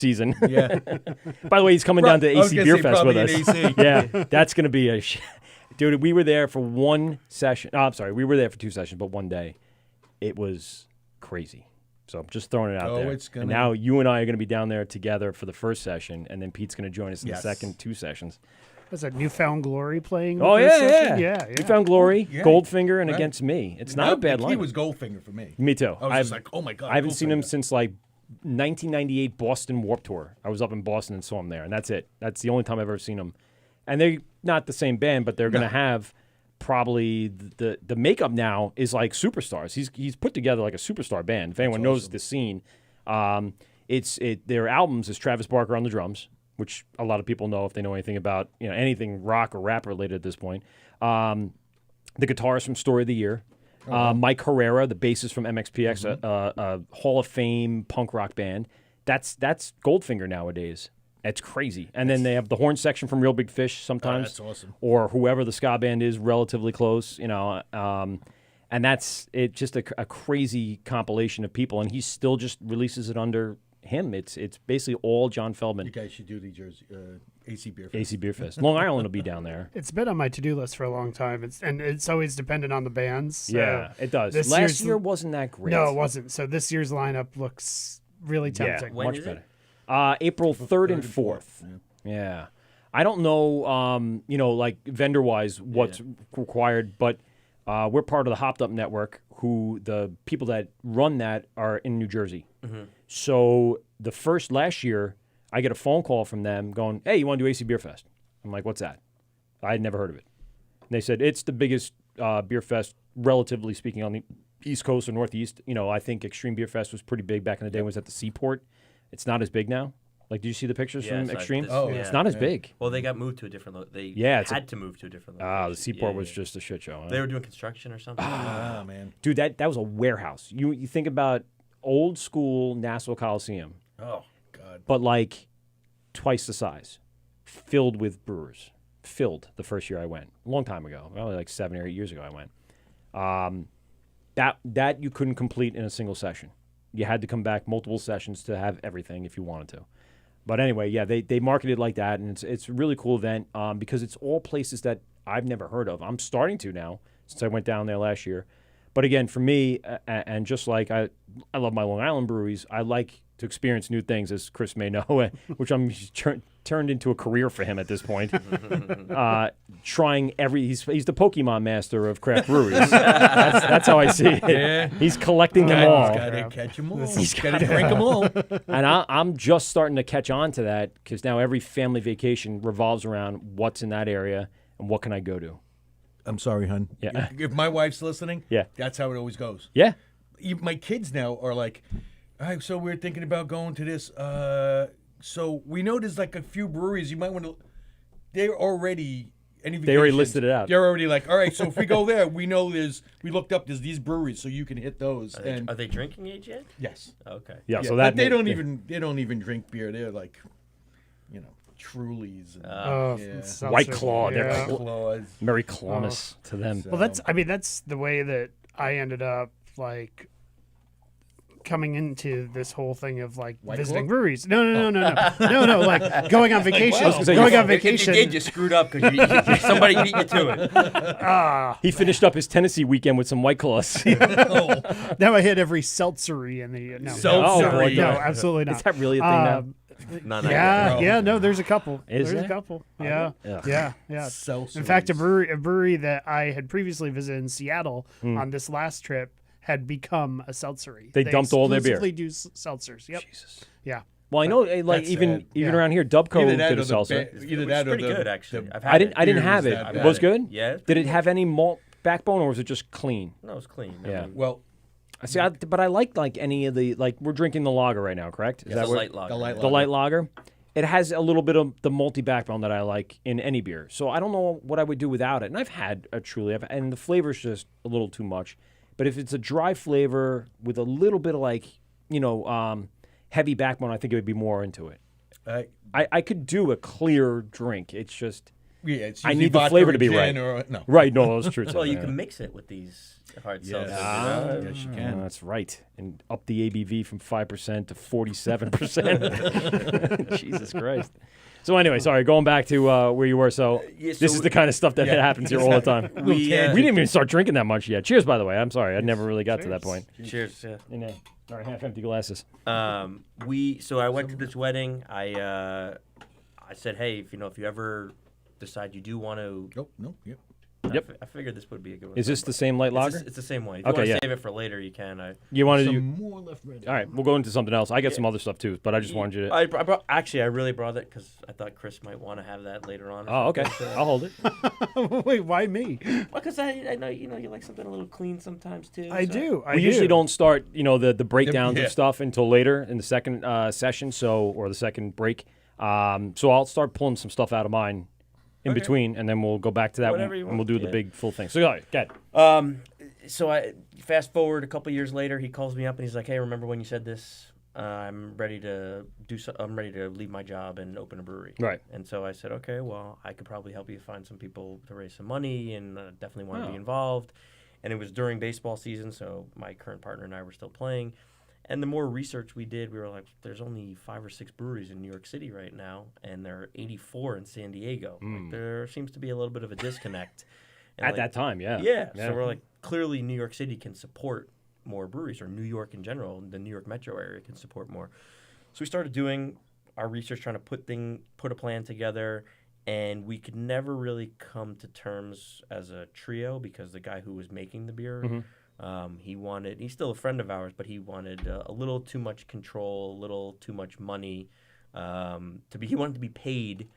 season. Yeah. By the way, he's coming down to AC Beer Fest with us. AC. Yeah, that's going to be a dude. We were there for one session. Oh, I'm sorry, we were there for 2 sessions, but one day, it was crazy. So I'm just throwing it out there. And now you and I are going to be down there together for the first session, and then Pete's going to join us in the second 2 sessions. Was that Newfound Glory playing? Oh, yeah. Newfound Glory, Goldfinger, and Against Me. It's not a bad line. He was Goldfinger for me. Me too. I was just like, oh my God. I haven't seen him since like 1998 Boston Warped Tour. I was up in Boston and saw him there, and that's it. That's the only time I've ever seen him. And they're not the same band, but they're going to have probably the makeup now is like superstars. He's put together like a superstar band. If anyone knows the scene, their albums is Travis Barker on the drums, which a lot of people know if they know anything about anything rock or rap related at this point. The guitarist from Story of the Year. Mike Herrera, the bassist from MXPX, a Hall of Fame punk rock band. That's Goldfinger nowadays. It's crazy. And then they have the horn section from Real Big Fish sometimes. That's awesome. Or whoever the ska band is relatively close, and that's just a crazy compilation of people. And he still just releases it under him. It's basically all John Feldman. You guys should do the Jersey AC Beer Fest. AC Beer Fest. Long Island will be down there. It's been on my to-do list for a long time. It's always dependent on the bands. So yeah, it does. Last year wasn't that great. No, it wasn't. So this year's lineup looks really tempting. Yeah, much better. April 3rd and 4th. Yeah. I don't know, like vendor-wise what's required, but we're part of the Hopped Up Network, who the people that run that are in New Jersey. Mm-hmm. So last year, I get a phone call from them going, hey, you want to do AC Beer Fest? I'm like, what's that? I had never heard of it. And they said, it's the biggest beer fest, relatively speaking, on the East Coast or Northeast. I think Extreme Beer Fest was pretty big back in the day. It was at the Seaport. It's not as big now. Like, did you see the pictures from Extreme? It's not as big. Well, they got moved to a different they had to move to a different location. The Seaport was just a shit show. Huh? They were doing construction or something. Oh, man. Dude, that was a warehouse. You think about old school Nassau Coliseum. Oh, God. But like twice the size. Filled with brewers. Filled the first year I went. A long time ago. Probably like 7 or 8 years ago I went. That you couldn't complete in a single session. You had to come back multiple sessions to have everything if you wanted to. But anyway, yeah, they market it like that, and it's a really cool event because it's all places that I've never heard of. I'm starting to now since I went down there last year. But again, for me, and just like I love my Long Island breweries, I like to experience new things, as Chris may know, which I'm turned into a career for him at this point. Trying he's the Pokemon master of craft breweries. That's how I see it. Yeah. He's collecting them all. He's got to catch them all. He's got to drink them all. And I'm just starting to catch on to that because now every family vacation revolves around what's in that area and what can I go to. I'm sorry, hon. Yeah. If my wife's listening, that's how it always goes. Yeah. My kids now are like, all right, so we're thinking about going to this. So we know there's like a few breweries you might want to. They already listed it out. They're already like, all right, so if we go there, we know we looked up there's these breweries, so you can hit those. Are they drinking age yet? Yes. Okay. Yeah. So that they don't even drink beer. They're like, Trulies. And, White Claw. White Claws. Merry Clawmas to them. Well, that's the way that I ended up like coming into this whole thing of like White visiting Claw? breweries. No, like going on vacation. Going on vacation. They just screwed up because somebody beat you to it. He finished up his Tennessee weekend with some White Claws. Now I hit every seltzery in the no. Seltzery. No, absolutely not. Is that really a thing now? No, there's a couple. Is there's there? a couple. Yeah. Seltzeries. In fact, a brewery that I had previously visited in Seattle on this last trip had become a seltzery. They dumped all their beer. They do seltzers. Yep. Jesus. Yeah. Well, I know, like even around here, Dubco did a seltzer. Either that or pretty good, actually. I didn't have it. It was good. Yeah. Did it have any malt backbone, or was it just clean? No, it was clean. Yeah. Well, See, but I like any of the we're drinking the lager right now, correct? Is the what- light lager. The The light lager. It has a little bit of the malty backbone that I like in any beer. So I don't know what I would do without it. And I've had a Truly, and the flavor's just a little too much. But if it's a dry flavor with a little bit of heavy backbone, I think it would be more into it. I could do a clear drink. It's just Yeah, it's I usually need the vodka flavor or to be gin right. Or, no. Right, no, that's true. Well, you Yeah. can mix it with these hard Yes. seltzers. Yes, you Oh, can. that's right. And up the ABV from 5% to 47%. Jesus Christ. So anyway, sorry, going back to where you were. So Yeah, so this is the kind of stuff that happens here all the time. We, We didn't even start drinking that much yet. Cheers, by the way. I'm sorry. I never really got to that point. Cheers. Yeah. In our half-empty glasses. So I went to this wedding. I said, hey, if you ever decide you do want to, No. Yep. Yep. I figured this would be a good one. Is this the same light lager? It's the same one. If Okay, you want to yeah. save it for later, you can. You wanted to? Some more left ready. All right, we'll go into something else. I got some other stuff too, but I just wanted you to. I really brought it because I thought Chris might want to have that later on. Oh, okay. I'll hold it. Wait, why me? Because I know you like something a little clean sometimes too. I so. do. We usually don't start, the breakdowns Yeah. of stuff until later in the second session, or the second break. So I'll start pulling some stuff out of mine in between, and then we'll go back to that one, Whatever you and we'll want, do the yeah. big full thing. So, all right, get. So I fast forward a couple years later, he calls me up and he's like, "Hey, remember when you said this? I'm ready to I'm ready to leave my job and open a brewery." Right. And so I said, "Okay, well, I could probably help you find some people to raise some money, and definitely want to Oh. be involved." And it was during baseball season, so my current partner and I were still playing. And the more research we did, we were like, "There's only 5 or 6 breweries in New York City right now, and there are 84 in San Diego. Like, there seems to be a little bit of a disconnect." And At that time, yeah. yeah. So we're like, clearly New York City can support more breweries, or New York in general, the New York metro area can support more. So we started doing our research, trying to put a plan together, and we could never really come to terms as a trio because the guy who was making the beer, he's still a friend of ours, but he wanted a little too much control, a little too much money, he wanted to be paid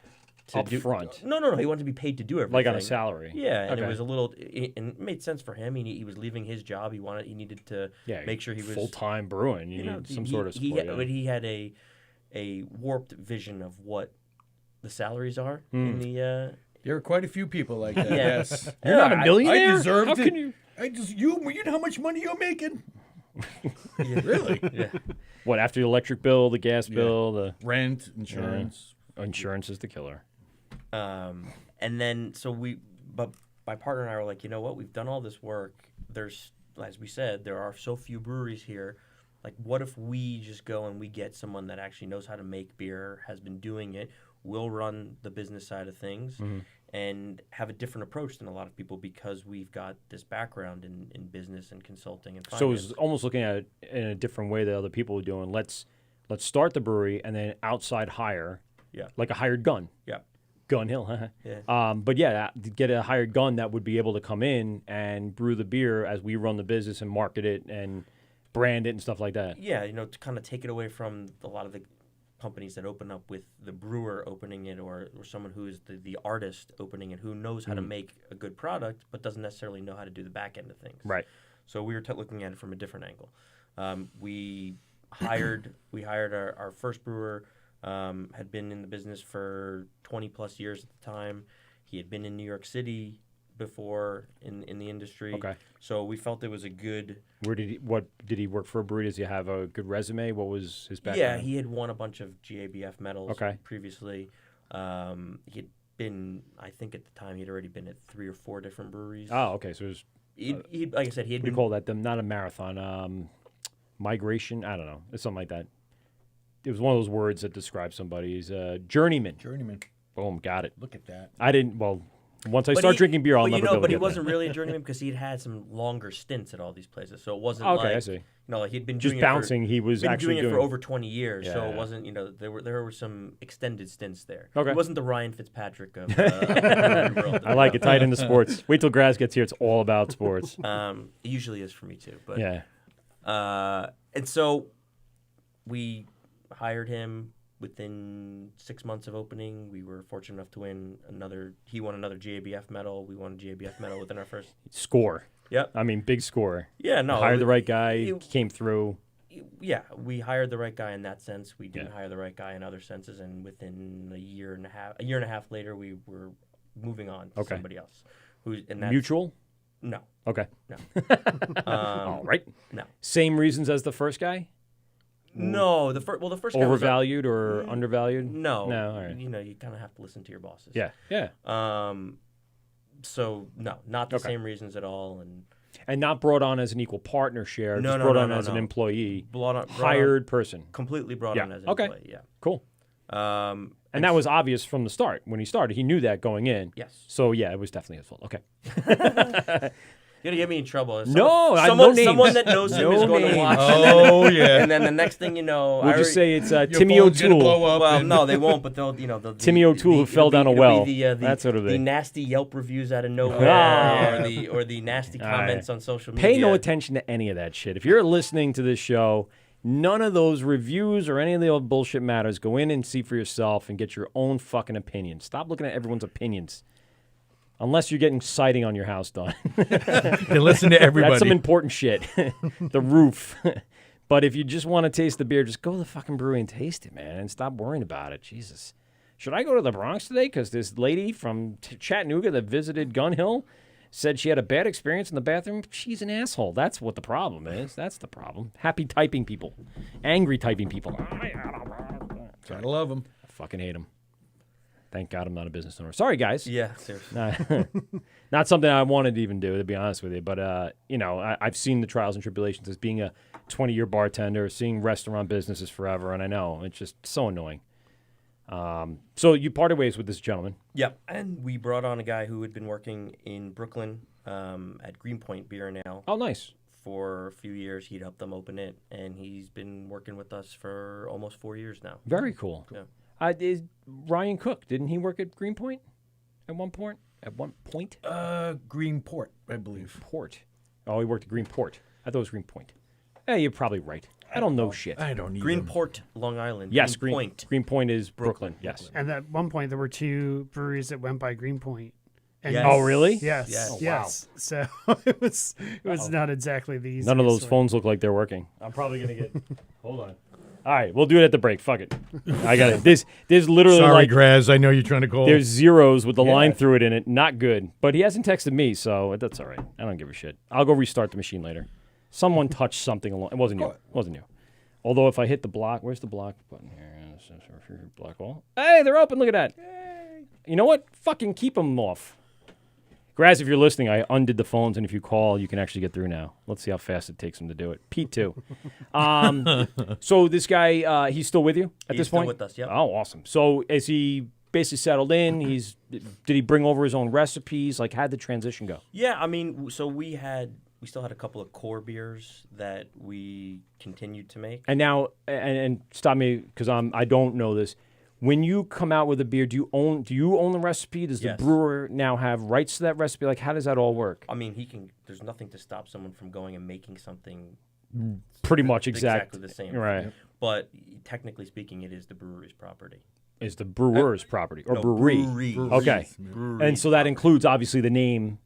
to Up do, front. No. He wanted to be paid to do everything. Like on a salary. Yeah, and Okay. it was a little, and it made sense for him. He was leaving his job. He needed to make sure he was full-time brewing. You need some sort of support. But he had a warped vision of what the salaries are in the. There are quite a few people like that. Yeah. Yes. You're not a millionaire? I deserve How to. can you? You know how much money you're making? Yeah. Really? Yeah. What, after the electric bill, the gas bill, the Rent, insurance. insurance is the killer. And then but my partner and I were like, you know what? We've done all this work. There's, as we said, there are so few breweries here. Like, what if we just go and we get someone that actually knows how to make beer, has been doing it, will run the business side of things, and have a different approach than a lot of people because we've got this background in business and consulting and finance. So it's almost looking at it in a different way that other people are doing. Let's start the brewery and then outside hire, like a hired gun. Yeah. Gun Hill, huh? Yeah. But yeah, get a hired gun that would be able to come in and brew the beer as we run the business and market it and brand it and stuff like that. Yeah, to kind of take it away from a lot of the companies that open up with the brewer opening it or someone who is the artist opening it, who knows how to make a good product but doesn't necessarily know how to do the back end of things. Right. So we were looking at it from a different angle. We hired our first brewer. Had been in the business for 20 plus years at the time. He had been in New York City before in the industry. Okay. So we felt it was a good. What did he work for a brewery? Does he have a good resume? What was his background? Yeah, he had won a bunch of GABF medals Okay. previously. He had been, I think at the time, he'd already been at 3 or 4 different breweries. Oh, okay. So it was, He like I said, he had what do you been. call that? Not a migration. Migration? I don't know. It's something like that. It was one of those words that describes somebody. He's a journeyman. Journeyman. Boom, got it. Look at that. I didn't, once I But start he- drinking beer, I'll but never be able But to he get wasn't there. really a journeyman because he'd had some longer stints at all these places. So it wasn't Okay, like, I see. like he'd been Just doing bouncing, It he was been actually doing it for doing- over 20 years. So Yeah. it wasn't, there were some extended stints there. Okay. He wasn't the Ryan Fitzpatrick of the brewery world. I like it. Tight into sports. Wait till Graz gets here. It's all about sports. It usually is for me too. But Yeah. and so we hired him. Within 6 months of opening, we were fortunate enough to win he won another GABF medal. We won a GABF medal within our first. Score. Yep. I mean, big score. Yeah, no. Hired the right guy, it- came through. Yeah, we hired the right guy in that sense. We didn't hire the right guy in other senses, and within a year and a half later, we were moving on to somebody else. Mutual? No, Okay. no. All right. No. Same reasons as the first guy? No, the first guy was overvalued or undervalued? No, all right. You kind of have to listen to your bosses. Yeah. So no, not the same reasons at all, and not brought on as an equal partner share. No, just no, brought no, on no, as an no. employee, hired person, completely brought on as an Okay. employee. Yeah. Cool. And that was obvious from the start. When he started, he knew that going in. Yes. So yeah, it was definitely his fault. Okay. You're gonna get me in trouble. No someone names. that knows him No is going names. to watch. Oh, yeah. And then the next thing you know, We'll just say it's Your Timmy phone's gonna O'Toole. blow up well, and- no, they won't. But they'll Timmy O'Toole who fell down a well. That's what it'll be. The nasty Yelp reviews out of nowhere, or the nasty comments on social media. Pay no attention to any of that shit. If you're listening to this show, none of those reviews or any of the old bullshit matters. Go in and see for yourself and get your own fucking opinion. Stop looking at everyone's opinions. Unless you're getting siding on your house done. They listen to everybody. That's some important shit. The roof. But if you just want to taste the beer, just go to the fucking brewery and taste it, man, and stop worrying about it. Jesus. Should I go to the Bronx today? Because this lady from Chattanooga that visited Gun Hill said she had a bad experience in the bathroom. She's an asshole. That's what the problem is. That's the problem. Happy typing people. Angry typing people. Gotta love them. I fucking hate them. Thank God I'm not a business owner. Sorry, guys. Yeah, seriously. Not something I wanted to even do, to be honest with you. But, I've seen the trials and tribulations as being a 20-year bartender, seeing restaurant businesses forever, and I know. It's just so annoying. So you parted ways with this gentleman. Yeah, and we brought on a guy who had been working in Brooklyn at Greenpoint Beer and Ale. Oh, nice. For a few years. He'd helped them open it, and he's been working with us for almost 4 years now. Very cool. Yeah. Is Ryan Cook, didn't he work at Greenpoint at one point? Greenport, I believe. Port. Oh, he worked at Greenport. I thought it was Greenpoint. Yeah, you're probably right. I don't know shit. I don't either. Greenport, Long Island. Yes, Greenpoint. Greenpoint is Brooklyn. Yes. And at one point, there were 2 breweries that went by Greenpoint. And Yes. Oh, really? Yes. Yes. Oh, Oh, yes. So it was not exactly the easiest. None of those way. phones look like they're working. I'm probably gonna get. Hold on. All right, we'll do it at the break. Fuck it. I got it. There's literally Sorry, like Graz. I know you're trying to call. there's zeros with the line through it in it. Not good. But he hasn't texted me, so that's all right. I don't give a shit. I'll go restart the machine later. Someone touched something along. It wasn't you. It wasn't you. Although if I hit the block, where's the block button here? Block all. Hey, they're open. Look at that. Yay. You know what? Fucking keep them off. Graz, if you're listening, I undid the phones, and if you call, you can actually get through now. Let's see how fast it takes him to do it. Pete, too. So this guy, he's still with you at this point? He's still with us, yep. Oh, awesome. So is he basically settled in? Did he bring over his own recipes? Like, how'd the transition go? Yeah, I mean, so we still had a couple of core beers that we continued to make. And now, and stop me, because I don't know this. When you come out with a beer, do you own the recipe? Does Yes. the brewer now have rights to that recipe? Like, how does that all work? I mean, there's nothing to stop someone from going and making something Pretty much exactly the same. Right. But technically speaking, it is the brewery's property. Is the brewer's property or No, brewery? Okay. Brewery And so that includes obviously the name.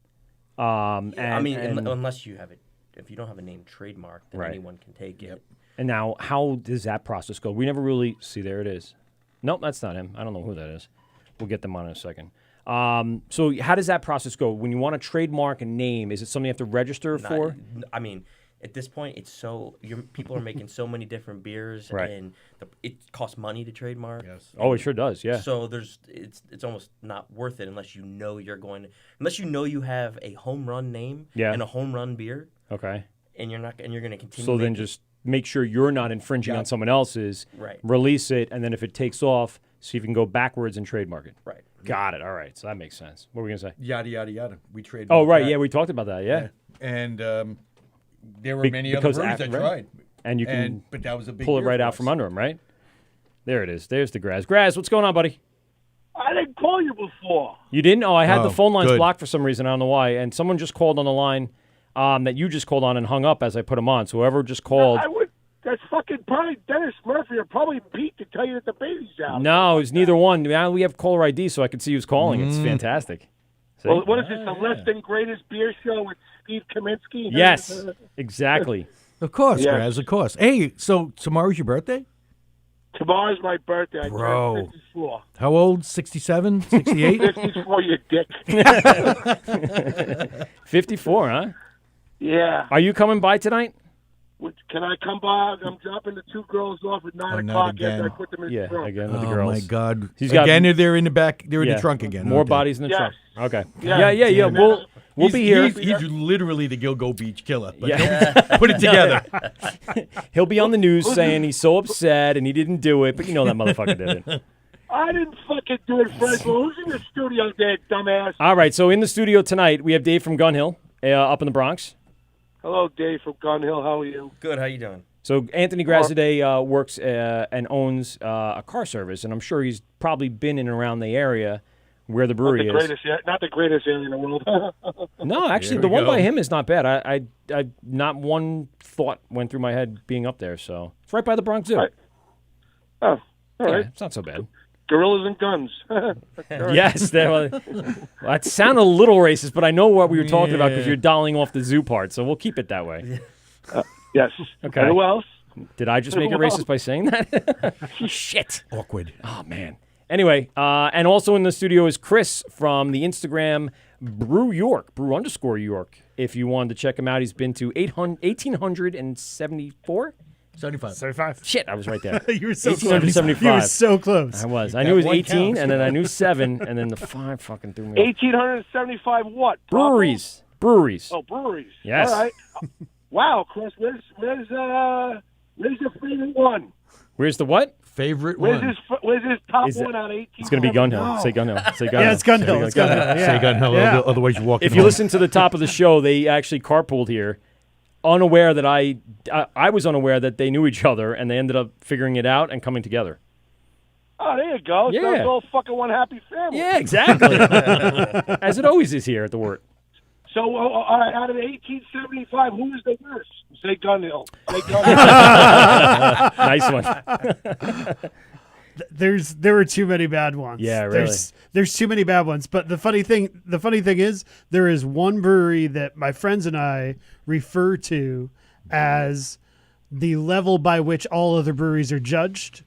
And unless you have it, if you don't have a name trademark, then Right. anyone can take it. And now, how does that process go? We never really see. There it is. Nope, that's not him. I don't know who that is. We'll get them on in a second. So how does that process go? When you want to trademark a name, is it something you have to register for? I mean, at this point, people are making so many different beers, Right. and it costs money to trademark. Yes. Oh, it sure does. Yeah. So it's almost not worth it unless you know you have a home run name Yeah. and a home run beer, Okay. and you're going to continue. So then making- just make sure you're not infringing on someone else's. Right. Release it, and then if it takes off, see if you can go backwards and trademark it. right. Got it. All right. So that makes sense. What were we gonna say? Yada yada yada. We trade. Oh, right. Yeah, we talked about that. Yeah. And there were many other because breweries that right. tried. And you can But that was a big pull it beer right for out us. from under him, right? There it is. There's the Graz. Graz, what's going on, buddy? I didn't call you before. You didn't? Oh, I had the Oh, phone lines good. blocked for some reason. I don't know why. And someone just called on the line that you just called on and hung up as I put them on. So whoever just called. That's fucking probably Dennis Murphy or probably Pete to tell you that the baby's out. No, it was neither one. Now we have caller ID so I could see who's calling. It's fantastic. See? Well, what is this, the less than greatest beer show with Steve Kaminsky? Yes, exactly. Of course, Yes. Graz. Of course. Hey, so tomorrow's your birthday? Tomorrow's my birthday. I Bro. turned 54. How old? 67? 68? 54, you dick. 54, huh? Yeah. Are you coming by tonight? Can I come by? I'm dropping the 2 girls off at 9 o'clock again. after I put them in the Yeah, trunk. again with the Oh girls. my God! He's got- Again, they're in the back. They're in Yeah. the trunk again. More aren't they? bodies in the Yes. trunk. Okay. Yeah. Yeah. Damn it. We'll be here. He's literally the Gilgo Beach killer. But Yeah. don't put it together. He'll be on the news saying he's so upset and he didn't do it, but you know that motherfucker didn't. I didn't fucking do it, Frank. Well, who's in the studio there, dumbass? All right, so in the studio tonight, we have Dave from Gun Hill up in the Bronx. Hello, Dave from Gun Hill. How are you? Good. How you doing? So Anthony Graziadei works and owns a car service, and I'm sure he's probably been in and around the area where the brewery is. Not the greatest area in the world. No, actually, There the we one go. by him is not bad. I not one thought went through my head being up there. So it's right by the Bronx Zoo. Right. Oh, all right. Yeah, it's not so bad. Gorillas and guns. Yes, that sounded a little racist, but I know what we were talking about because you're dialing off the zoo part, so we'll keep it that way. Yes. Okay. And who else? Did I just make it racist by saying that? Shit. Awkward. Oh, man. Anyway, and also in the studio is Chris from the Instagram Brew _York. If you wanted to check him out, he's been to 1,874. 75. 75. Shit, I was right there. You were so close. 1,875. You were so close. I was. I That knew it was one 18, counts. and then I knew 7, and then the 5 fucking threw me off. 1,875 what? Breweries. Oh, breweries. Yes. All right. Wow, Chris, where's your favorite one? Where's the what? Favorite Where's one. his top Is it- one out of 18? It's going to be Gun Hill. Say Gun Hill. Say Gun Hill. Yeah, it's Gun Hill. It's Gun Hill. Yeah. Say Gun Hill. Yeah. Otherwise, you're walking. If you home. listen to the top of the show, they actually carpooled here, unaware that I was unaware that they knew each other, and they ended up figuring it out and coming together. Oh, there you go. Yeah. So it's all fucking one happy family. Yeah, exactly. As it always is here at the Wort. So, all right, out of the 1875, who is the worst? Say Gun Hill. Say Gun Hill. Nice one. There were too many bad ones. Yeah, really. There's too many bad ones. But the funny thing is, there is one brewery that my friends and I refer to as the level by which all other breweries are judged.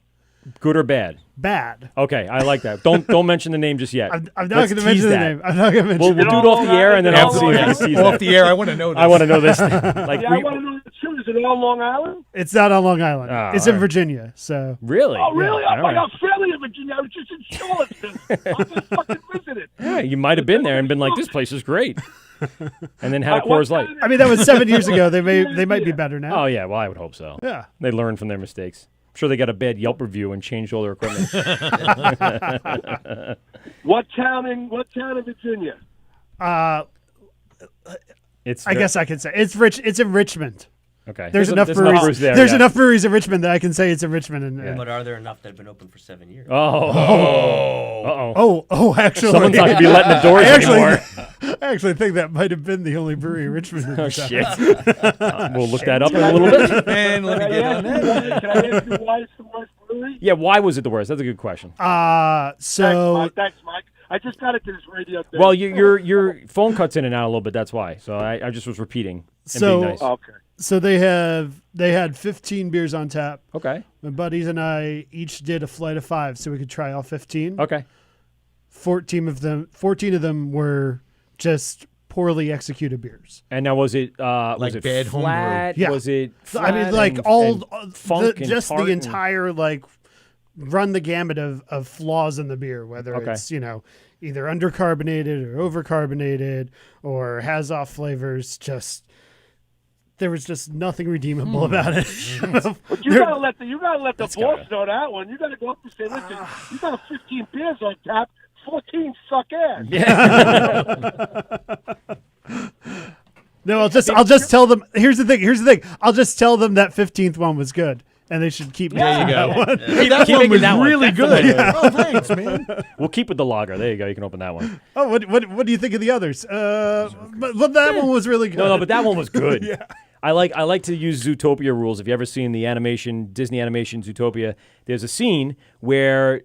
Good or bad? Bad. Okay, I like that. Don't mention the name just yet. I'm not Let's going to mention tease the that. name. I'm not going to mention. We'll do it off the air, and then I'll see if you can tease off that. the air, I want to know. This. I want to know this. Like, Yeah, I want to know the truth. Is it all Long Island? It's not on Long Island. Oh, it's in all right. Virginia. So really? Oh, really? Yeah. Oh, my God, family in Virginia. I was just in Charlottesville. I just fucking visited. Yeah, you might have been there and been like, this place is great. And then had a Coors Light. I mean, that was 7 years ago. They might be better now. Oh, yeah, well, I would hope so. Yeah. They learned from their mistakes. I'm sure they got a bad Yelp review and changed all their equipment. What town in Virginia? It's I guess I can say it's in Richmond. Okay. There's enough breweries. there. There's yeah. enough breweries in Richmond that I can say it's in Richmond. And But are there enough that have been open for 7 years? Uh-oh. Actually, Someone's not going to be letting the doors anymore. I actually think that might have been the only brewery in Richmond. Oh, shit. We'll look that up in a little bit. Man, let me Can get I on ask that. you, can I ask you why it's the worst brewery? Yeah, why was it the worst? That's a good question. Thanks, Mike. I just got it to this radio thing. Well, your phone cuts in and out a little bit. That's why. So I just was repeating and being nice. Okay. So they had 15 beers on tap. Okay. My buddies and I each did a flight of 5, so we could try all 15. Okay. 14 of them were just poorly executed beers. And now was it Like it bad homebrew? flat? Yeah. Was it I mean, flat like and- all and funk and just tart the and- entire like run the gamut of flaws in the beer, whether Okay. it's either undercarbonated or overcarbonated or has off flavors. Just there was just nothing redeemable about it. But you gotta let the boss gotta- know that one. You gotta go up and say, listen, you got 15 beers on tap, 14 suck ass. No, I'll just tell them. Here's the thing. I'll just tell them that 15th one was good, and they should keep There you making go. that one. That keep one making was that one. really Definitely. good. Oh, thanks, man. We'll keep with the lager. There you go. You can open that one. Oh, what do you think of the others? But that one was really good. No, but that one was good. Yeah. I like to use Zootopia rules. If you ever seen the Disney animation Zootopia, there's a scene where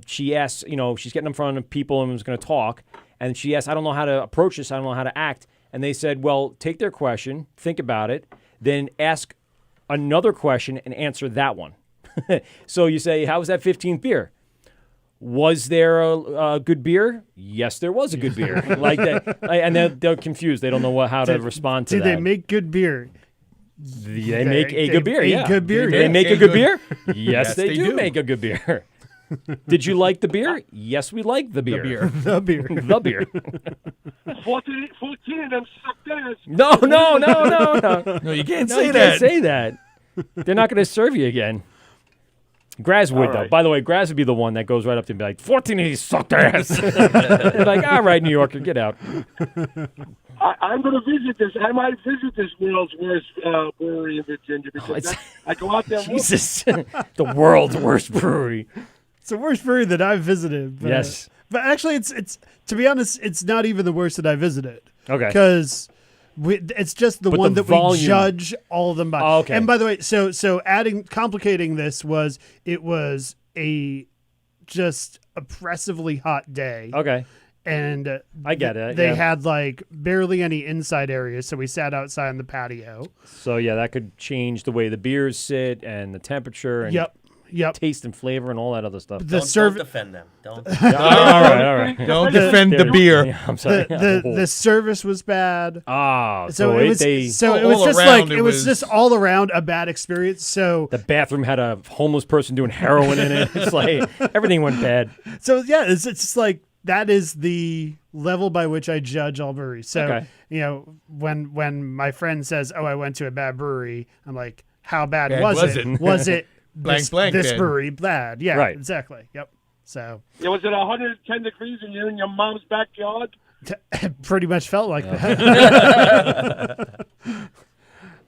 she asks, she's getting in front of people and was going to talk, and she asks, I don't know how to approach this, I don't know how to act. And they said, well, take their question, think about it, then ask another question and answer that one. So you say, how was that 15th beer? Was there a good beer? Yes, there was a good beer. Like that, and they're confused. They don't know how to respond to Did that. they make good beer? They make a good beer. a good beer, Do they yeah. make a A good good- beer? Yes, Yes, they they do do. make a good beer. Did you like the beer? Yes, we like the beer. The beer. The beer. 14 of them sucked ass. No. No, you can't No, say you that. can't say that. They're not going to serve you again. Graz would, All though. right. By the way, Graz would be the one that goes right up to him and be like, 14 of these sucked ass. They're like, all right, New Yorker, get out. I'm going to visit this. I might visit this world's worst brewery in Virginia because it's- I go out there. And look. Jesus. The world's worst brewery. It's the worst brewery that I've visited. But, Yes. But actually, it's to be honest, it's not even the worst that I visited. Okay. Because it's just the But one the that we volume- judge all of them by. Oh, okay. And by the way, so complicating this was it was a just oppressively hot day. Okay. And I get it, They yeah. had like barely any inside areas, so we sat outside on the patio. So, yeah, that could change the way the beers sit and the temperature and Yep. taste and flavor and all that other stuff. The Don't service. defend them. Don't. all right. Don't defend the beer. Yeah, I'm sorry. The service was bad. So it was they, so it all was just around, like it it was was- just all around a bad experience. So the bathroom had a homeless person doing heroin in it. It's like everything went bad. so yeah, it's just like that is the level by which I judge all breweries. So Okay. you know when my friend says, "Oh, I went to a bad brewery," I'm like, "How bad Bad was was it? it? Was it Blank, this, blank this bad." brewery bad?" Yeah, Right. exactly. Yep. So Yeah, was it 110 degrees and you're in your mom's backyard? pretty much felt like that.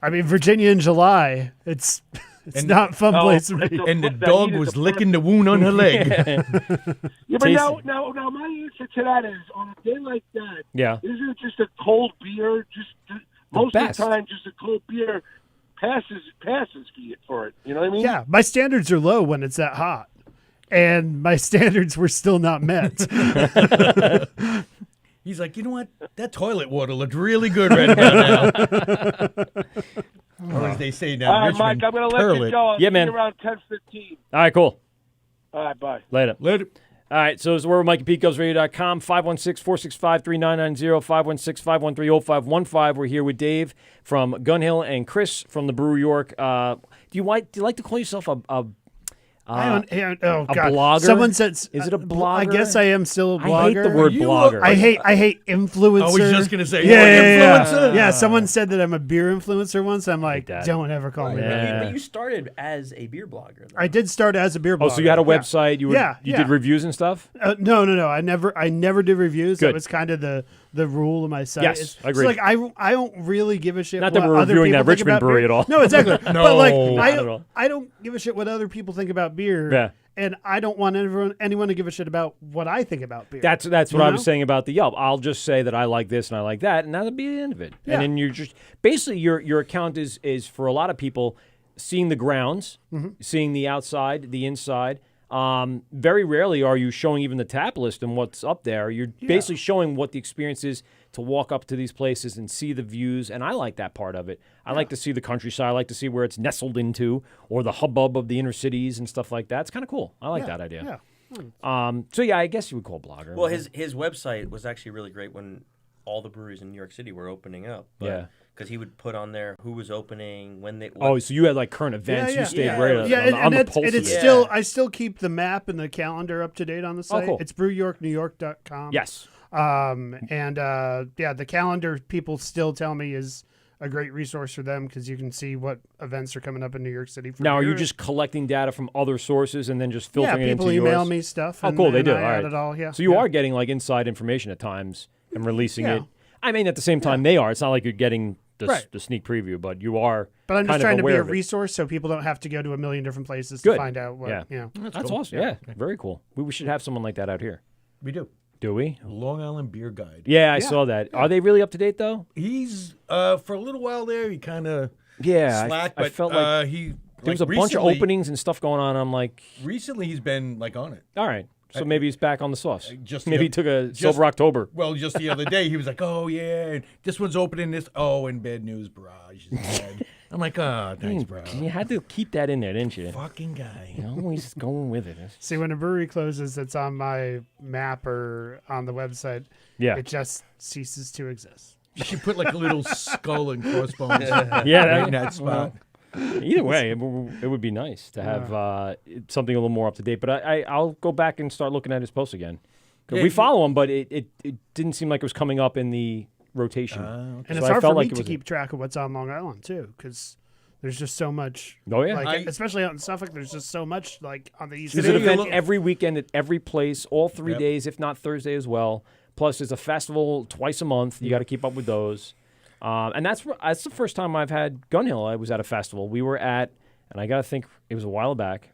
I mean, Virginia in July. It's And- not a fun No, place to it's be. a- And the That dog needed was the licking the wound on her leg. Yeah, but Tasty. now my answer to that is on a day like that, Yeah. isn't it just a cold beer? Most best. of the time, just a cold beer passes for it. You know what I mean? Yeah, my standards are low when it's that hot, and my standards were still not met. He's like, you know what? That toilet water looked really good right about now. Or as they say now, All right, Richmond, Mike, I'm going to let curl you it. go. I'll Yeah, see man. you around 10:15. All right, cool. All right, bye. Later. Let it. All right, so it's we're Mike and Pete, GovsRadio.com, 516-465-3990, 516-513-0515. We're here with Dave from Gun Hill and Chris from the Brew York. Do you like to call yourself a oh God! blogger? Someone said, Is it a I blogger? guess I am still a blogger. I hate the word You blogger. I hate influencer. I was just gonna say, yeah, you're an yeah. influencer? Yeah, someone said that I'm a beer influencer once. I'm like, that. don't ever call me that. But you started as a beer blogger. though. I did start as a beer blogger. Oh, so you had a Yeah. website? You did reviews and stuff? No. I never did reviews. Good. That was kind of the rule of my site. Yes, It's agreed. like I don't really give a shit. Not that what we're other reviewing people that think Richmond about brewery beer. at all. No, exactly. But like Not at all. I don't give a shit what other people think about beer. Yeah. And I don't want anyone to give a shit about what I think about beer. That's what You I was know? saying about the Yelp. I'll just say that I like this and I like that, and that'll be the end of it. Yeah. And then you're just basically your account is for a lot of people seeing the grounds, seeing the outside, the inside. Very rarely are you showing even the tap list and what's up there. You're basically showing what the experience is to walk up to these places and see the views, and I like that part of it. I like to see the countryside. I like to see where it's nestled into, or the hubbub of the inner cities and stuff like that. It's kind of cool. I like that idea. Yeah. So yeah, I guess you would call it blogger. Well, his website was actually really great when all the breweries in New York City were opening up. Yeah. Because he would put on there who was opening, when they. Oh, so you had like current events. You stayed right on, Yeah, on the and pulse of it's it. still I still keep the map and the calendar up to date on the site. cool. It's brewyorknewyork.com. Yes. The calendar people still tell me is a great resource for them because you can see what events are coming up in New York City. For Now, are you beer. just collecting data from other sources and then just yeah? filtering it People into email yours? me stuff. Oh, and, cool. They and do. I All add right. it all. Yeah. So you yeah. are getting like inside information at times and releasing Yeah. it. I mean, at the same time, they are. It's not like you're getting the, Right. the sneak preview, but you are. But I'm just kind of trying to be aware a of it. resource so people don't have to go to a million different places Good. to find out what. Yeah. You know. That's cool. awesome. Yeah. Very cool. We should have someone like that out here. We do. Do we? Long Island Beer Guide. Yeah, I saw that. Are they really up to date though? He's for a little while there. He kind of Yeah, slacked, I but felt like he there was a bunch of openings and stuff going on. I'm like, Recently, he's been like on it. all right, so maybe he's back on the sauce. just Maybe the- he took a just- Silver October. Well, just the other day, he was like, "Oh yeah, and this one's opening. This and Bad News Barrage is dead." I'm like, "Oh, thanks, bro." You had to keep that in there, didn't you? Fucking guy. You're always going with it. See, when a brewery closes, it's on my map or on the website. Yeah. It just ceases to exist. You should put like a little skull and crossbones Yeah, right in that spot. Either way, it would be nice to have something a little more up to date. But I'll go back and start looking at his posts again. 'Cause Yeah, we follow him, but it didn't seem like it was coming up in the rotation. And So it's I hard felt for like me it to was keep track of what's on Long Island too, because there's just so much. Oh yeah. Like, especially out in Suffolk, there's just so much like on the east. There's Side. an event every weekend at every place, all 3 Yep. days, if not Thursday as well. Plus, there's a festival twice a month. You got to keep up with those. And that's the first time I've had Gun Hill. I was at a festival. We were at, and I got to think, it was a while back.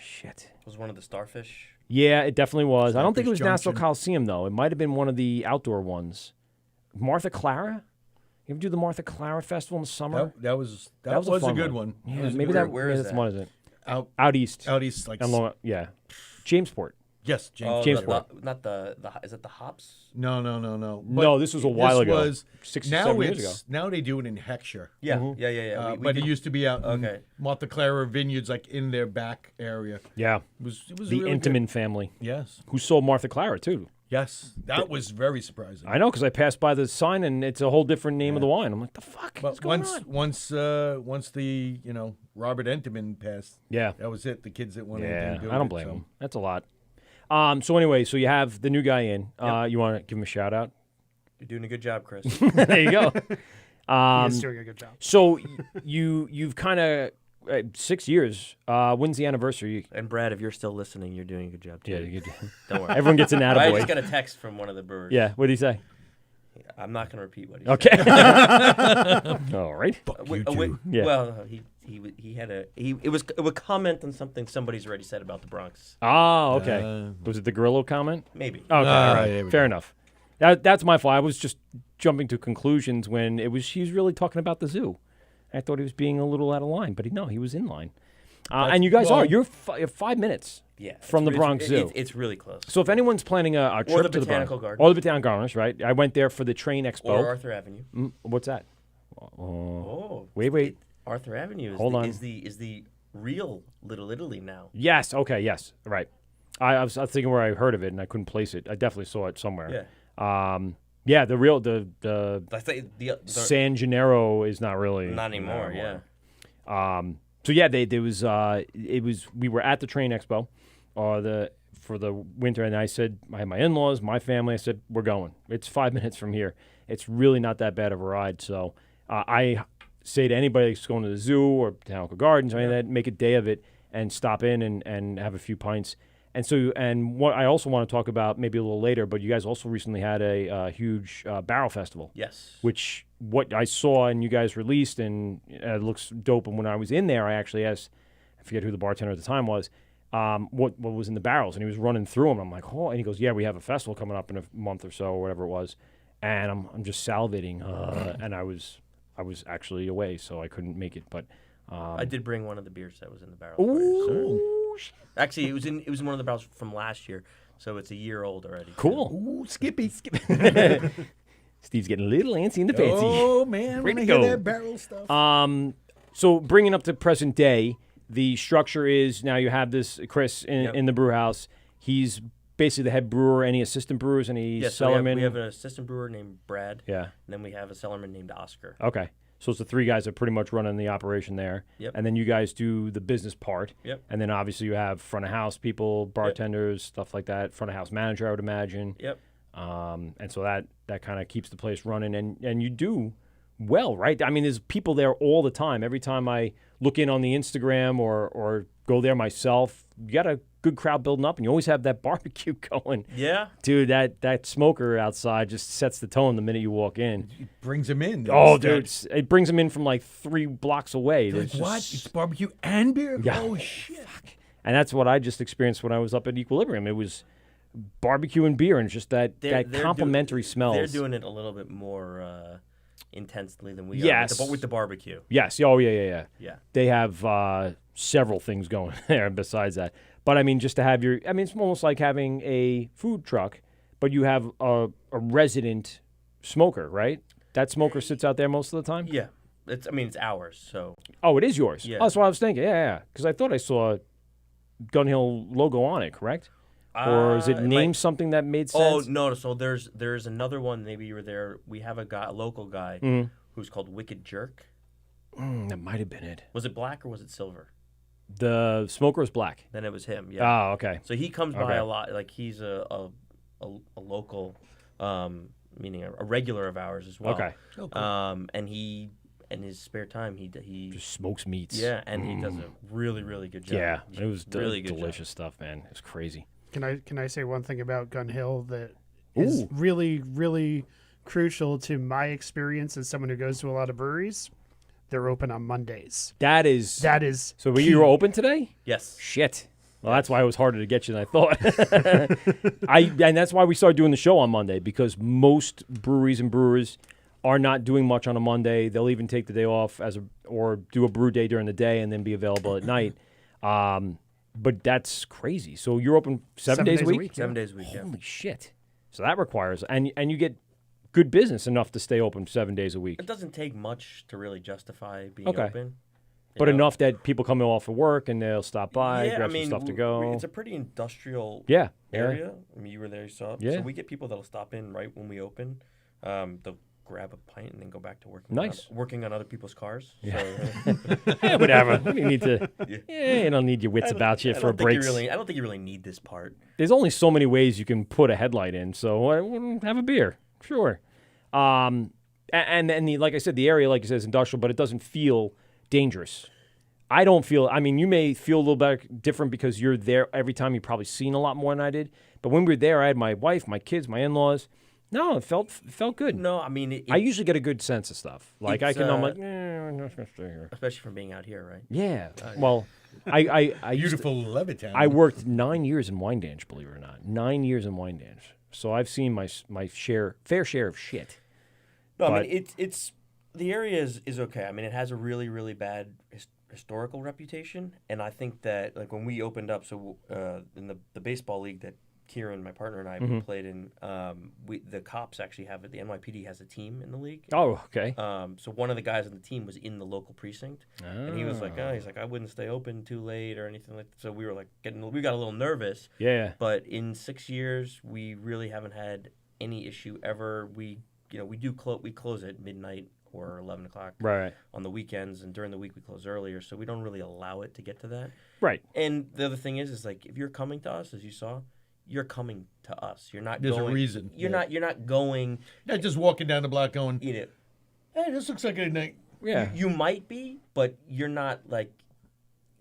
Shit. Was one of the Starfish? Yeah, it definitely was. I don't think it was Starfish Nassau Junction. Coliseum, though. It might have been one of the outdoor ones. Martha Clara? You ever do the Martha Clara Festival in the summer? That was was a a fun good one. Yeah, That was a maybe good that. where yeah, is that's that? one, is it? one. Out east. out east, like And yeah. Jamesport. yes, James. Oh, Jamesport. not the. Is it the hops? No. No, this was a while this ago. Was, 6 or now 7 years it's ago. now they do it in Heckscher. Yeah, Mm-hmm. yeah. We But did- it used to be out in Okay. Martha Clara Vineyards, like in their back area. Yeah. It was The really Intamin good. family, Yes, who sold Martha Clara, too. yes, that was very surprising. I know, because I passed by the sign, and it's a whole different name of the wine. I'm like, the fuck? What's But going once on? once the Robert Entenman passed, Yeah. that was it. The kids that wanted Yeah, anything to do I don't with blame it, so. him. That's a lot. So anyway, so you have the new guy in. You want to give him a shout out? You're doing a good job, Chris. There you go. He's doing a good job. So you've kind of 6 years. When's the anniversary? And Brad, if you're still listening, you're doing a good job too. Yeah, you, Don't worry. everyone gets an I attaboy. just got a text from one of the brewers. Yeah, what did he say? I'm not going to repeat what he Okay. said. All right. Yeah. Well, he had it was a comment on something somebody's already said about the Bronx. Oh, okay. Was it the Grillo comment? Maybe. Okay, all right. there we Fair enough. That's my fault. I was just jumping to conclusions when he was really talking about the zoo. I thought he was being a little out of line, but he was in line. And you guys well- you're 5 minutes Yeah. from the it's- Bronx it's- Zoo. It's really close. So if anyone's planning a trip the to the Botanical Bronx, Gardens. or the Botanical Gardens, right? I went there for the train expo. Or Arthur Avenue. What's that? Oh. Wait. Arthur Avenue is Hold on. is the real Little Italy now. Yes. Okay. Yes. Right. I was thinking where I heard of it and I couldn't place it. I definitely saw it somewhere. Yeah. Yeah. The real the I say the San Gennaro is not really not anymore. Yeah. So yeah, there was we were at the train expo, for the winter, and I said I had my in-laws, my family. I said we're going. It's 5 minutes from here. It's really not that bad of a ride. So I say to anybody that's going to the zoo or Botanical Gardens or anything like that, make a day of it and stop in and have a few pints. And so, and what I also want to talk about maybe a little later, but you guys also recently had a huge barrel festival. Yes. Which what I saw and you guys released, and it looks dope. And when I was in there, I actually asked, I forget who the bartender at the time was, what was in the barrels, and he was running through them. I'm like, oh, and he goes, yeah, we have a festival coming up in a month or so, or whatever it was, and I'm just salivating, and I was actually away, so I couldn't make it, but. I did bring one of the beers that was in the barrel. Ooh, Actually, it was in one of the barrels from last year, so it's a year old already. cool. Ooh, Skippy. Steve's getting a little antsy in the fancy. Oh man, Ready when I to hear go. that barrel stuff. So bringing up to present day, the structure is now you have this Chris in the brew house. He's basically the head brewer. Any assistant brewers? Any Yes, so cellarmen? we have an assistant brewer named Brad. Yeah. And then we have a cellarman named Oscar. Okay. So it's the three guys that pretty much running the operation there. Yep. And then you guys do the business part. Yep. And then obviously you have front of house people, bartenders, stuff like that. Front of house manager, I would imagine. Yep. And so that kind of keeps the place running, and you do well, right? I mean, there's people there all the time. Every time I look in on the Instagram or go there myself, you got a good crowd building up, and you always have that barbecue going. Yeah. Dude, that smoker outside just sets the tone the minute you walk in. It brings him in. Oh, It's dude, that- it brings them in from like 3 blocks away. Like, There's just- what? It's barbecue and beer? Yeah. Oh shit. And that's what I just experienced when I was up at Equilibrium. It was barbecue and beer, and just that They're complementary smells. They're doing it a little bit more intensely than we Yes. are with the barbecue. Yes. Oh, yeah. Yeah. They have several things going there besides that. But I mean, just to have it's almost like having a food truck, but you have a resident smoker, right? That smoker sits out there most of the time? Yeah. It's ours, so. Oh, it is yours? Yeah. Oh, that's what I was thinking. Yeah. Because I thought I saw Gun Hill logo on it, correct? or is it It named might- something that made Oh sense? no! So there's another one. Maybe you were there. We have a local guy who's called Wicked Jerk. That might have been it. Was it black or was it silver? The smoker was black. Then it was him. Yeah. Oh, okay. So he comes by Okay. a lot. Like he's a local, meaning a regular of ours as well. Okay. Oh, cool. And he in his spare time he Just smokes meats. yeah, and he does a really really good job. Yeah, it was really good delicious stuff, man. It was crazy. Can I say one thing about Gun Hill that is Ooh. really, really crucial to my experience as someone who goes to a lot of breweries? They're open on Mondays. That is. So you were open today? Yes. Shit. Well, that's why it was harder to get you than I thought. And that's why we started doing the show on Monday, because most breweries and brewers are not doing much on a Monday. They'll even take the day off or do a brew day during the day and then be available at night. But that's crazy. So you're open 7 days a week? 7 days a week. Yeah. Holy shit. So that requires, and you get good business enough to stay open 7 days a week. It doesn't take much to really justify being Okay. open. But you know? enough that people come off of work and they'll stop by, Yeah, grab I mean, some stuff to go. It's a pretty industrial Yeah. area. I mean, you were there, you saw it. Yeah. So we get people that'll stop in right when we open. They'll grab a pint and then go back to working. Nice. Working on other people's cars. Yeah. So, Yeah, whatever. You need to. Yeah, you don't need your wits about you for a break. I don't think you really need this part. There's only so many ways you can put a headlight in. So have a beer, sure. And like I said, the area, like you said, is industrial, but it doesn't feel dangerous. I don't feel. I mean, you may feel a little bit different because you're there every time. You've probably seen a lot more than I did. But when we were there, I had my wife, my kids, my in-laws. No, it felt good. No, I mean, I usually get a good sense of stuff. Like I'm like, I'm not gonna stay here. especially from being out here, right? Yeah. Well, I Beautiful Levittown. I worked 9 years in wine dance, believe it or not. 9 years in wine dance. So I've seen my fair share of shit. No, I But- mean it's the area is okay. I mean, it has a really really bad historical reputation, and I think that like when we opened up, so in the baseball league that Kieran, my partner, and I Mm-hmm. played in, the cops actually have it. The NYPD has a team in the league. Oh, okay. So one of the guys on the team was in the local precinct, and he was like, Ah. he's like, I wouldn't stay open too late or anything like that. So we were like we got a little nervous. Yeah. But in 6 years, we really haven't had any issue ever. We close at midnight or 11 o'clock Right. on the weekends, and during the week we close earlier, so we don't really allow it to get to that. Right. And the other thing is like if you're coming to us, as you saw, you're coming to us. You're not There's going. a reason. You're Yeah. not going. Not just walking down the block going, You know, hey, this looks like a night. Yeah. you might be, but you're not like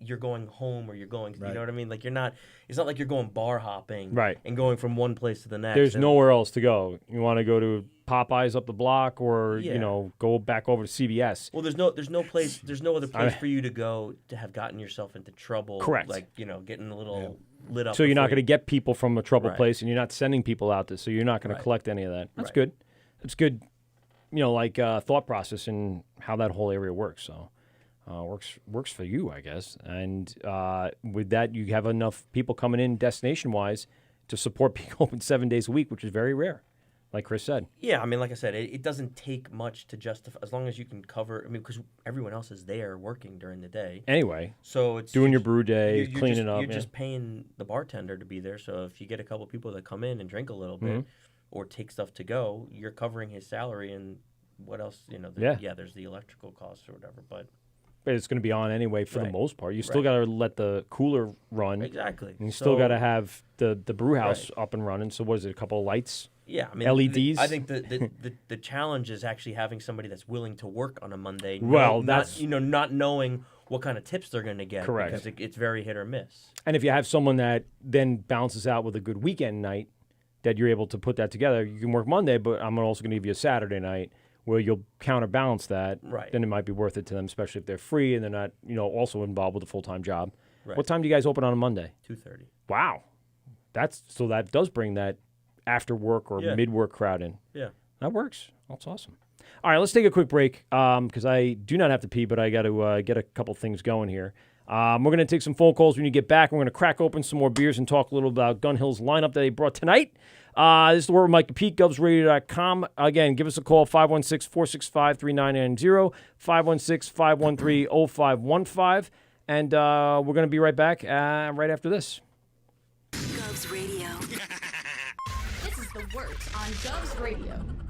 you're going home or you're going. You Right. know what I mean? Like you're not. It's not like you're going bar hopping. Right. And going from one place to the next. There's and- nowhere else to go. You want to go to Popeyes up the block, or Yeah. go back over to CVS. Well, there's no place. There's no other place for you to go to have gotten yourself into trouble. Correct. Like getting a little lit up. So you're not before going to get people from a trouble Right. place, and you're not sending people out there. So you're not going Right. to collect any of that. That's Right. good. That's good. Thought process and how that whole area works. So works for you, I guess. And with that, you have enough people coming in destination wise to support being open 7 days a week, which is very rare, like Chris said. Yeah, I mean, like I said, it doesn't take much to justify as long as you can cover. I mean, because everyone else is there working during the day, Anyway, so it's doing your just- brew day, you're cleaning just, up. You're yeah. just paying the bartender to be there. So if you get a couple people that come in and drink a little bit Mm-hmm. or take stuff to go, you're covering his salary and what else? Yeah. There's the electrical costs or whatever, but But it's going to be on anyway for the Right. most part. You still Right. got to let the cooler run. exactly. And you still So- got to have the brew house up and running. So what is it, a couple of lights? Yeah, I mean, LEDs? I think the challenge is actually having somebody that's willing to work on a Monday. Well, not that's- not knowing what kind of tips they're going to get. Correct. Because it's very hit or miss. And if you have someone that then balances out with a good weekend night, that you're able to put that together, you can work Monday, but I'm also going to give you a Saturday night where you'll counterbalance that. Right. Then it might be worth it to them, especially if they're free and they're not, also involved with a full-time job. Right. What time do you guys open on a Monday? 2:30. Wow. That does bring that after work or Yeah. mid-work crowd in. Yeah. That works. That's awesome. All right, let's take a quick break because I do not have to pee, but I got to get a couple things going here. We're going to take some phone calls when you get back. We're going to crack open some more beers and talk a little about Gun Hill's lineup that they brought tonight. This is the Word with Mike and Pete, GovsRadio.com. Again, give us a call, 516-465-3990, 516-513-0515. And we're going to be right back right after this. Govs Radio. This is the Wort on GovsRadio.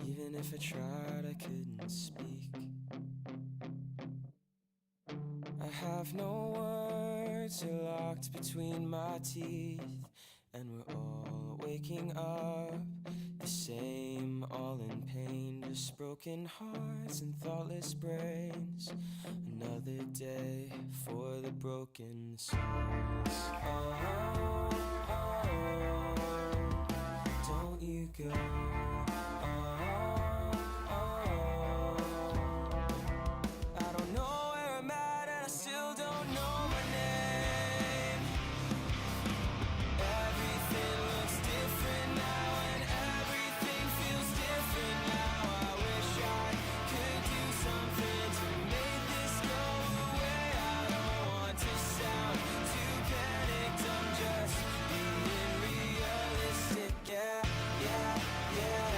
Even if I tried, I couldn't speak. I have no words, they're locked between my teeth. And we're all waking up the same, all in pain. Just broken hearts and thoughtless brains. Another day for the broken souls. Oh, oh, oh, don't you go. Yeah, yeah, yeah.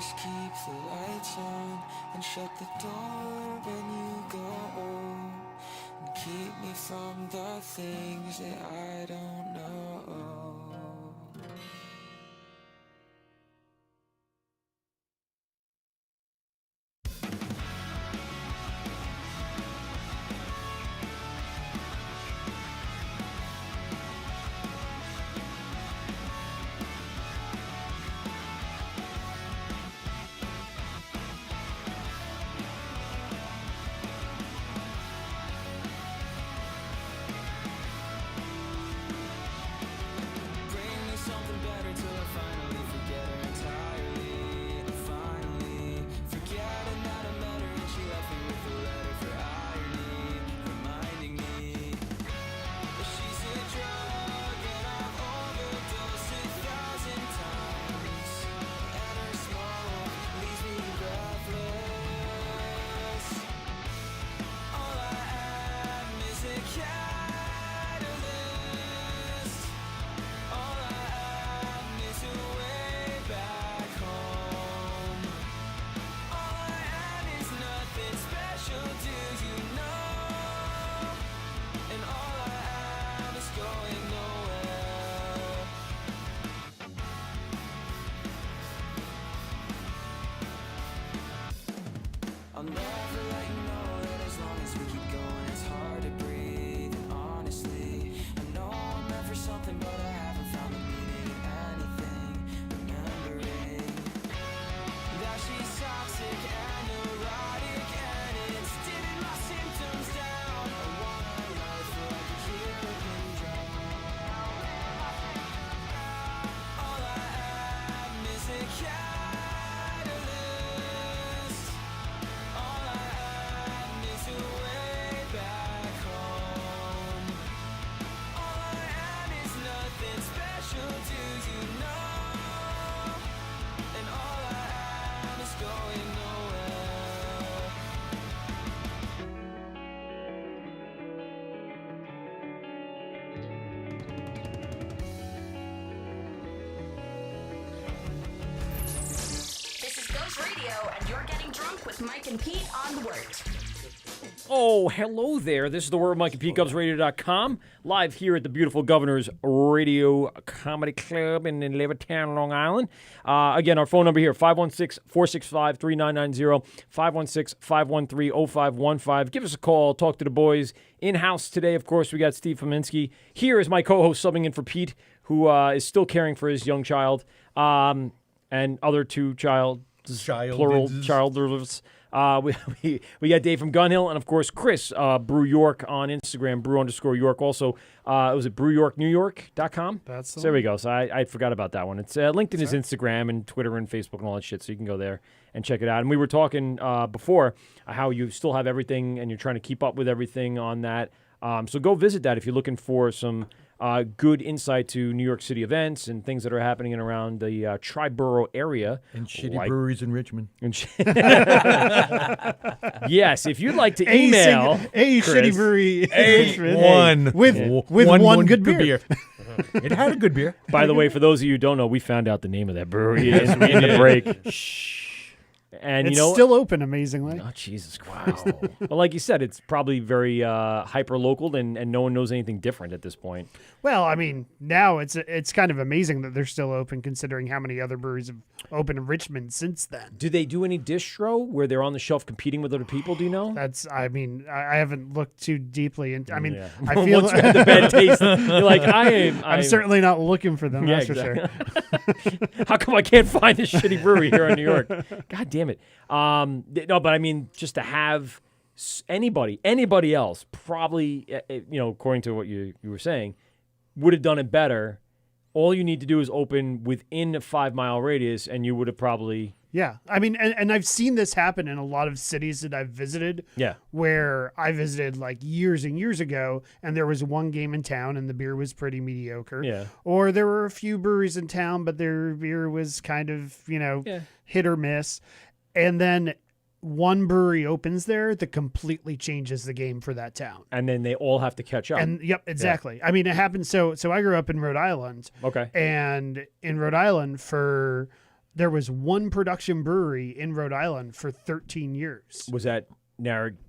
Just keep the lights on and shut the door when you go. And keep me from the things that I don't know. I'll never let you know that as long as we keep going, it's hard to breathe. And honestly, I know I'm meant for something, but I haven't found the meaning in anything. Remembering that she's toxic and neurotic, and it's dimming my symptoms down. I wanna live like a hero can drown. All I am is a catalyst. All I am is a way back home. All I am is nothing special, do you know? And all I am is going nowhere. This is Ghost Radio, and you're getting drunk with Mike and Pete on the Wort. Oh, hello there. This is the Word Mike and Pete, GovsRadio.com, live here at the beautiful Governor's Radio Comedy Club in Levittown, Long Island. Again, our phone number here, 516-465-3990, 516-513-0515. Give us a call. Talk to the boys. In-house today, of course, we got Steve Fominski. Here is my co-host subbing in for Pete, who is still caring for his young child and other two plural childers. We got Dave from Gun Hill, and of course Chris, Brew York on Instagram, brew_York. Also, was it brewyorknewyork.com? That's the So there one. we go. So I forgot about that one. It's linked in his Instagram and Twitter and Facebook and all that shit, so you can go there and check it out. And we were talking before how you still have everything and you're trying to keep up with everything on that. So go visit that if you're looking for some good insight to New York City events and things that are happening in around the tri-borough area. And shitty Like- breweries in Richmond. And yes, if you'd like to email a Chris, shitty brewery in Richmond One. with One one good beer. It had a good beer. By the way, for those of you who don't know, we found out the name of that brewery in the break. Shh. And It's you know, still open, amazingly. oh Jesus Christ! Well, like you said, it's probably very hyper local, and no one knows anything different at this point. Well, I mean, now it's kind of amazing that they're still open, considering how many other breweries have opened in Richmond since then. Do they do any distro where they're on the shelf competing with other people? Do you know? I mean, I haven't looked too deeply into. I mean, Yeah. I feel Once you had the bad taste, you're like, I'm certainly not looking for them. Yeah, That's for sure. How come I can't find this shitty brewery here in New York? God damn it. No, but I mean, just to have anybody else, probably, according to what you were saying, would have done it better. All you need to do is open within a 5-mile radius, and you would have probably. Yeah, I mean, and I've seen this happen in a lot of cities that I've visited. Yeah. Where I visited like years and years ago, and there was one game in town, and the beer was pretty mediocre. Yeah. Or there were a few breweries in town, but their beer was kind of hit or miss. And then one brewery opens there that completely changes the game for that town. And then they all have to catch up. And yep, exactly. I mean, it happened. So I grew up in Rhode Island. Okay. And in Rhode Island for there was one production brewery in Rhode Island for 13 years. Was that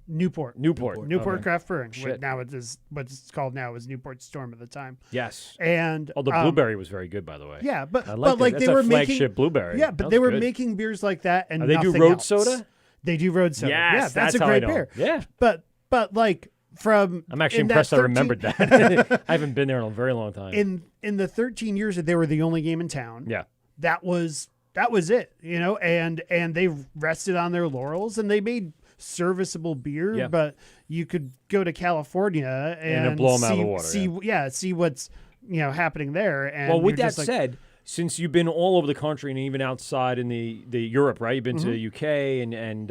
Newport Okay. Craft Brewing. Shit. Now it is what it's called now is Newport Storm at the time. Yes. And Oh, the blueberry was very good, by the way. Yeah, but I but like that's they a were flagship making blueberry. Yeah, but That they was were good. making beers like that, and They do nothing road else. soda? They do road soda. Yes, yeah, that's a how I great know. beer. Yeah. But like from I'm actually in that impressed I 13 remembered that. I haven't been there in a very long time. in the 13 years that they were the only game in town. Yeah. That was it, and they rested on their laurels and they made serviceable beer, Yeah. but you could go to California and it'd blow 'em out of see, the water, see what's happening there. And Well, with you're that just like, said, since you've been all over the country and even outside in the Europe, right? You've been to UK and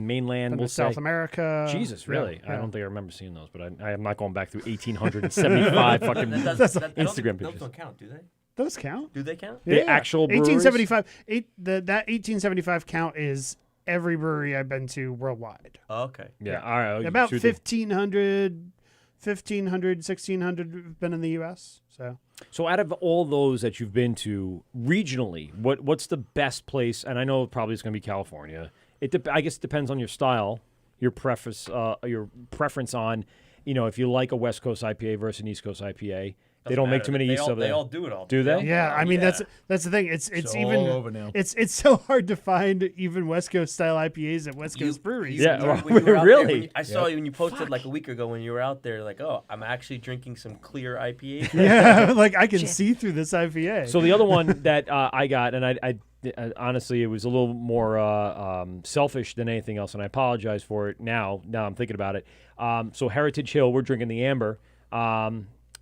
mainland, been we'll to South say. America. Jesus, really? Yeah, I don't think I remember seeing those, but I am not going back through 1,875 fucking I don't Instagram think pictures. those don't count, do they? Those count. Do they count? The actual brewers? 1875. That 1875 count is every brewery I've been to worldwide. Oh, okay. Yeah, all right. About shoot 1,500, 1,600 have been in the U.S. So out of all those that you've been to regionally, what's the best place? And I know probably it's going to be California. I guess it depends on your style, your preference on, if you like a West Coast IPA versus an East Coast IPA. They don't make too many East over there. They all do it all. Do they? Yeah, I mean that's the thing. It's even all over now. It's so hard to find even West Coast style IPAs at West Coast breweries. Yeah, when you were out really? there, I saw you when you posted like a week ago when you were out there. Like, oh, I'm actually drinking some clear IPA. Yeah, like I can see through this IPA. So the other one that I got, and I honestly, it was a little more selfish than anything else, and I apologize for it now. Now I'm thinking about it. So Heritage Hill, we're drinking the amber.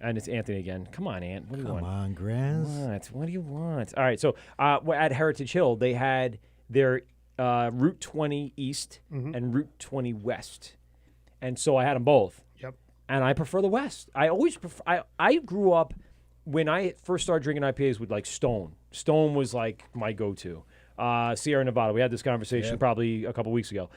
And it's Anthony again. Come on, Ant. What do you want? Come on, Grass. What do you want? All right. So at Heritage Hill, they had their Route 20 East and Route 20 West. And so I had them both. Yep. And I prefer the West. I always prefer. I grew up, when I first started drinking IPAs with like Stone. Stone was like my go-to. Sierra Nevada. We had this conversation probably a couple weeks ago.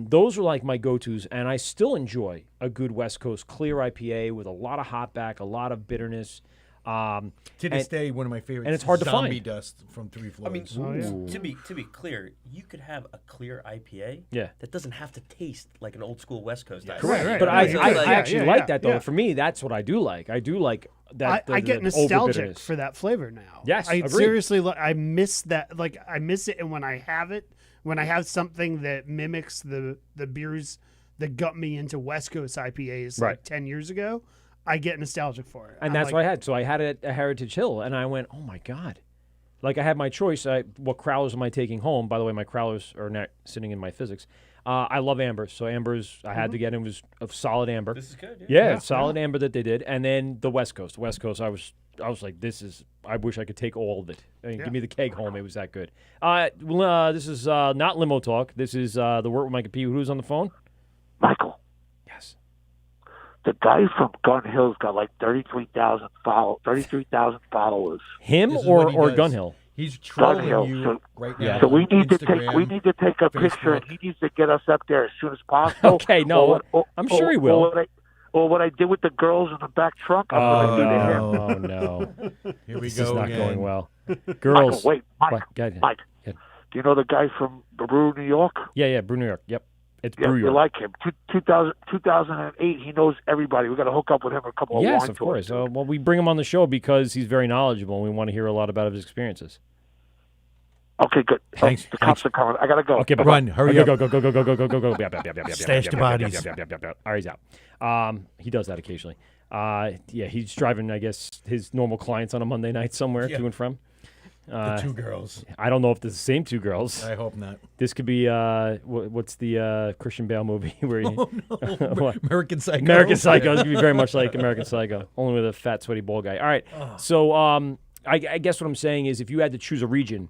Those were like my go-tos, and I still enjoy a good West Coast clear IPA with a lot of hotback, a lot of bitterness. To this day, one of my favorites. and it's hard to Zombie find. Dust from Three Floors. I mean, Oh, to be clear, you could have a clear IPA Yeah. that doesn't have to taste like an old school West Coast IPA. Right, But right. I actually like that, though. yeah. For me, that's what I do like. I do like that. I get the nostalgic over-bitterness. for that flavor now. Yes, I agreed. seriously I miss that. Like I miss it, and when I have it, when I have something that mimics the beers that got me into West Coast IPAs Right. like 10 years ago, I get nostalgic for it. And that's what I had. So I had it at Heritage Hill, and I went, oh, my God. Like, I had my choice. What crowlers am I taking home? By the way, my crowlers are not sitting in my physics. I love ambers. So ambers I had to get in was a solid amber. This is good. Yeah, solid amber that they did. And then the West Coast. The West Coast, I was like, I wish I could take all of it. I mean, give me the keg home. It was that good. This is not limo talk. This is the Wort with Mike P. Who's on the phone? Michael, Yes. the guy from Gun Hill's got like 33,000 followers. Him This is or what he does. Gunhill? He's trolling Hill. you So- right Yeah. now. So we need Instagram, to take a picture, and Facebook. he needs to get us up there as soon as possible. Okay, no, I'm sure he will. Or what I did with the girls in the back trunk, I'm going to do to him. Oh, no. Here we This go is not again. going well. Michael, Girls. wait, Mike, What? Go ahead. Mike, Go ahead. do you know the guy from Brew, New York? Yeah, Brew New York. Yep. It's Yeah, Brew you York. like him. 2008, he knows everybody. We got to hook up with him a couple of Yes, wine of tours. course. Well, we bring him on the show because he's very knowledgeable, and we want to hear a lot about his experiences. Okay, good. Thanks. The cops are coming. I got to go. Okay, bye. Run, hurry up. Go. Stash the bodies. All right, he's out. He does that occasionally. He's driving, I guess, his normal clients on a Monday night somewhere to and from. The two girls. I don't know if it's the same two girls. I hope not. This could be what's the Christian Bale movie where he, What? American Psycho. American Psycho. It's gonna be very much like American Psycho, only with a fat, sweaty bald guy. All right. So I guess what I'm saying is, if you had to choose a region,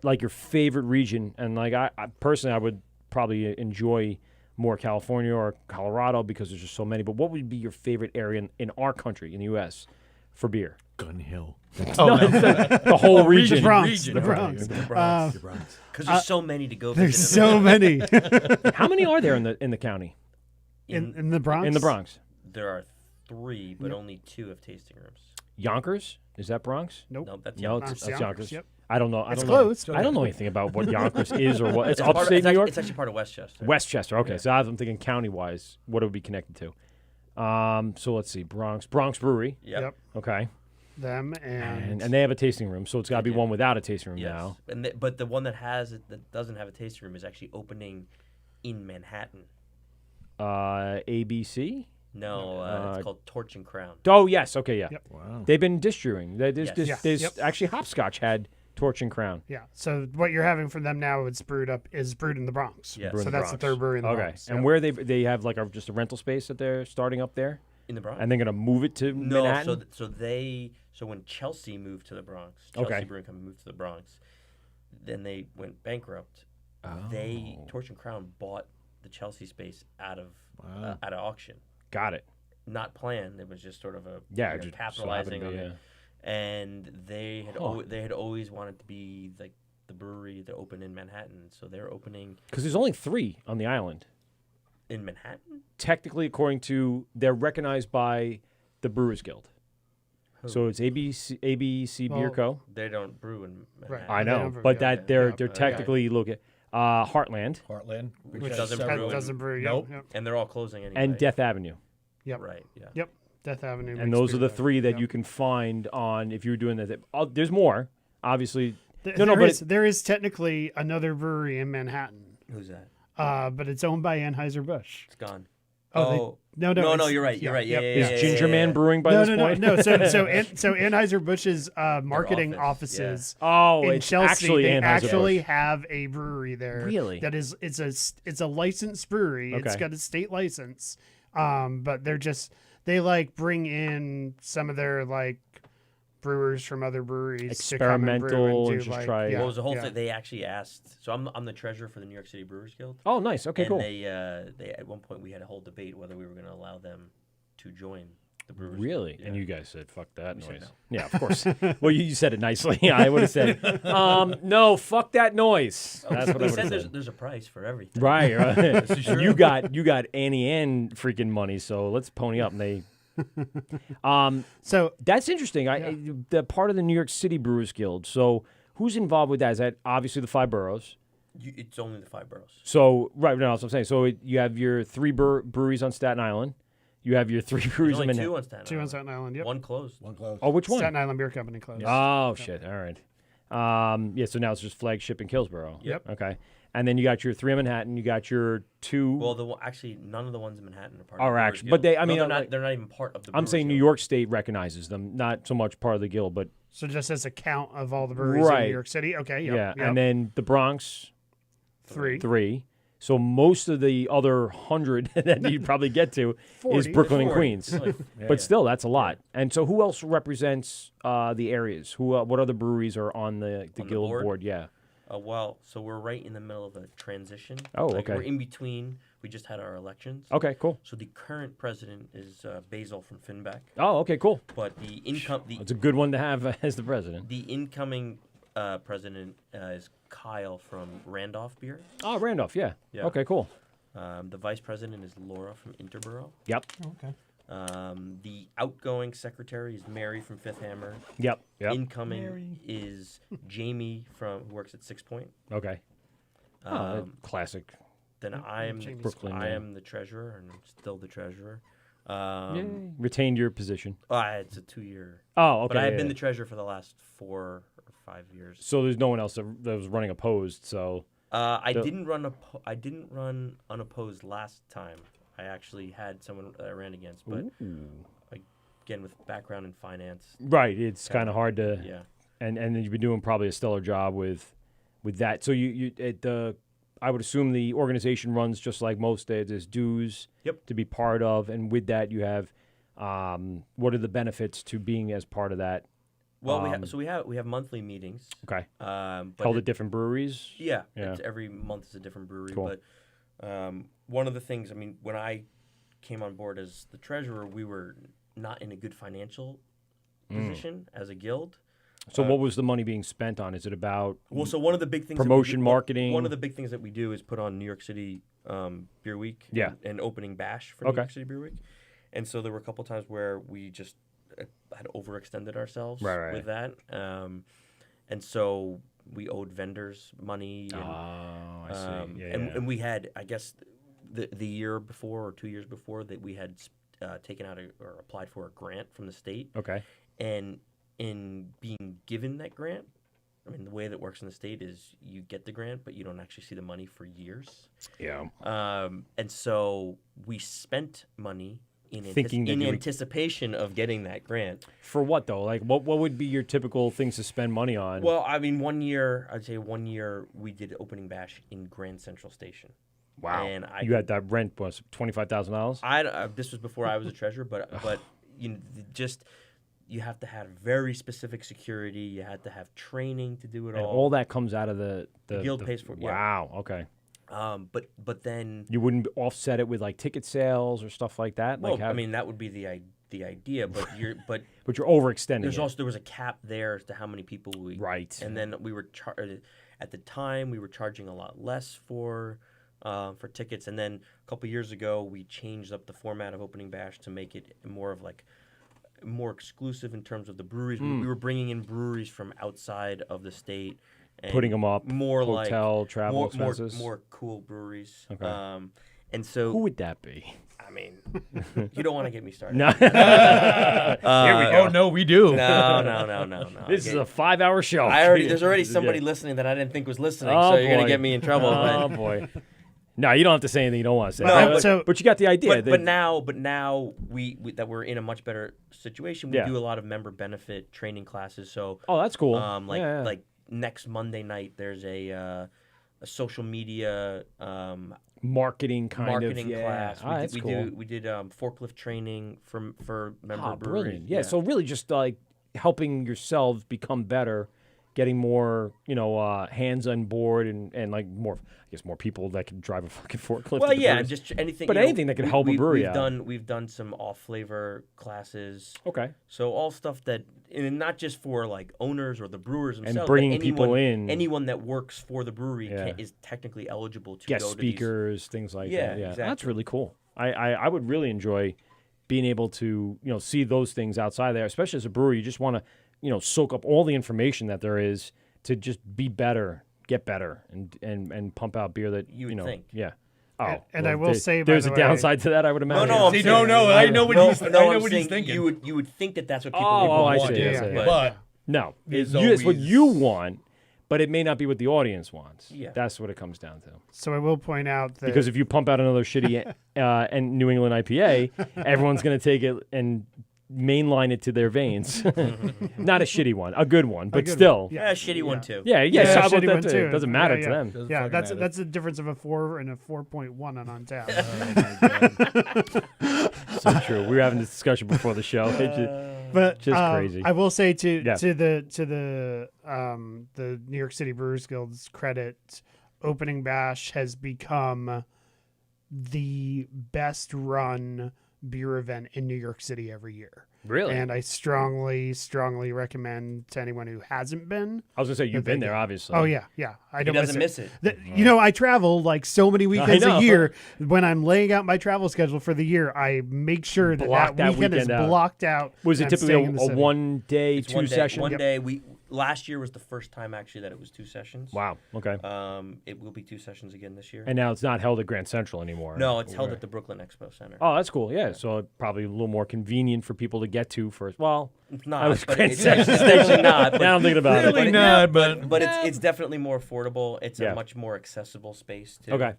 like your favorite region, and like I personally, I would probably enjoy more California or Colorado because there's just so many. But what would be your favorite area in our country, in the U.S., for beer? Gun Hill. The whole region. The Bronx. Region. The Bronx. The Bronx. The Bronx. Because there's so many to go. There's visit so many How many are there in the county? in the Bronx. In the Bronx. There are 3, but only 2 have tasting rooms. Yonkers? Is that Bronx? Nope. No, that's No, Yonkers. that's Yonkers. Yep. I don't know. It's close. I don't know anything about what Yonkers is or what. It's part of- upstate New York. It's actually part of Westchester. Westchester. Okay, Yeah. so I'm thinking county-wise, what it would be connected to. So let's see, Bronx Brewery. Yep. Okay, Them and and they have a tasting room, so it's got to be do. one without a tasting room Yes. now. But the one that has it that doesn't have a tasting room is actually opening in Manhattan. ABC. No, it's called Torch and Crown. Oh yes, okay, yeah. Yep. Wow. They've been distributing. Yes. There's Yep. actually Hopscotch had Torch and Crown. yeah. So what you're having from them now is brewed in the Bronx. Yes. Brewed So in the that's the Bronx. third brewery in the Okay, Bronx. and Yep. where they have like just a rental space that they're starting up there, In the Bronx. and they're gonna move it to No, Manhattan. so when Chelsea moved to the Bronx, Chelsea Okay. Brewing Company moved to the Bronx, then they went bankrupt. They Oh. Torch and Crown bought the Chelsea space out of Wow. auction. Got it. Not planned. It was just sort of a Yeah, you know, just capitalizing so on happened it. And they had Huh. they had always wanted to be like the brewery to open in Manhattan, so they're opening because there's only 3 on the island. in Manhattan. Technically, according to they're recognized by the Brewers Guild. Who? So it's ABC Beer Well, Co. They don't brew in Manhattan. I They know, don't brew, but yeah, that they're yeah. they're technically look at Heartland Heartland, Which has doesn't several- brew in- doesn't brew. Yep. Nope. Yep. And they're all closing anyway. and Death Avenue, Yep. Right. Yeah. Yep. Death Avenue. and makes those are beer the there. 3 that Yep. you can find on if you're doing that. There's more, obviously. Th- No, no, there but is- there is technically another brewery in Manhattan, Who's that? but it's owned by Anheuser-Busch. It's gone. Oh, no, no, it's- you're right. You're right. Yeah, yep, yeah, yeah. Is Ginger Man Brewing by No, this no, no, point? no. So Anheuser-Busch's marketing office, yeah. offices Oh, in it's Chelsea, actually they Anheuser-Busch. actually have a brewery there. Really? That is, it's a licensed brewery. It's Okay. got a state license. But they like bring in some of their like brewers from other breweries to come and brew Experimental and and do, just like, try- yeah, What was the whole yeah. thing? They actually asked. So I'm the treasurer for the New York City Brewers Guild. Oh, nice. Okay, and cool. they at one point we had a whole debate whether we were going to allow them to join the Brewers Really? Guild. And Yeah. you guys said, fuck that We said noise. no. Yeah, of course. Well, you said it nicely. I would have said, no, fuck that noise. That's what I We would said have there's, said. there's a price for everything. Right, right. And you got Annie Ann freaking money, so let's pony up. And they, So that's interesting. The part of the New York City Brewers Guild. So who's involved with that? Is that obviously the 5 boroughs? It's only the 5 boroughs. So right, no, that's what I'm saying. So you have your 3 breweries on Staten Island. You have your 3 There's breweries in only Manhattan. 2 on Staten two Island. on Staten Island. Yep. One closed. One close. Oh, which one? Staten Island Beer Company closed. Oh shit! All right. Yeah. So now it's just Flagship and Hillsborough. Yep. Okay. And then you got your 3 in Manhattan. You got your 2. Well, actually, none of the ones in Manhattan are part Are of the Brewers actually- but Guild. they- I mean, they're like- not even part of the I'm Brewers saying New Guild. York State recognizes them, not so much part of the guild, but So just as a count of all the breweries in Right. New York City. Okay. Yep, yeah. yep. And then the Bronx, 3. 3. So most of the other 100 that you'd probably get to is 40. Brooklyn and 40. Queens. Really. But still, that's a lot. And so who else represents the areas? What other breweries are on the On the guild board? board? Yeah. Well, so we're right in the middle of a transition. Oh, Like, okay. We're in between. We just had our elections. Okay, cool. So the current president is Basil from Finback, Oh, okay, cool. but the It's a good one to have as the president. the incoming president is Kyle from Randolph Beer. Oh, Randolph, yeah. Yeah. Okay, cool. The vice president is Laura from Interborough. Yep, Okay. The outgoing secretary is Mary from Fifth Hammer. yep. Incoming is Jamie who works at Six Point. Okay. Classic. Then I am Jamie's Brooklyn, I yeah. am the treasurer and still the treasurer. Yay. Retained your position. It's a 2-year. Oh, okay. But I have yeah, been yeah. the treasurer for the last 4 or 5 years. So there's no one else that was running opposed. So I the- didn't run unopposed last time. I actually had someone that I ran against, but again with background in finance. right, it's kind of hard to. Yeah. And then you've been doing probably a stellar job with that. So I would assume the organization runs just like most. There's dues Yep. to be part of, and with that you have. What are the benefits to being as part of that? Well, we have monthly meetings. Okay. But Held at different breweries. Yeah, Yeah. It's every month is a different brewery. Cool. But one of the things, I mean, when I came on board as the treasurer, we were not in a good financial position as a guild. So what was the money being spent on? Is it about Well, so one of the big things promotion, that we do, marketing? One of the big things that we do is put on New York City Beer Week. Yeah. And opening bash for Okay. New York City Beer Week. And so there were a couple times where we just had overextended ourselves Right. with that. and so we owed vendors money. And, Oh, I see. and we had, I guess, the year before or 2 years before that we had taken out or applied for a grant from the state. Okay. And in being given that grant, I mean, the way that works in the state is you get the grant, but you don't actually see the money for years. Yeah. And so we spent money in anticipation of getting that grant. For what though? Like, what would be your typical things to spend money on? Well, I mean, I'd say one year we did opening bash in Grand Central Station. Wow. And you had that rent was $25,000. This was before I was a treasurer, but you know, just. You have to have very specific security. You had to have training to do it and all. all that comes out of the guild pays for it. Wow. Yeah. Okay. But then you wouldn't offset it with like ticket sales or stuff like that. Well, like I mean that would be the idea, but you're overextending. There was a cap there as to how many people we and then we were at the time we were charging a lot less for tickets, and then a couple years ago we changed up the format of opening bash to make it more exclusive in terms of the breweries. We were bringing in breweries from outside of the state, and putting them up, more hotel, like travel expenses, more cool breweries. Okay. And so who would that be? I mean, you don't want to get me started. No. Here we go. Oh no, we do. No. This is a 5-hour show. There's already somebody listening that I didn't think was listening, so you're gonna get me in trouble. Oh boy. No, you don't have to say anything you don't want to say. No, but you got the idea. But now we that we're in a much better situation. We do a lot of member benefit training classes. So that's cool. Like next Monday night, there's a social media marketing class. We did forklift training for member breweries. Brilliant. Yeah. So really, just like helping yourselves become better. Getting more, hands on board and like more people that can drive a fucking forklift. Well, yeah, just anything. But anything that can help a brewery out. We've done some off flavor classes. Okay. So all stuff that, and not just for like owners or the brewers themselves, and bringing people in. Anyone that works for the brewery is technically eligible to guest go speakers, things like that. Yeah, exactly. That's really cool. I would really enjoy being able to see those things outside there, especially as a brewery. You just want to. Soak up all the information that there is to just be better, get better, and pump out beer that you would think. Yeah. Oh, and I will say, there's a downside to that. I would imagine. No. I know what he's thinking. You would think that that's what people would want. I see. Yeah. But no, it's what you want, but it may not be what the audience wants. Yeah. That's what it comes down to. So I will point out that because if you pump out another shitty and New England IPA, everyone's going to take it and mainline it to their veins. Not a shitty one, a good one, but still. Yeah, a shitty one too. Yeah, a shitty one too. It doesn't matter to them. Yeah, that's the difference of a 4 and a 4.1 on Untapped. So true. We were having this discussion before the show. But just crazy. I will say to the New York City Brewers Guild's credit, Opening Bash has become the best run beer event in New York City every year. Really? And I strongly recommend to anyone who hasn't been. I was going to say, you've been there, obviously. Oh, yeah. I don't miss it. I travel like so many weekends a year. When I'm laying out my travel schedule for the year, I make sure that weekend is blocked out. Was it typically a 1 day, two session? One day. Last year was the first time actually that it was 2 sessions. Wow. Okay. It will be 2 sessions again this year. And now it's not held at Grand Central anymore. No, it's held at the Brooklyn Expo Center. Oh, that's cool. Yeah. So probably a little more convenient for people to get to first. Well, it's not. It's actually not. Now I'm thinking about it. Really not, but it's definitely more affordable. It's a much more accessible space too. Okay.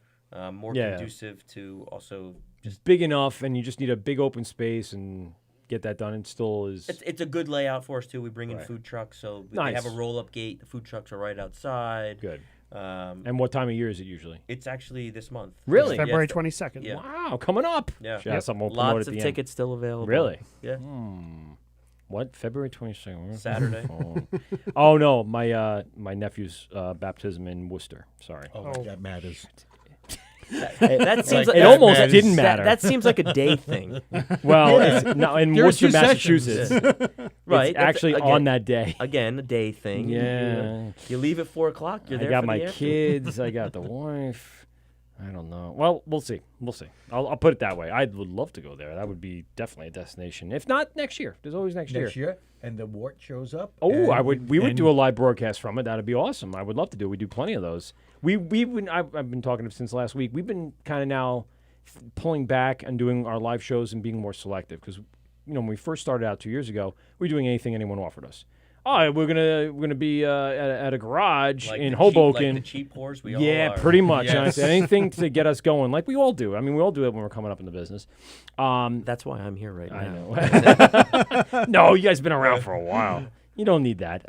More conducive to also just big enough, and you just need a big open space and get that done. And still is. It's a good layout for us too. We bring in food trucks, so they have a roll-up gate. The food trucks are right outside. Good. And what time of year is it usually? It's actually this month. Really? It's February 22nd. Yeah. Wow, coming up. Yeah. Lots of tickets still available. Really? Yeah. What? February 22nd? Saturday. Oh no, my nephew's baptism in Worcester. Sorry. Oh, that matters. That seems like it almost didn't matter. That seems like a day thing. Well, it's not in Worcester, Massachusetts. Right. It's actually on that day. Again, a day thing. Yeah. You leave at 4:00. You're there. I got my kids. I got the wife. I don't know. Well, we'll see. We'll see. I'll put it that way. I would love to go there. That would be definitely a destination. If not, next year. There's always next year. And the Wort shows up. Oh, and we would do a live broadcast from it. That'd be awesome. I would love to do. We do plenty of those. I've been talking since last week. We've been kind of now pulling back and doing our live shows and being more selective because when we first started out 2 years ago, we were doing anything anyone offered us. Oh, we're gonna be at a garage Like in the Hoboken. Cheap, like the cheap whores we all Yeah, are. pretty much. Yes. And I said, anything to get us going, like we all do. I mean, we all do it when we're coming up in the business. That's why I'm here right now. I know. No, you guys been around for a while. You don't need that.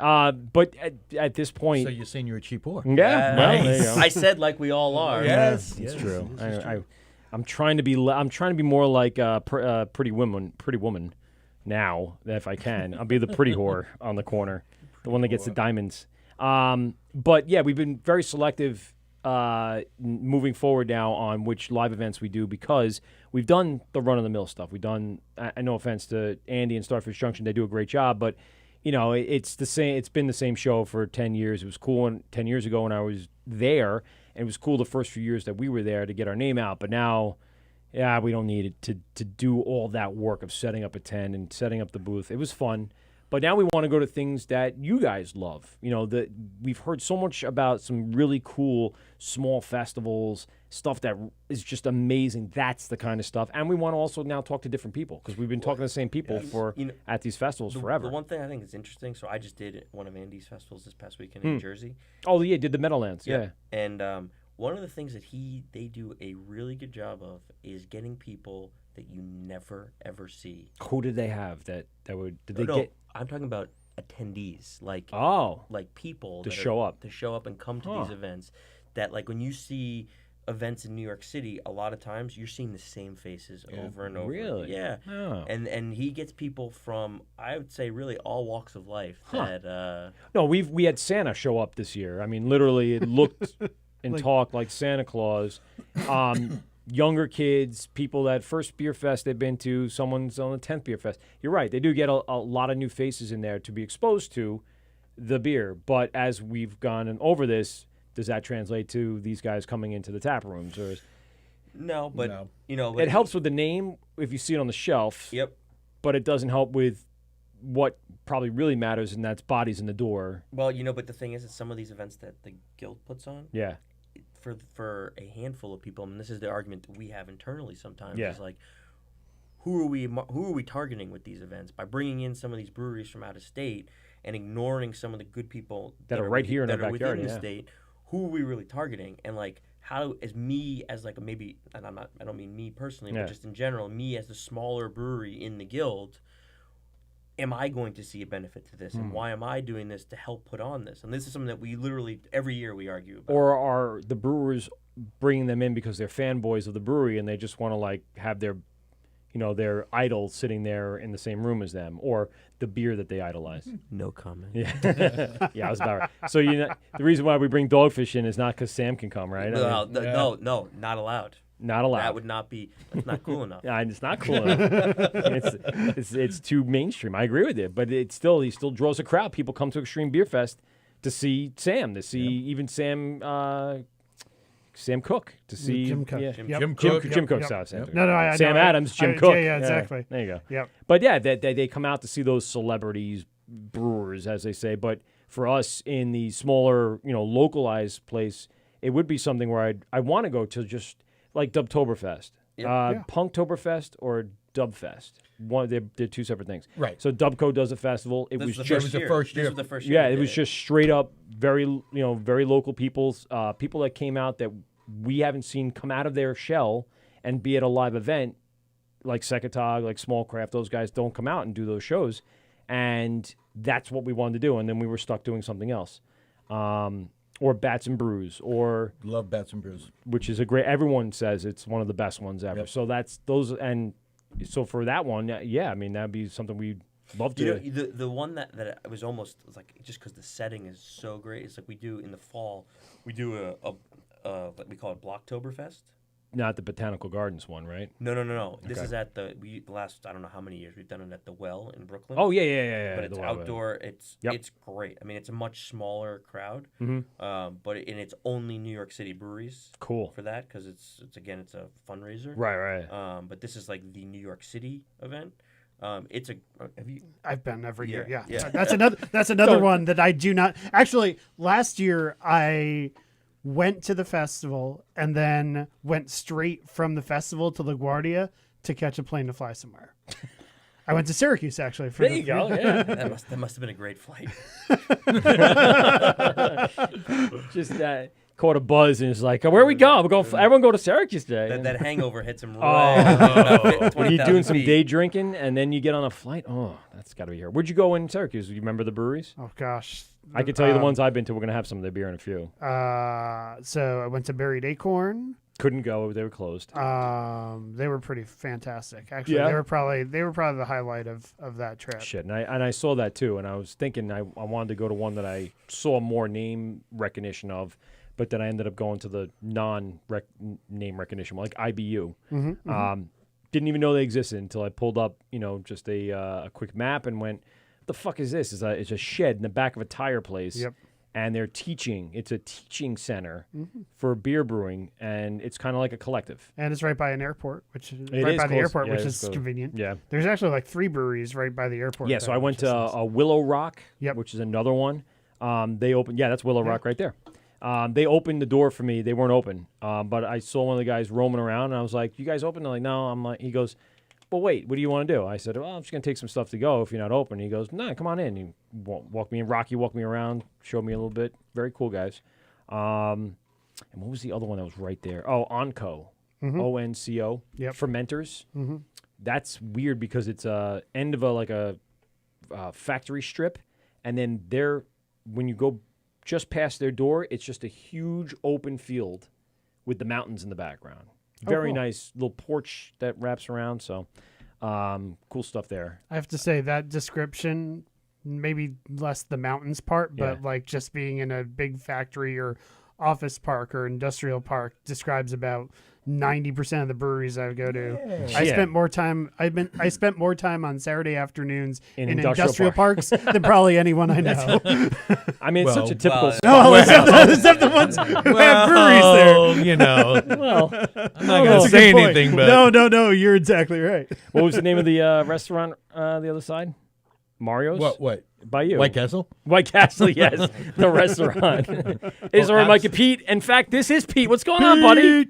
But at this point, So you're saying you're a cheap whore? yeah, well, there you go. I said like we all are. Yes, It's yes, true. this is true. I'm trying to be. I'm trying to be more like Pretty Woman. Now, if I can, I'll be the pretty whore on the corner, the one that gets the diamonds. But yeah, we've been very selective moving forward now on which live events we do because we've done the run-of-the-mill stuff. We've done. No offense to Andy and Starfish Junction, they do a great job, but it's the same. It's been the same show for 10 years. It was cool 10 years ago when I was there, and it was cool the first few years that we were there to get our name out. But now. Yeah, we don't need it to do all that work of setting up a tent and setting up the booth. It was fun, but now we want to go to things that you guys love. We've heard so much about some really cool small festivals, stuff that is just amazing. That's the kind of stuff, and we want to also now talk to different people because we've been talking to the same people at these festivals forever. The one thing I think is interesting. So I just did one of Andy's festivals this past weekend in New Jersey. Oh yeah, did the Meadowlands? Yeah. And one of the things that they do a really good job of is getting people that you never ever see. Who did they have that would? Did they No, get? I'm talking about attendees, like people To that show are, up. to show up and come to these events. That like when you see events in New York City, a lot of times you're seeing the same faces over and over. Really? Yeah. Oh. And he gets people from, I would say, really all walks of life. That No, we had Santa show up this year. I mean, literally, it looked and talked like Santa Claus. Younger kids, people that first beer fest they've been to, someone's on the 10th beer fest. You're right. They do get a lot of new faces in there to be exposed to the beer. But as we've gone over this, does that translate to these guys coming into the tap rooms? Or no, but No. it helps with the name if you see it on the shelf. Yep. But it doesn't help with what probably really matters, and that's bodies in the door. Well, but the thing is, that some of these events that the guild puts on, Yeah. for a handful of people, and this is the argument that we have internally sometimes, Yeah. is like, who are we targeting with these events by bringing in some of these breweries from out of state and ignoring some of the good people That are right here in our that are backyard, within the yeah. state? Who are we really targeting? And like, how as me as like a maybe, and I don't mean me personally, Yeah. but just in general, me as the smaller brewery in the guild. Am I going to see a benefit to this? And why am I doing this to help put on this? And this is something that we literally, every year we argue about. Or are the brewers bringing them in because they're fanboys of the brewery and they just want to like have their idol sitting there in the same room as them, or the beer that they idolize? No comment. Yeah, yeah, I was about right. So the reason why we bring Dogfish in is not because Sam can come, right? No, no, not allowed. Not allowed. That would not be. That's not cool enough. Yeah, it's not cool enough. it's too mainstream. I agree with you, but he still draws a crowd. People come to Extreme Beer Fest to see Sam, to see even Sam Cook, to see Jim Cook. Yeah. Yep. Jim Cook. Jim Cook. Yep. Sorry, Sam. No, I Sam know. Adams, Jim Cook. Yeah, exactly. There you go. Yep. But yeah, they come out to see those celebrities, brewers, as they say. But for us in the smaller, localized place, it would be something where I want to go to just like Dubtoberfest, Punktoberfest or Dubfest. They're two separate things. Right. So Dubco does a festival. It was the just first year. This was the first year. yeah, we it did was just straight up very local people that came out that we haven't seen come out of their shell and be at a live event like Sekatog, like Small Craft. Those guys don't come out and do those shows, and that's what we wanted to do. And then we were stuck doing something else, or Bats and Brews, or Love Bats and Brews. which is a great. Everyone says it's one of the best ones ever. Yep. So that's those, and so for that one, yeah, I mean that'd be something we'd love to. The one that I was almost like just because the setting is so great. It's like we do in the fall. We do a what we call it Blocktoberfest. not the Botanical Gardens one, right? No. This Okay. is at the last I don't know how many years we've done it at the Well in Brooklyn. Oh yeah. But it's the Wild Wild. outdoor. It's Yep. it's great. I mean, it's a much smaller crowd, Mhm. but it's only New York City breweries Cool. for that because it's a fundraiser. Right. But this is like the New York City event. It's a have you I've been every year. Yeah, Yeah. yeah. That's another one that I do not. Actually, last year I went to the festival and then went straight from the festival to LaGuardia to catch a plane to fly somewhere. I went to Syracuse actually. There you go. Yeah. that must have been a great flight. Just caught a buzz and it's like, where we go? We're going. Everyone go to Syracuse today. That hangover hits him Oh. right. When you're doing some day drinking and then you get on a flight. Oh, that's got to be here. Where'd you go in Syracuse? Do you remember the breweries? Oh gosh. I can tell you the ones I've been to. We're gonna have some of their beer in a few. So I went to Buried Acorn. Couldn't go; they were closed. They were pretty fantastic. Actually, Yeah? they were probably the highlight of that trip. Shit, and I saw that too, and I was thinking I wanted to go to one that I saw more name recognition of, but then I ended up going to the name recognition one, like IBU. Didn't even know they existed until I pulled up, just a quick map and went, "What the fuck is this?" It's a shed in the back of a tire place. Yep. And they're teaching. It's a teaching center for beer brewing, and it's kind of like a collective. And it's right by an airport, which is It right is by the close. airport, Yeah, which it's is close. convenient. Yeah. There's actually like 3 breweries right by the airport. Yeah, so though, I went which is to nice. a Willow Rock, Yep. which is another one. They opened, that's Willow Rock right there. They opened the door for me. They weren't open, but I saw one of the guys roaming around, and I was like, "You guys open?" They're like, "No." I'm like, he goes, "Well, wait, what do you want to do?" I said, "Well, I'm just gonna take some stuff to go if you're not open." He goes, "No, come on in." He walked me in. Rocky walked me around, showed me a little bit. Very cool guys. And what was the other one that was right there? Oh, Onco, ONCO, Yep. fermenters. That's weird because it's a end of a factory strip, and then when you go just past their door, it's just a huge open field with the mountains in the background. Very cool. nice little porch that wraps around. So cool stuff there. I have to say that description, maybe less the mountains part, but Yeah. like just being in a big factory or office park or industrial park describes about 90% of the breweries I go to. I Yeah. spent more time. I spent more time on Saturday afternoons In in industrial industrial parks than probably anyone I know. I mean, it's such a typical. No, except the ones who have breweries there. Well, I'm not going to say anything, but No, you're exactly right. what was the name of the restaurant the other side? Mario's? What? By you. White Castle? White Castle, yes. The restaurant. Is there Mike and Pete? In fact, this is Pete. What's going on, buddy?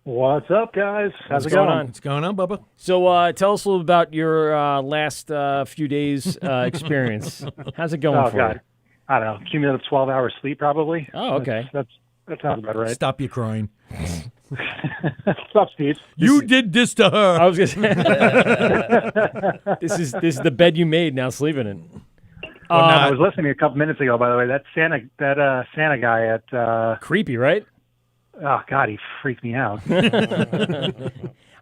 What's up, guys? How's What's it going going? on? What's going on, Bubba? So tell us a little about your last few days experience. How's it going Oh, for God. I don't know. Cumulative 12 hours sleep, probably. Oh, okay. That sounds about right. Stop you crying. Stop, Steve. You did this to her. I was gonna say this is the bed you made. Now sleep in it. I was listening a couple minutes ago, by the way. That Santa guy at Creepy, right? oh God, he freaked me out.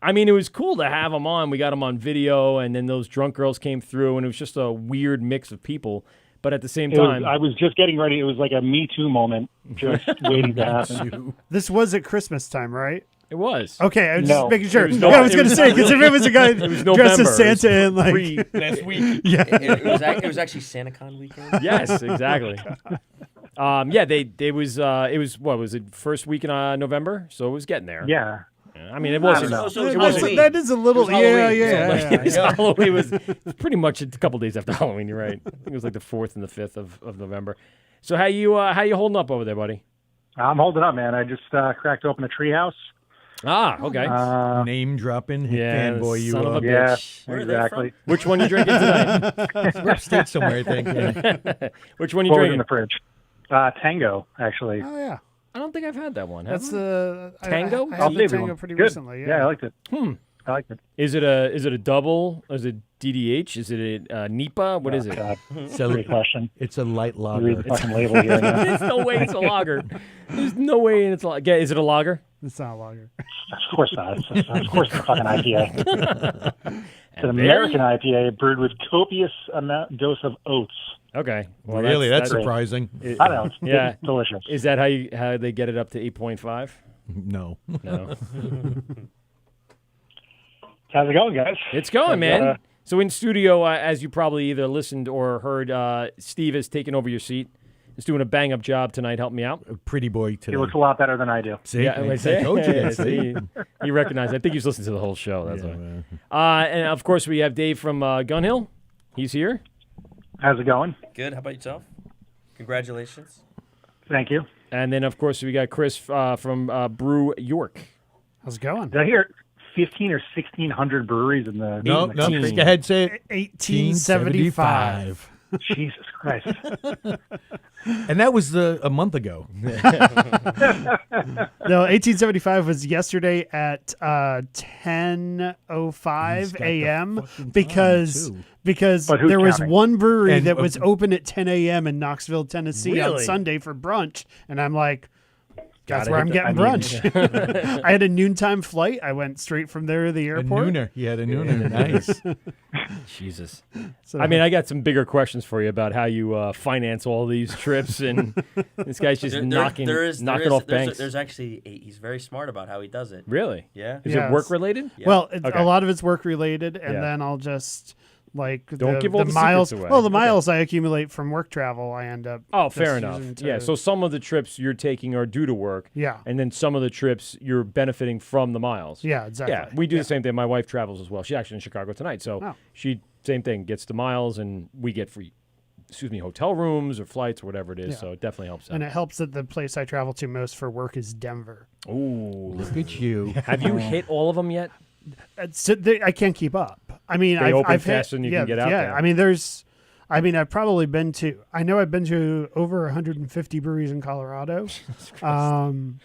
I mean, it was cool to have him on. We got him on video, and then those drunk girls came through, and it was just a weird mix of people. But at the same time, I was just getting ready. It was like a Me Too moment, just waiting to happen. This was at Christmas time, right? it was. Okay, I was No. just making sure. It was no- I was it going to was- say, because if it was a guy was dressed November. as Santa and like, Last week. It was actually SantaCon weekend. Yes, exactly. It was what was it? First week in November, so it was getting there. Yeah. I mean, it wasn't. know. So it it was wasn't. Halloween. that is a little, It was Halloween, yeah. It was Halloween. It was pretty much a couple days after Halloween. You're right. I think it was like the 4th and the 5th of November. So how you holding up over there, buddy? I'm holding up, man. I just cracked open a treehouse. Ah, okay. Name dropping. Yeah, Fanboy you son of are. a Yeah, bitch. Where are they exactly. Which one you drinking tonight? We're upstate somewhere, I think. Yeah. Which one you What was in drinking? the fridge? Tango, actually. Oh, yeah. I don't think I've had that one. That's have I? the Tango? I I'll had the save you Tango one. pretty Good. recently. Yeah, I liked it. I liked it. Is it a double? Is it DDH? Is it a NEPA? What is it? God, So great question. it's a light You read the lager. fucking label here. Yeah. There's no way it's a lager. There's no way it's a lager. Yeah, is it a lager? It's not a lager. Of course not. Of course it's a fucking IPA. It's an And American IPA brewed with copious dose of oats. Okay. Well, Really? That's that's surprising. I don't know. It's Yeah. delicious. Is that how they get it up to 8.5? No. No. How's it going, guys? It's going, man. So in studio, as you probably either listened or heard, Steve has taken over your seat. He's doing a bang-up job tonight. Help me out. A pretty boy today. He looks a lot better than I do. See? Yeah, I told you that. See? he recognized. I think he's listened to the whole show. That's why. man. And of course, we have Dave from Gun Hill. He's here. How's it going? Good. How about yourself? Congratulations. Thank you. And then, of course, we got Chris from Brew York. How's it going? Did I hear 15 or 1,600 breweries in the No, in the no. country? Go ahead, say it. 1875. Jesus Christ. And that was a month ago. No, 1875 was yesterday at 10:05 a.m. because But who's there was counting? one brewery And, that was open at 10 a.m. in Knoxville, Tennessee on Really? Sunday for brunch, and I'm like, that's Gotta where hit I'm the- getting I mean- brunch. I had a noontime flight. I went straight from there to the A airport. nooner. He had a nooner. Nice. Jesus. So- I mean, I got some bigger questions for you about how you finance all these trips, and this guy's just knocking off banks. There's actually he's very smart about how he does it. Really? Yeah. Is Yes. it work related? Yeah. Well, Okay. a lot of it's work related, and Yeah. then I'll just Don't give all the miles. secrets away. Well, the Okay. miles I accumulate from work travel, I end up. Oh, just fair enough. using to- Yeah. So some of the trips you're taking are due to work, Yeah. and then some of the trips you're benefiting from the miles. Yeah, exactly. Yeah, we do the same thing. My wife travels as well. She's actually in Chicago tonight, so Oh. she same thing gets the miles, and we get free, hotel rooms or flights or whatever it is. Yeah. So it definitely helps out. And it helps that the place I travel to most for work is Denver. Ooh, Look at you. have you hit all of them yet? I can't keep up. I mean, They I've open hit- faster than you can get out yeah. there. I mean, I've probably been to. I know I've been to over 150 breweries in Colorado,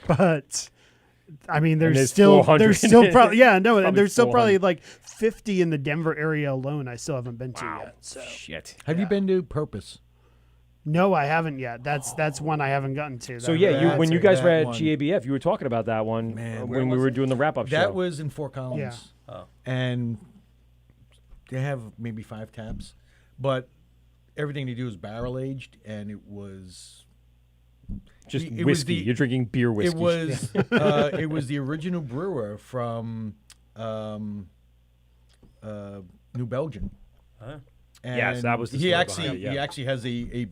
but I mean, there's there's still 400 probably and Probably there's still 400. probably like 50 in the Denver area alone. I still haven't been to yet. So Shit. Have you been to Purpose? no, I haven't yet. That's one I haven't gotten to. So That- yeah, That's when you it, guys were that at one. GABF, you were talking about that one Man, when we were doing the wrap-up show. That was in Fort Collins. Yeah. Oh. And they have maybe 5 taps, but everything they do is barrel aged, and it was just it was whiskey. the- You're drinking beer whiskey. it was the original brewer from New Belgium. Huh. And Yes, that was the he story actually behind it, yeah. he actually has a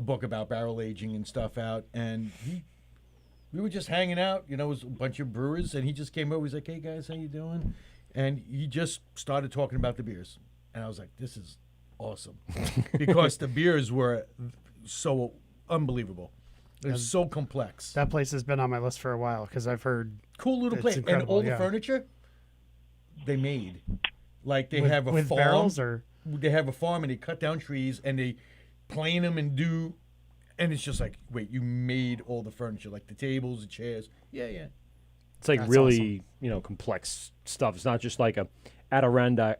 book about barrel aging and stuff out, and we were just hanging out, it was a bunch of brewers, and he just came over. He's like, "Hey guys, how you doing?" And he just started talking about the beers, and I was like, "This is awesome," because the beers were so unbelievable. They're so complex. that place has been on my list for a while because I've heard Cool little It's place, and incredible, all the yeah. furniture they made, like they with, have a with farm. barrels or They have a farm, and they cut down trees, and they plane them and do, and it's just like, wait, you made all the furniture, like the tables, the chairs. Yeah. It's like That's really, complex stuff. It's not just like a Adirondack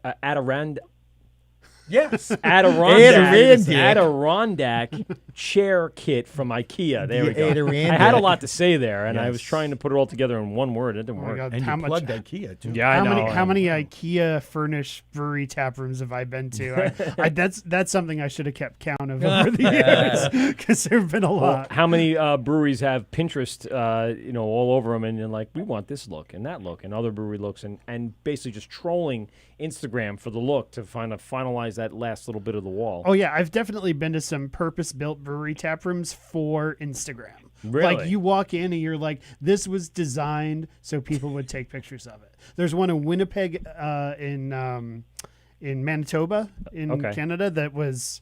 Yes. Adirondack Adirondack. chair kit from IKEA. There we The go. I had a Adirondack. lot to say there, and I was Yes. trying to put it all together in one word. It didn't oh my work. God, And how you much? plugged IKEA too. Yeah, I know. How many IKEA furnished brewery tap rooms have I been to? That's something I should have kept count of over the years because there've been a Well, lot. how many breweries have Pinterest, all over them, and you're like, we want this look and that look and other brewery looks, and basically just trolling Instagram for the look to finalize that last little bit of the wall. Oh yeah, I've definitely been to some purpose-built brewery tap rooms for Instagram. Really? Like you walk in and you're like, this was designed so people would take pictures of it. There's one in Winnipeg, in Manitoba, in Okay. Canada, that was.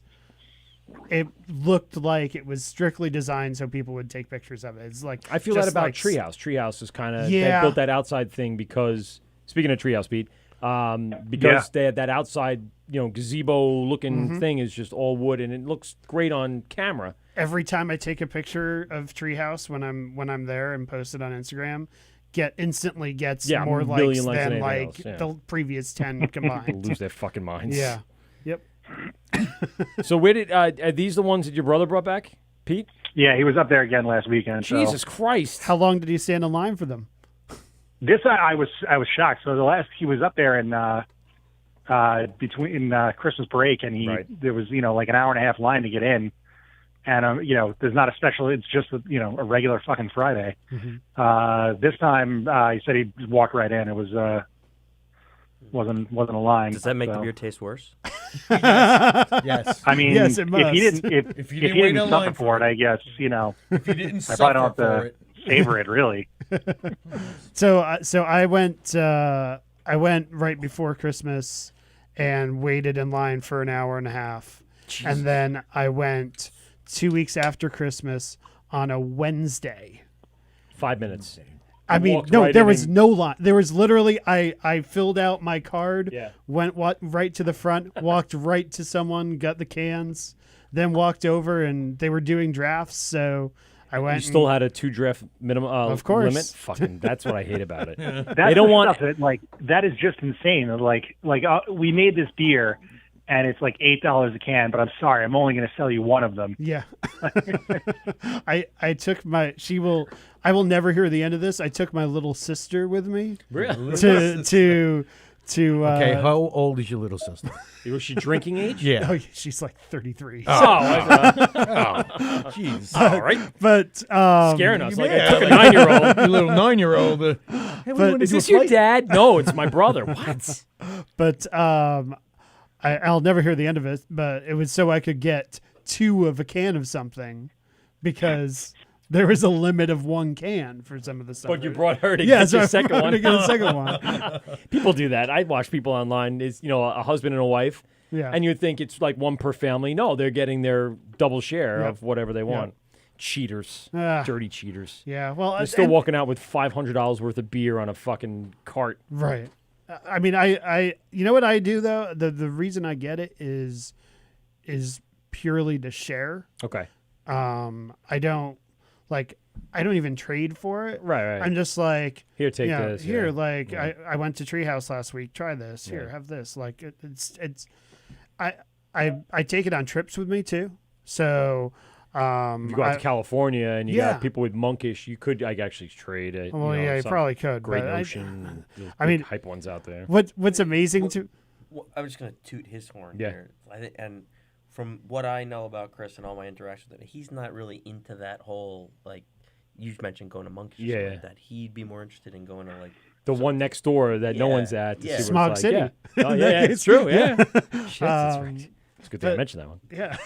It looked like it was strictly designed so people would take pictures of it. It's like I feel that just about like Treehouse. Treehouse is kind of Yeah. they built that outside thing because speaking of Treehouse, Pete, because Yeah. they had that outside gazebo looking Mm-hmm. thing is just all wood and it looks great on camera. Every time I take a picture of Treehouse when I'm there and post it on Instagram, instantly gets Yeah, more a likes million likes than than anything like else, yeah. the previous 10 They'll combined. lose their fucking minds. Yeah. Yep. So where did are these the ones that your brother brought back, Pete? Yeah, he was up there again last weekend. so- Jesus Christ! How long did you stand in line for them? This I was shocked. So the last he was up there in between Christmas break, and Right. there was like an hour and a half line to get in, and there's not a special. It's just a regular fucking Friday. This time he said he just walked right in. It was wasn't a line. Does that make the beer taste worse? Yes. I mean, Yes, it must. if he didn't suffer for it, I guess if you didn't I probably don't suffer have for to it. savor it really. So I went right before Christmas and waited in line for an hour and a half. And then I went 2 weeks after Christmas on a Wednesday. 5 minutes. I mean, walked no, right there in was and- no line. There was literally, I filled out my card, Yeah. went right to the front, walked right to someone, got the cans, then walked over, and they were doing drafts. So I went. You still had a 2 draft minimum Of course. limit? Fucking, that's what I hate about it. That's They don't the want- stuff that, that is just insane. We made this beer, and it's like $8 a can. But I'm sorry, I'm only going to sell you one of them. Yeah. I took my. I will never hear the end of this. I took my little sister with me Really? to. Okay, how old is your little sister? Was she drinking age? Yeah. Oh, she's like 33. Jeez. All right. But Scaring us. Like Yeah. I took a 9-year-old. Your little 9-year-old. But Is this your dad? No, it's my brother. What? But I'll never hear the end of it. But it was so I could get 2 of a can of something, because there was a limit of 1 can for some of the stuff. But you brought her to Yeah, get so your I second brought her one. to get the second one. People do that. I watch people online. Is a husband and a wife, Yeah. and you think it's like one per family. No, they're getting their double share Yep. of whatever they want. Cheaters, Ah. dirty cheaters. Yeah. Well, They're still walking out with $500 worth of beer on a fucking cart. Right. I mean, I you know what I do though? The reason I get it is purely to share. Okay. I don't even trade for it. Right. I'm just like, Here, take this. Here, yeah. like Yeah. I went to Treehouse last week. Try this. Here, Yeah. have this. Like I take it on trips with me too. So If you go out to California and you Yeah. got people with monkish, you could actually trade it. well, yeah, you some probably could. Great but Notion. those I big mean, hype ones out there. what's amazing to Well, I'm just gonna toot his horn Yeah. here. And from what I know about Chris and all my interactions with him, he's not really into that whole like you mentioned going to monkeys. or something Yeah. like that. He'd be more interested in going to like The one next door that no Yeah, one's at. To yeah. see what Smog it's City. Like. Yeah. Oh, In yeah, that it's case, true. Yeah. yeah. Shit, that's right. It's a good thing I but- mentioned that one. Yeah.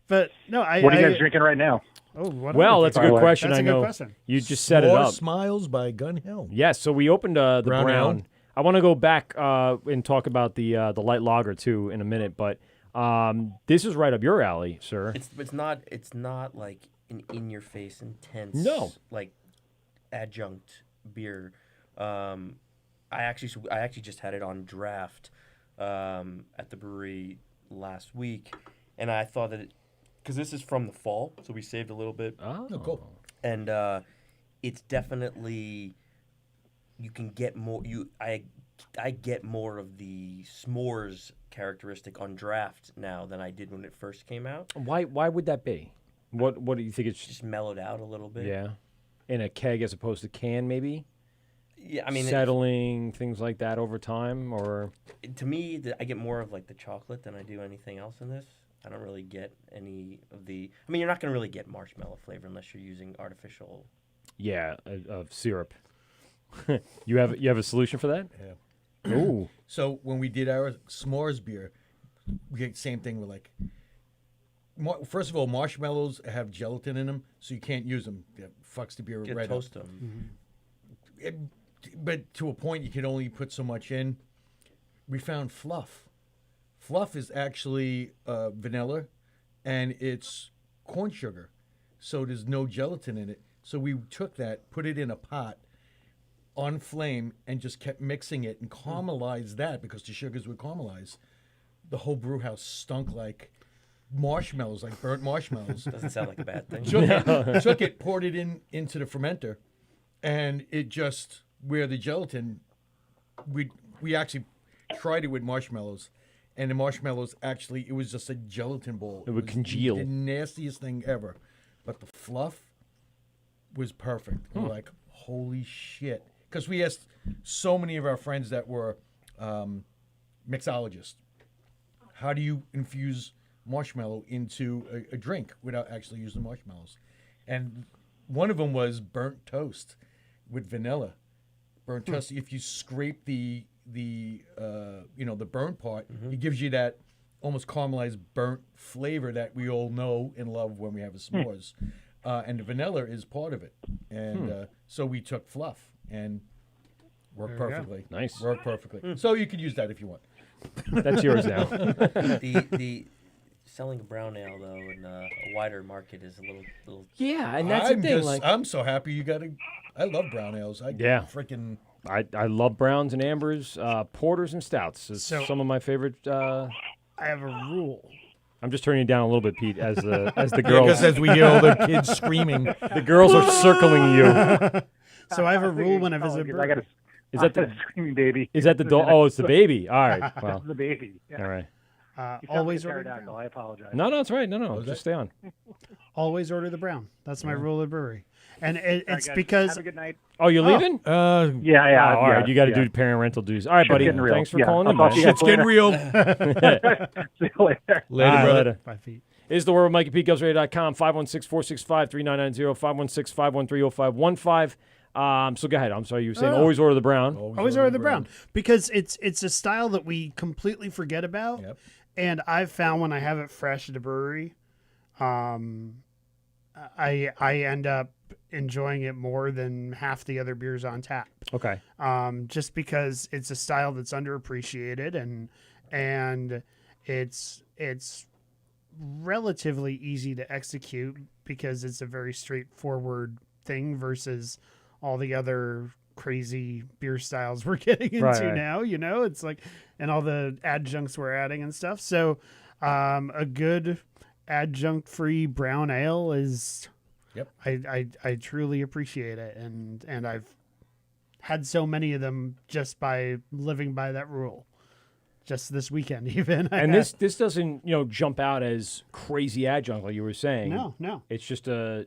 but no, What are you guys drinking right now? Oh, what Well, are we that's a drinking? good question. That's I a good know question. you just set it More up. Smiles by Gun Hill. Yes, so we opened the Brown brown. ale. I want to go back and talk about the light lager too in a minute, but this is right up your alley, sir. it's not like an in your face intense No. like adjunct beer. I actually just had it on draft at the brewery last week, and I thought that because this is from the fall, so we saved a little bit. Oh, cool. And it's definitely you can get more. I get more of the s'mores characteristic on draft now than I did when it first came out. Why would that be? What do you think it's Just mellowed out a little bit. yeah, in a keg as opposed to can maybe? Yeah, I mean, Settling things like that over time, or to me, I get more of like the chocolate than I do anything else in this. I don't really get any of the. I mean, you're not going to really get marshmallow flavor unless you're using artificial. yeah, of syrup. you have a solution for that? Yeah. Ooh, So when we did our s'mores beer, we get the same thing with like. First of all, marshmallows have gelatin in them, so you can't use them. It fucks the beer Get right toast up. them. But to a point, you can only put so much in. We found fluff. Fluff is actually vanilla, and it's corn sugar, so there's no gelatin in it. So we took that, put it in a pot on flame, and just kept mixing it and caramelized that because the sugars would caramelize. The whole brew house stunk like marshmallows, like burnt marshmallows. Doesn't sound like a bad thing. Took it, poured it into the fermenter, and it just where the gelatin. We actually tried it with marshmallows, and the marshmallows actually it was just a gelatin ball. It would was congeal. The nastiest thing ever, but the fluff was perfect. We're like, holy shit! Because we asked so many of our friends that were mixologists, how do you infuse marshmallow into a drink without actually using marshmallows. And one of them was burnt toast with vanilla. Burnt toast. If you scrape the burnt part, it gives you that almost caramelized burnt flavor that we all know and love when we have a s'mores. And the vanilla is part of it. And so we took fluff and worked perfectly. Nice. Worked perfectly. So you could use that if you want. That's yours now. The selling a brown ale though in a wider market is a little. Yeah, and that's the thing. I'm so happy you got I love brown ales. Freaking. I love browns and ambers, porters and stouts. It's So- some of my favorite. I have a rule. I'm just turning it down a little bit, Pete, as the Because girls as we hear all the kids screaming, the girls are circling you. So I have a rule when I visit a I got brewery. Is that the screaming baby? is that the dog? Oh, it's the baby. All right. This Well, is the baby. Yeah. all right. You sound Always like a order the pterodactyl. brown. I apologize. No, it's right. No, was just that? stay on. Always order the brown. That's my rule at brewery. And All right, it's guys, because have a good night. Oh, you're leaving? Yeah. Oh, all right. You got to yeah. do parental duties. All right, buddy. getting real. Thanks for Yeah, calling I'll in, talk man. to you guys shit's getting real. See you later. Later, All right, brother. later. 5 feet. Is the word with Mike at PeteGovsRadio.com, 516-465-3990, 516-513-0515. So go ahead. I'm sorry, you were saying No. always order the brown. Always order the brown because it's a style that we completely forget about. Yep. And I've found when I have it fresh at a brewery, I end up enjoying it more than half the other beers on tap. Okay. Just because it's a style that's underappreciated and it's relatively easy to execute because it's a very straightforward thing versus all the other crazy beer styles we're getting into Right. now, it's like, and all the adjuncts we're adding and stuff. So a good adjunct free brown ale is, Yep. I truly appreciate it. And I've had so many of them just by living by that rule. Just this weekend, even. And this doesn't jump out as crazy adjunct like you were saying. No. It's just a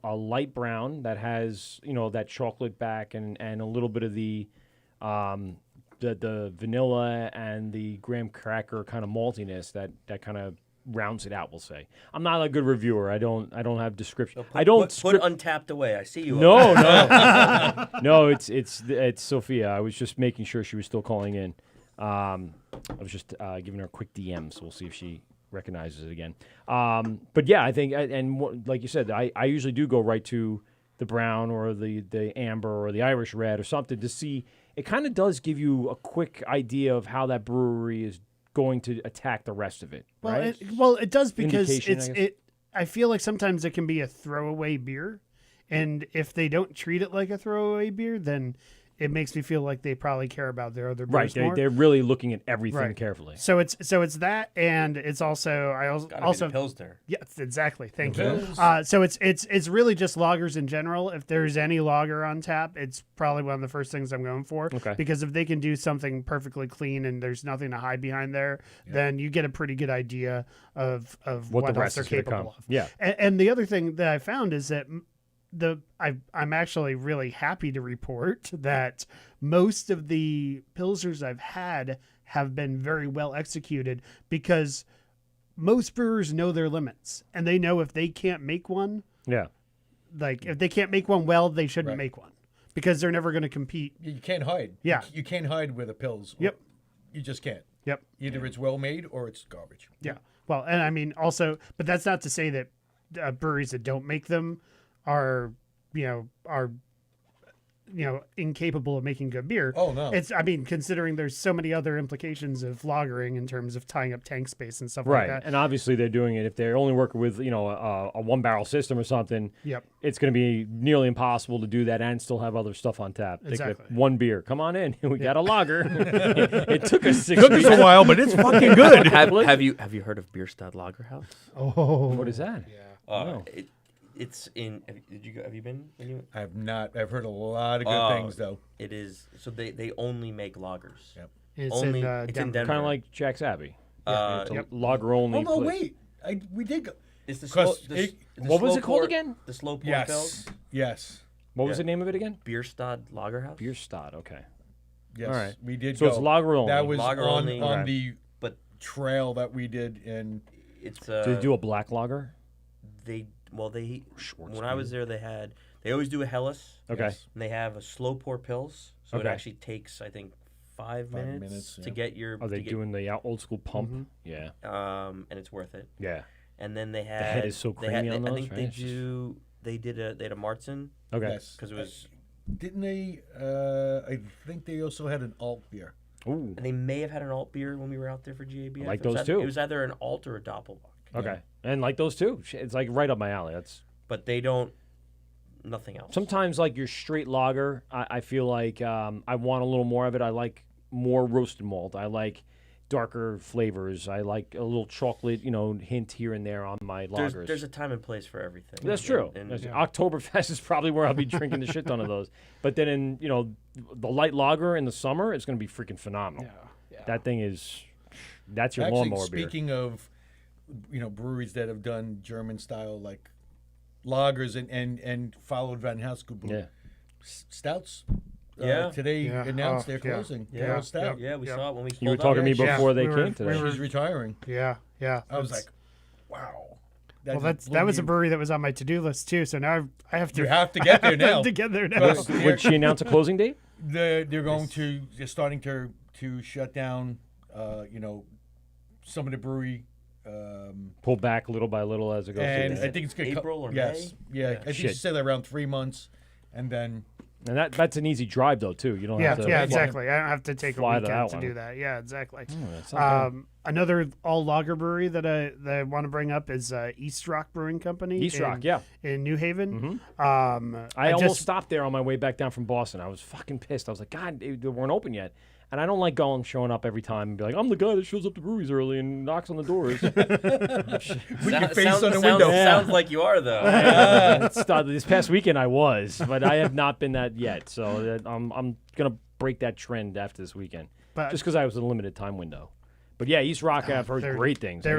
light brown that has that chocolate back and a little bit of the vanilla and the graham cracker kind of maltiness that kind of rounds it out. We'll say. I'm not a good reviewer. I don't have description. I don't put Untapped away. I see you. No. No. It's Sophia. I was just making sure she was still calling in. I was just giving her a quick DM, so we'll see if she recognizes it again. But yeah, I think, like you said, I usually do go right to the brown or the amber or the Irish red or something to see. It kind of does give you a quick idea of how that brewery is going to attack the rest of it. Well, right? it does because Indication, I guess. I feel like sometimes it can be a throwaway beer, and if they don't treat it like a throwaway beer, then it makes me feel like they probably care about their other beers Right, more. they're really looking at everything Right. carefully. So it's that, and it's also Gotta be the Pilsner. yes, exactly. Thank you. Pils. So it's really just lagers in general. If there's any lager on tap, it's probably one of the first things I'm going for. Okay. Because if they can do something perfectly clean and there's nothing to hide behind there, then you get a pretty good idea of What what the else rest they're is gonna capable come. of. Yeah. And the other thing that I found is that I'm actually really happy to report that most of the pilsners I've had have been very well executed because most brewers know their limits and they know if they can't make one, Yeah. like if they can't make one well, they shouldn't Right. make one because they're never going to compete. You can't hide. Yeah. You can't hide with a pills. Yep. You just can't. Yep. Either it's well made or it's garbage. Yeah. Well, and I mean also, but that's not to say that breweries that don't make them are incapable of making good beer. Oh, no. I mean, considering there's so many other implications of lagering in terms of tying up tank space and stuff Right. like that. And obviously they're doing it if they're only working with, a one barrel system or something. Yep. It's going to be nearly impossible to do that and still have other stuff on tap. They Exactly. get one beer. Come on in. We got a lager. It took us 6 Took us weeks. a while, but it's fucking good. Have you heard of Bierstadt Lagerhaus? Oh, What is that? No. It's in. Have you been? I've not. I've heard a lot of good things though. It is. So they only make lagers. Yep. it's Only in, it's in Denver. Denver. Kind of like Jack's Abbey. It's a Yep. lager only. Oh no, place. wait. We did go. It's the 'Cause slow. The, it- the What was slow it called pour- again? The slow pour Yes. pills. Yes. What was Yeah. the name of it again? Bierstadt Lagerhaus. Bierstadt. Okay. Yes. All right. We did So go. it's lager only. That was Lager on only. on Right. the But trail that we did, and It's Do they do a black lager? they Schwartz when I was there they always do a Helles. Okay. Yes. And they have a slow pour pills, so it Okay. actually takes I think 5 minutes, minutes, to yeah. get your. Are they to get, doing the old school pump? Yeah. and it's worth it. Yeah. And then they had head is so they had- creamy on I those, think right? they It's just- do. They had a Martzen Okay. Yes. because it was. Didn't they? I think they also had an alt beer. Ooh. And they may have had an alt beer when we were out there for GABF. I like It was those either- too. It was either an alt or a Doppelbock. Okay. And like those too. It's like right up my alley. That's But they don't. Nothing else. sometimes like your straight lager. I feel like I want a little more of it. I like more roasted malt. I like darker flavors. I like a little chocolate, hint here and there on my lagers. There's a time and place for everything. That's true. And Oktoberfest is probably where I'll be drinking the shit ton of those. But then in the light lager in the summer, it's going to be freaking phenomenal. That thing is, that's your Actually, lawnmower beer. speaking of, breweries that have done German style like lagers and followed Van Haskell. Yeah. Stouts. Yeah. Today Yeah. announced Oh, they're yeah. closing. Yeah. Barrel Stout. Yeah, we saw it when we. You were pulled up. talking to me Yeah, before they we came were- today. we were- She's retiring. Yeah. I was That's- like, wow. well, just that was blew a me- brewery that was on my to-do list too. So now I have to. You have to get there I now. have to get there now. Because Would she announce a closing date? they're starting to shut down. Some of the brewery. Pull back little by little as it goes. And through. I think it's going to April or yes, May? yeah. I think she Shit. said around 3 months, and then And that's an easy drive though too. You don't Yeah, have to. yeah, exactly. I don't have to take a fly to weekend that to one. do that. Yeah, exactly. That's not bad. Another all lager brewery that I want to bring up is East Rock Brewing Company. East Rock, yeah. in New Haven. I almost just stopped there on my way back down from Boston. I was fucking pissed. I was like, God, they weren't open yet. And I don't like showing up every time and be like, I'm the guy that shows up to breweries early and knocks on the doors. with your face Sounds, on the sounds, window. sounds like you are though. This past weekend I was, but I have not been that yet. So I'm gonna break that trend after this weekend, But- just because I was in a limited time window. But yeah, East Rock, I've heard great things. Their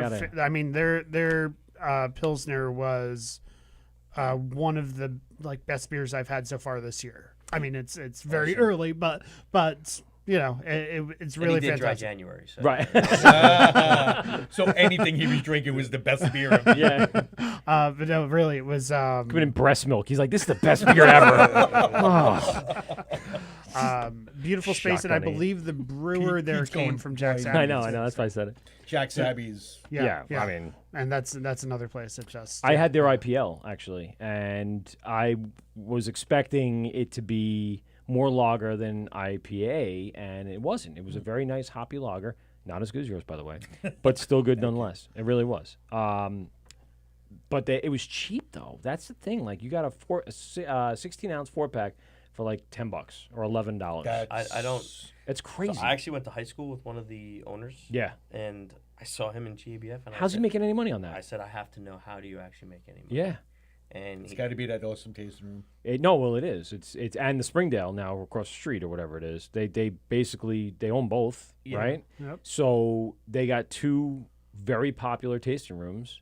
Pilsner was one of the best beers I've had so far this year. I mean, it's very early, but it's And really he did dry fantastic. January. So. right. So anything he was drinking was the best beer. Of Yeah. But no, really, it was Coming in breast milk. He's like, this is the best beer ever. beautiful space, and I Shotgunny. believe the brewer Pete- there Pete's came going from Jack's. right. I know. That's why I said it. Jack Sabby's. Yeah, I mean, and that's another place that just. I had their IPL actually, and I was expecting it to be more lager than IPA, and it wasn't. It was a very nice hoppy lager, not as good as yours, by the way, but still good nonetheless. It really was. But it was cheap though. That's the thing. Like you got a 16-ounce 4-pack for like $10 or $11. I don't. It's crazy. So I actually went to high school with one of the owners. Yeah. And I saw him in GABF. And How's I he said, making any money on I that? said, I have to know, how do you actually make any money? Yeah. And It's he, got to be that awesome tasting room. It is. It's and the Springdale now across the street or whatever it is. They basically they own both, Yeah. right? Yep. So they got two very popular tasting rooms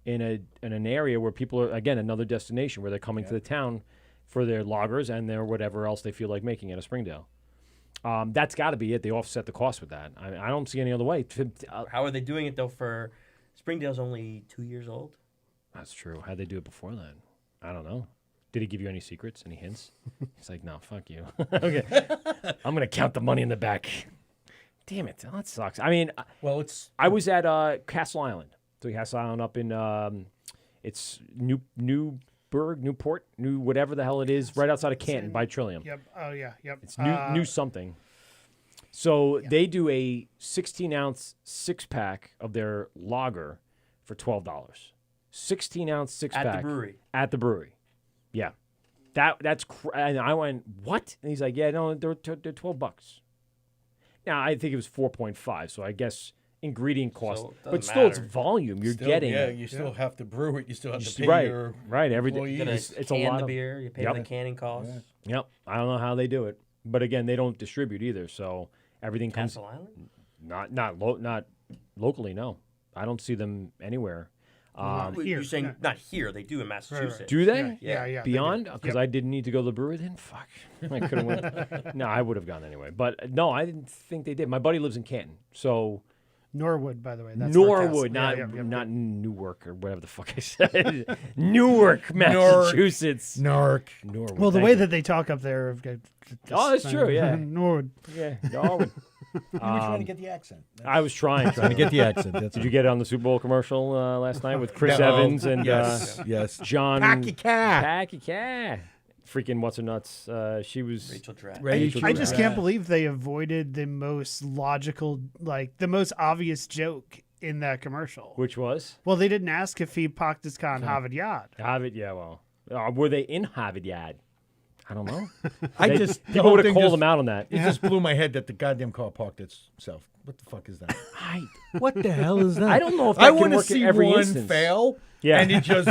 in an area where people are, again, another destination where they're coming to the town for their lagers and their whatever else they feel like making at a Springdale. That's got to be it. They offset the cost with that. I don't see any other way. how are they doing it though? For Springdale's only 2 years old. That's true. How'd they do it before then? I don't know. Did he give you any secrets, any hints? He's like, no, fuck you. Okay. I'm going to count the money in the back. Damn it. That sucks. I mean, Well, it's I was at Castle Island. So Castle Island up in, it's Newport, whatever the hell it is, right outside of Canton by Trillium. Yep. Oh yeah. Yep. It's new something. So they do a 16-ounce 6-pack of their lager for $12. 16-ounce 6-pack. At the brewery. At the brewery. Yeah. That's and I went, what? And he's like, yeah, no, they're $12. Now, I think it was 4.5, so I guess ingredient cost. So it doesn't but still, it's matter. volume. You're still, getting. Yeah, you still have to brew it. You still have to pay right, your right. Everything. employees. You gotta It's a can lot the of- beer. You pay Yep. for the canning costs. Yep. I don't know how they do it. But again, they don't distribute either, so everything comes Castle Island. not locally. No, I don't see them anywhere. Here, You're saying yeah. not here? They do in Massachusetts. Do they? Yeah. they do. Beyond? Because Yep. I didn't need to go to the brewery then? Fuck. I could have went. No, I would have gone anyway. But no, I didn't think they did. My buddy lives in Canton. So Norwood, by the way. That's Norwood, Norcastle. not Newark or whatever the fuck I said. Newark, Massachusetts. Nork. Norwood. Well, the thank way you. that they talk up there. Oh, that's true, yeah. Norwood. Yeah, Norwood. You were trying to get the accent. I was trying Trying to get the accent. That's Did you get it on the Super Bowl commercial last night with Chris No. Evans and yes. John Packy cat. Packy cat. Freaking what's her nuts? She was Rachel Dratch. Rachel I just Dratch. can't believe they avoided the most logical, like the most obvious joke in that commercial. which was Well, they didn't ask if he parked his car in Harvard Yard. Harvard. Yeah, well, were they in Harvard Yard? I don't know. I They- just the people whole would have thing called just- them out on that. It just blew my head that the goddamn car parked itself. What the fuck is that? What the hell is that? I don't know if I that can want to work in see every one instance. fail. Yeah. And it just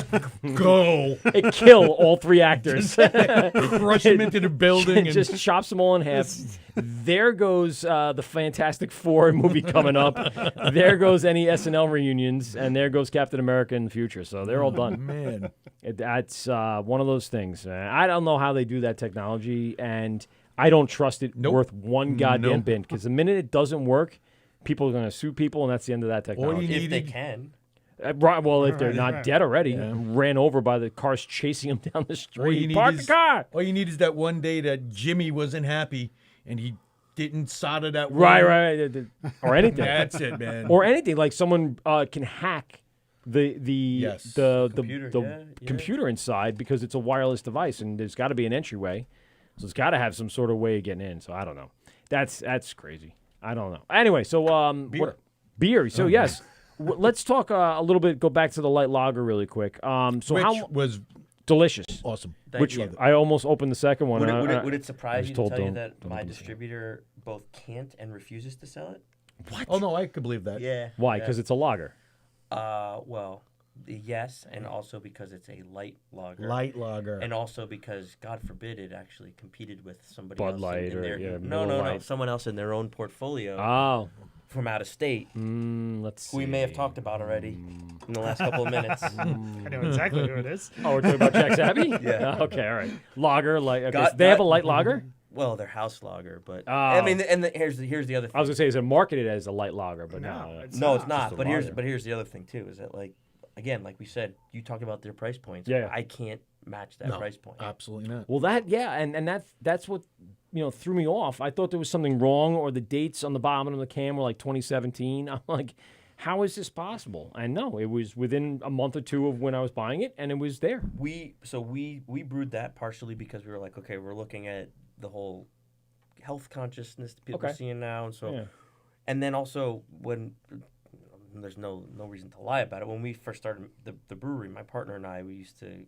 go. It kill all three actors. Crush them into the building. It And just chops them all in half. There goes the Fantastic Four movie coming up. There goes any SNL reunions, and there goes Captain America in the future. So they're all done. man. That's one of those things. I don't know how they do that technology, and I don't trust it Nope. worth one goddamn Nope. bit. Because the minute it doesn't work, people are going to sue people, and that's the end of that technology. you If they needed- can. Right, well, if they're Right, not right. dead already, ran over by the cars chasing them down the All you street. need Park the is- car. All you need is that one day that Jimmy wasn't happy and he didn't solder that Right, one. right, or anything. That's it, man. Or anything like someone can hack the Yes. the Computer, the yeah. computer inside because it's a wireless device and there's got to be an entryway, so it's got to have some sort of way of getting in. So I don't know. That's crazy. I don't know. Anyway, so beer. So yes, let's talk a little bit. Go back to the light lager really quick. So Which how was delicious? awesome. Which you. I almost opened the second one. Would and it, I- would it surprise was you to told tell you don't- that don't my open the second. distributor both can't and refuses to sell it? Oh, no, I could believe that. Yeah. Why? Because it's a lager. Well, yes, and also because it's a light lager. Light lager. And also because, God forbid, it actually competed with somebody Bud else Light in or, their yeah, no, Miller no, Lite. someone else in their own portfolio Oh, from out of state, let's see. who we may have talked about already in the last couple of minutes. I know exactly who it is. Oh, we're talking about Jack's Abbey? Yeah. Okay, all right. Lager, like okay, Got- so they have a got- light lager? Well, they're house lager, but Oh. I mean, here's the other thing. I was gonna say, is it marketed as a light lager? But no, No, No, it's just not. a But lager. here's the other thing too. Is that like we said, you talked about their price points. Yeah. I can't match that No, price point. absolutely not. Well, and that's what threw me off. I thought there was something wrong, or the dates on the bottom of the can were like 2017. I'm like, how is this possible? And no, it was within a month or two of when I was buying it, and it was there. We brewed that partially because we were like, okay, we're looking at the whole health consciousness that people Okay. are seeing now, and so, Yeah. and then also when there's no reason to lie about it. When we first started the brewery, my partner and I, we used to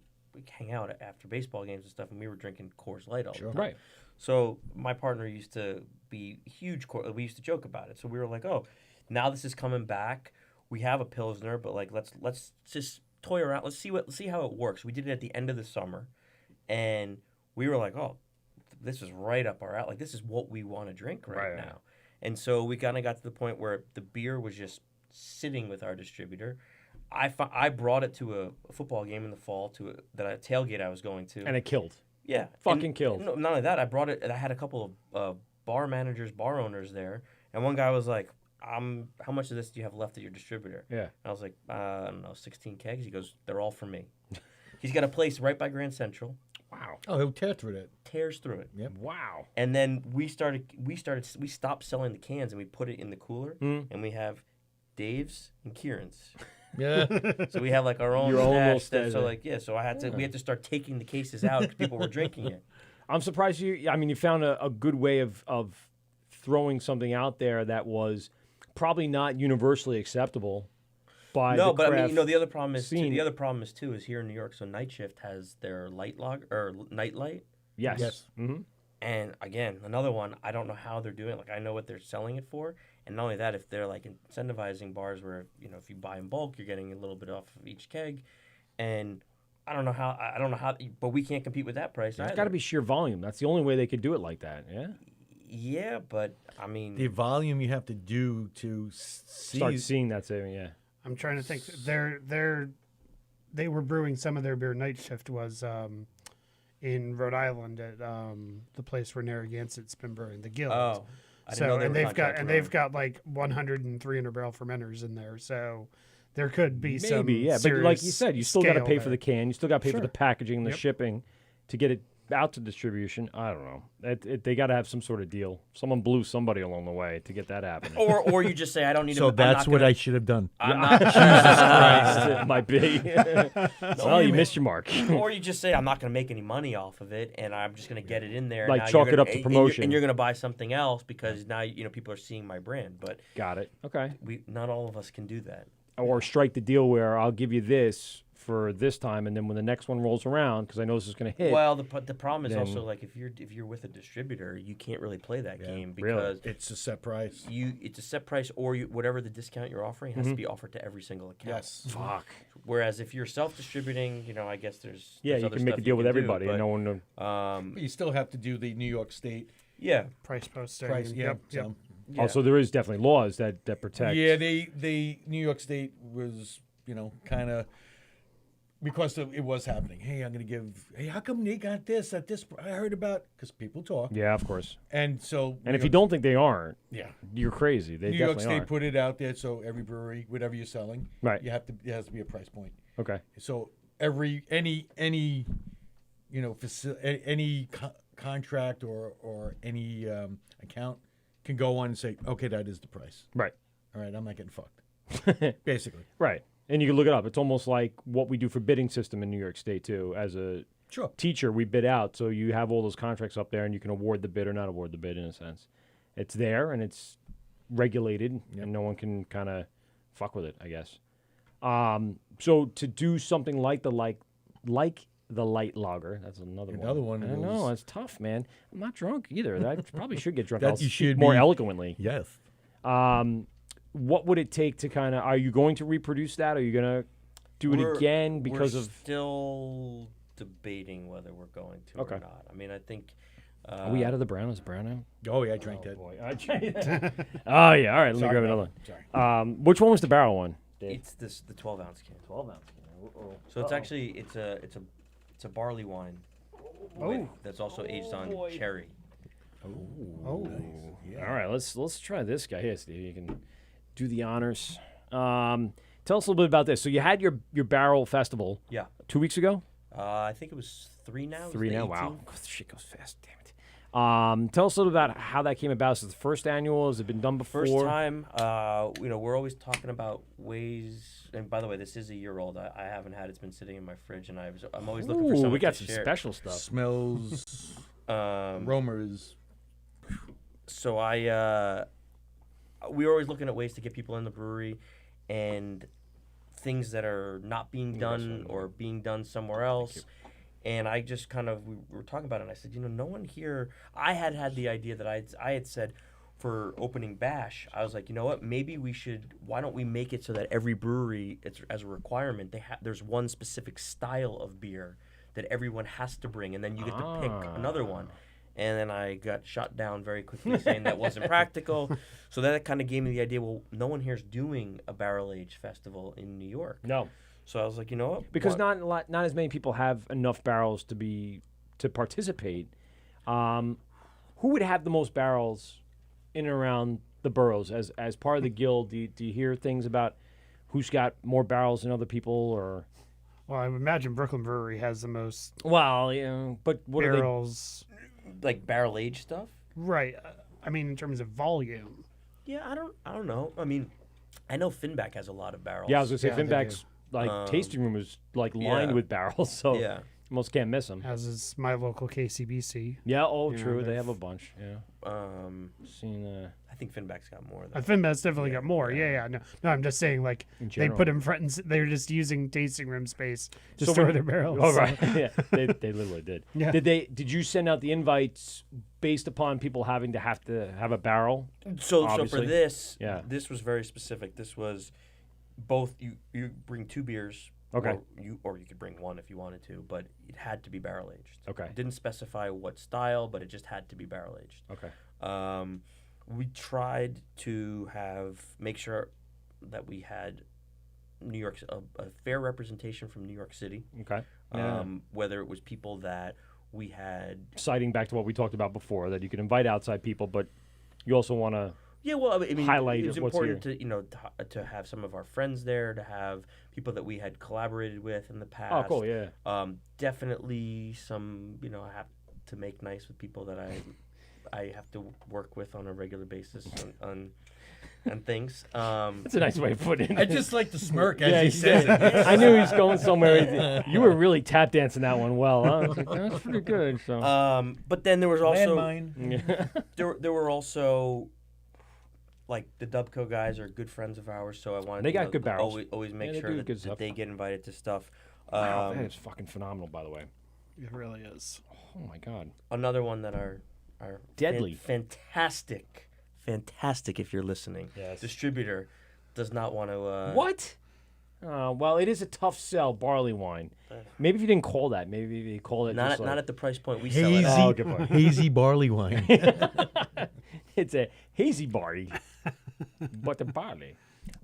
hang out after baseball games and stuff, and we were drinking Coors Light all the time. Right. So my partner used to be huge. We used to joke about it. So we were like, oh, now this is coming back. We have a Pilsner, but like let's just toy around. Let's see how it works. We did it at the end of the summer, and we were like, oh, this is right up our alley. Like this is what we want to drink right now. And so we kind of got to the point where the beer was just sitting with our distributor. I brought it to a football game in the fall that a tailgate I was going to. And it killed. Yeah. Fucking killed. No, not only that, I brought it. I had a couple of bar managers, bar owners there, and one guy was like, how much of this do you have left at your distributor?" Yeah. And I was like, "I don't know, 16 kegs." He goes, "They're all for me." He's got a place right by Grand Central. Wow. Oh, he'll tear through that. Tears through it. Yep. Wow. And then we stopped selling the cans and we put it in the cooler, and we have Dave's and Kieran's. Yeah. So we have like our own Your own little stash. So stash. like so we had to start taking the cases out because people were drinking it. I'm surprised you found a good way of throwing something out there that was probably not universally acceptable by No, the but I craft mean, the other problem is scene. the other problem is too is here in New York. So Night Shift has their light log or night light, Yes. Yes. Mm-hmm. and again another one. I don't know how they're doing it. Like I know what they're selling it for, and not only that, if they're like incentivizing bars where if you buy in bulk, you're getting a little bit off of each keg, and I don't know how, but we can't compete with that price. It's got to be sheer volume. That's the only way they could do it like that. Yeah. Yeah, but I mean, The volume you have to do to see. Start seeing that saving. Yeah. I'm trying to think. They were brewing some of their beer. Night Shift was in Rhode Island at the place where Narragansett's been brewing, the Guild. oh, I didn't So know they and were they've got contract and they've growing. got like 100 and 300 barrel fermenters in there. So there could be some Maybe, yeah. But serious like you said, you still got to scale pay for there. the can. You still got to pay for Sure. the packaging and the Yep. shipping to get it out to distribution. I don't know. They got to have some sort of deal. Someone blew somebody along the way to get that happening. Or you just say, I don't need. So I'm that's not what gonna, I should have done. I'm not. It might be. Well, you missed your mark. Or you just say, I'm not going to make any money off of it, and I'm just going to get it in there. Like now chalk you're it gonna- up to and you're- promotion. and you're going to buy something else because now people are seeing my brand. But Got it. Okay. not all of us can do that. Or strike the deal where I'll give you this for this time, and then when the next one rolls around, because I know this is going to hit. Well, the problem is then- also like if you're with a distributor, you can't really play that game Really? because It's a set price. it's a set price or whatever the discount you're offering has to be offered to every single account. Yes. Fuck. Whereas if you're self-distributing, I guess there's Yeah, there's you other can make a stuff deal you with can do, everybody, and but, no one. But you still have to do the New York State yeah, price posting. price. Yeah. Yep. so- yeah. Also, there is definitely laws that protect. Yeah, they New York State was, kind of because it was happening. Hey, I'm going to give. Hey, how come they got this at this? I heard about because people talk. Yeah, of course. And so. And if you don't think they aren't, yeah, you're crazy. They New York definitely State are. put it out there, so every brewery, whatever you're selling, Right. it has to be a price point. Okay. So any contract or any account can go on and say, okay, that is the price. Right. All right, I'm not getting fucked. Basically. Right. And you can look it up. It's almost like what we do for bidding system in New York State too. As a Sure. teacher, we bid out, so you have all those contracts up there, and you can award the bid or not award the bid in a sense. It's there and it's regulated, and no one can kind of fuck with it, I guess. So to do something like the light lager, that's another one. one I was- know it's tough, man. I'm not drunk either. I probably should get drunk. That I'll you speak should more be- eloquently. Yes. What would it take to kind of? Are you going to reproduce that? Are you gonna do it again because we're of? still debating whether we're going to Okay. or not. I mean, I think. Are we out of the brown? Is brown out? Oh yeah, I drank that. Boy, I drank that. Oh yeah. All right. Let me Sorry, grab man. another Sorry. one. Which one was the barrel one? Dave? It's the 12-ounce can. 12 ounce can. So it's actually it's a barley wine. That's also aged on cherry. Oh, All right. Let's try this guy here, Steve. You can do the honors. Tell us a little bit about this. So you had your barrel festival. Yeah. 2 weeks ago. I think it was 3 now. It was 3 the now. Wow. 18th. God, shit goes fast. Damn it. Tell us a little about how that came about. Is it the first annual? Has it been done before? First time. We're always talking about ways. And by the way, this is a year old. I haven't had. It's been sitting in my fridge, and I'm always looking for Ooh, someone we got to some share. special stuff. Smells, aromas. So we were always looking at ways to get people in the brewery, and things that are not being done or being done somewhere else. And I just we were talking about it, and I said, no one here. I had the idea that I had said for opening bash, I was like, you know what? Maybe why don't we make it so that every brewery, it's as a requirement, there's one specific style of beer that everyone has to bring, and then you get to pick another one. And then I got shot down very quickly saying that wasn't practical. So that kind of gave me the idea, well, no one here's doing a barrel-aged festival in New York. No. So I was like, you know what? Because not as many people have enough barrels to participate. Who would have the most barrels in and around the boroughs as part of the guild? Do you hear things about who's got more barrels than other people, or? well, I would imagine Brooklyn Brewery has the most Well, yeah, but what are barrels. Like barrel-aged stuff? Right. I mean, in terms of volume. Yeah, I don't know. I mean, I know Finback has a lot of barrels. they? Yeah, I was gonna say Yeah, they Finback's tasting room is lined with barrels, so Yeah. almost can't miss them. As is my local KCBC. Yeah. Oh, Yeah, true. They they've- have a bunch. Yeah. Seen. I think Finback's got more. I think that's definitely got more. Yeah. No, I'm just saying, like, they general. put them front and they're just using tasting room space to So store when- their barrels. Oh so- right, yeah, they literally did. Yeah. Did you send out the invites based upon people having to have a barrel? So for Obviously. this, Yeah. this was very specific. This was both you bring 2 beers. Okay. Or you could bring 1 if you wanted to, but it had to be barrel aged. Okay. It didn't specify what style, but it just had to be barrel aged. Okay. We tried to make sure that we had a fair representation from New York City. Okay. Whether it was people that we had. Citing back to what we talked about before, that you can invite outside people, but You also want to. Yeah, well, I mean, Highlight it's what's important to have some of our friends there, to have people that we had collaborated with in the past. Oh, cool, yeah. Definitely some, I have to make nice with people that I have to work with on a regular basis on things. That's a nice way of putting it. I just like to smirk as he says it. I knew he was going somewhere. You were really tap dancing that one well. Huh? I was like, that's pretty good. So. But then there was also Landmine. there were also like the Dubco guys are good friends of ours, so I wanted They to got good barrels. always make they sure do that, good stuff. they get invited to stuff. Wow, that is fucking phenomenal, by the way. It really is. Oh my god. Another one that are Deadly. fantastic if you're listening. Yes. Distributor does not want to. What? Well, it is a tough sell, barley wine. Maybe if you didn't call that, maybe if you called it Not just at, like, not at the price point we sell it. Hazy, Oh, good point. hazy barley wine. it's a hazy barley, but the barley.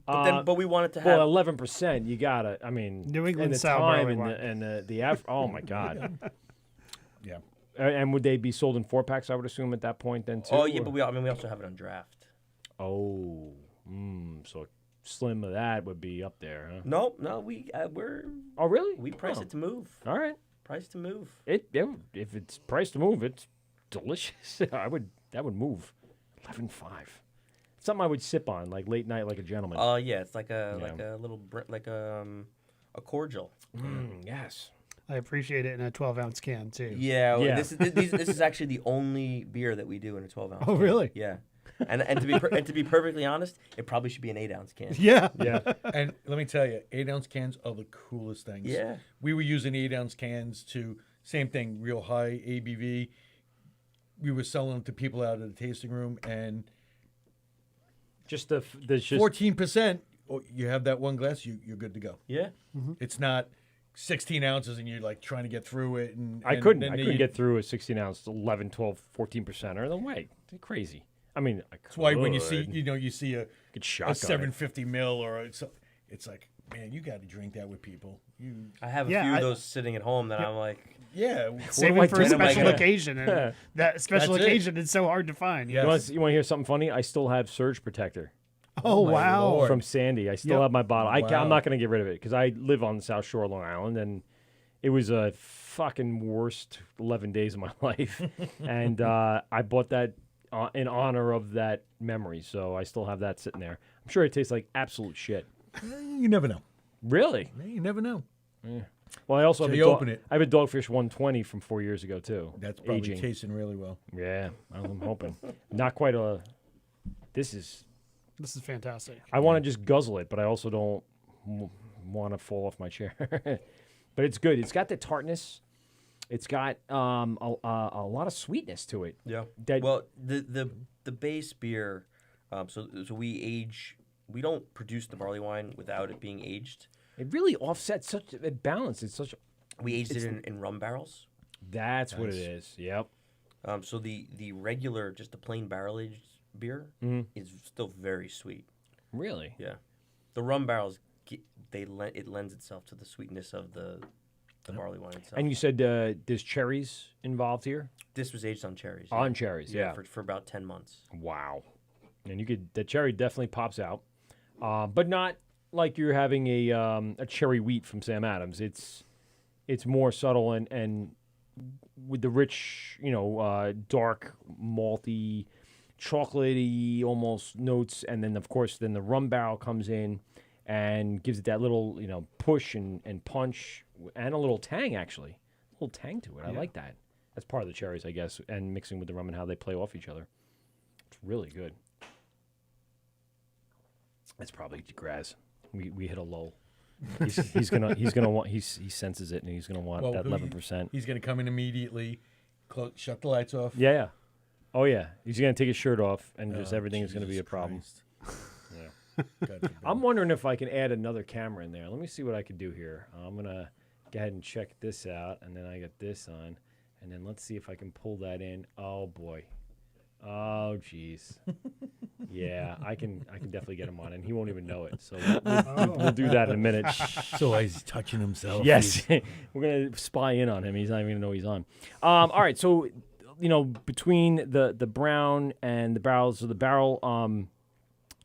But we wanted to have. Well, 11%. You gotta. I mean, New England and the style time barley and wine. the oh my god. Yeah. And would they be sold in 4-packs? I would assume at that point then too. Oh yeah, or- but we also have it on draft. Oh, so slim of that would be up there, huh? No, we're Oh, really? we price it to move. All right. Price to move. If it's priced to move, it's delicious. That would move. 11.5. Something I would sip on like late night, like a gentleman. Yeah, it's like a little a cordial. Yes. I appreciate it in a 12-ounce can too. Yeah, Yeah. This is actually the only beer that we do in a 12-ounce. Oh, can. really? Yeah. And to be perfectly honest, it probably should be an 8-ounce can. Yeah. Yeah. And let me tell you, 8-ounce cans are the coolest things. Yeah. We were using 8-ounce cans to, same thing, real high ABV. We were selling them to people out of the tasting room, and Just the just 14%, you have that one glass, you're good to go. Yeah. It's not 16 ounces and you're like trying to get through it. And I and couldn't then get through a 16-ounce 11, 12, 14%. Or the way. It's crazy. I mean, I That's why when you could. see a Get shotgun it. 750 mil it's like, man, you got to drink that with people. I have a Yeah, few of I- those sitting at home that I'm like, Yeah. Save do I it for a do? special Yeah. occasion, and that special That's it. occasion is so hard to find. Yeah. You want to hear something funny? I still have surge protector Oh my wow! Lord. from Sandy. I still Yep. have my bottle. Wow. I'm not going to get rid of it because I live on the South Shore of Long Island, and it was a fucking worst 11 days of my life. And I bought that in honor of that memory, so I still have that sitting there. I'm sure it tastes like absolute shit. You never know. Really? You never know. Well, I also So have you open it. I have a Dogfish 120 from 4 years ago too. That's probably aging. tasting really well. Yeah, I'm hoping. Not quite a. This is. This is fantastic. I want to just guzzle it, but I also don't want to fall off my chair. But it's good. It's got the tartness. It's got a lot of sweetness to it. yeah. That- Well, the base beer, so we age. We don't produce the barley wine without it being aged. It really offsets such a balance. It's such. We aged it in rum barrels. That's what it is. Yep. So the regular, just the plain barrel aged beer is still very sweet. Really. Yeah, the rum barrels it lends itself to the sweetness of the barley wine itself. And you said there's cherries involved here. This was aged on cherries. On cherries, yeah. for about 10 months. Wow. And the cherry definitely pops out, but not like you're having a cherry wheat from Sam Adams. It's more subtle and with the rich, dark, malty, chocolatey almost notes, and then of course the rum barrel comes in and gives it that little push and punch and a little tang actually, a little tang to it. I like that. That's part of the cherries, I guess, and mixing with the rum and how they play off each other. It's really good. That's probably Graz. We hit a lull. He's gonna want he senses it and he's gonna want that 11%. He's going to come in immediately, shut the lights off. Yeah. Oh yeah. He's gonna take his shirt off and just everything is gonna be a Jesus problem. Christ. Yeah. God forbid. I'm wondering if I can add another camera in there. Let me see what I can do here. I'm gonna go ahead and check this out, and then I got this on, and then let's see if I can pull that in. Oh boy. Oh jeez. Yeah, I can definitely get him on, and he won't even know it. So we'll do that in a minute. So he's touching himself. Yes, we're gonna spy in on him. He's not even gonna know he's on. All right, so between the brown and the barrels, so the barrel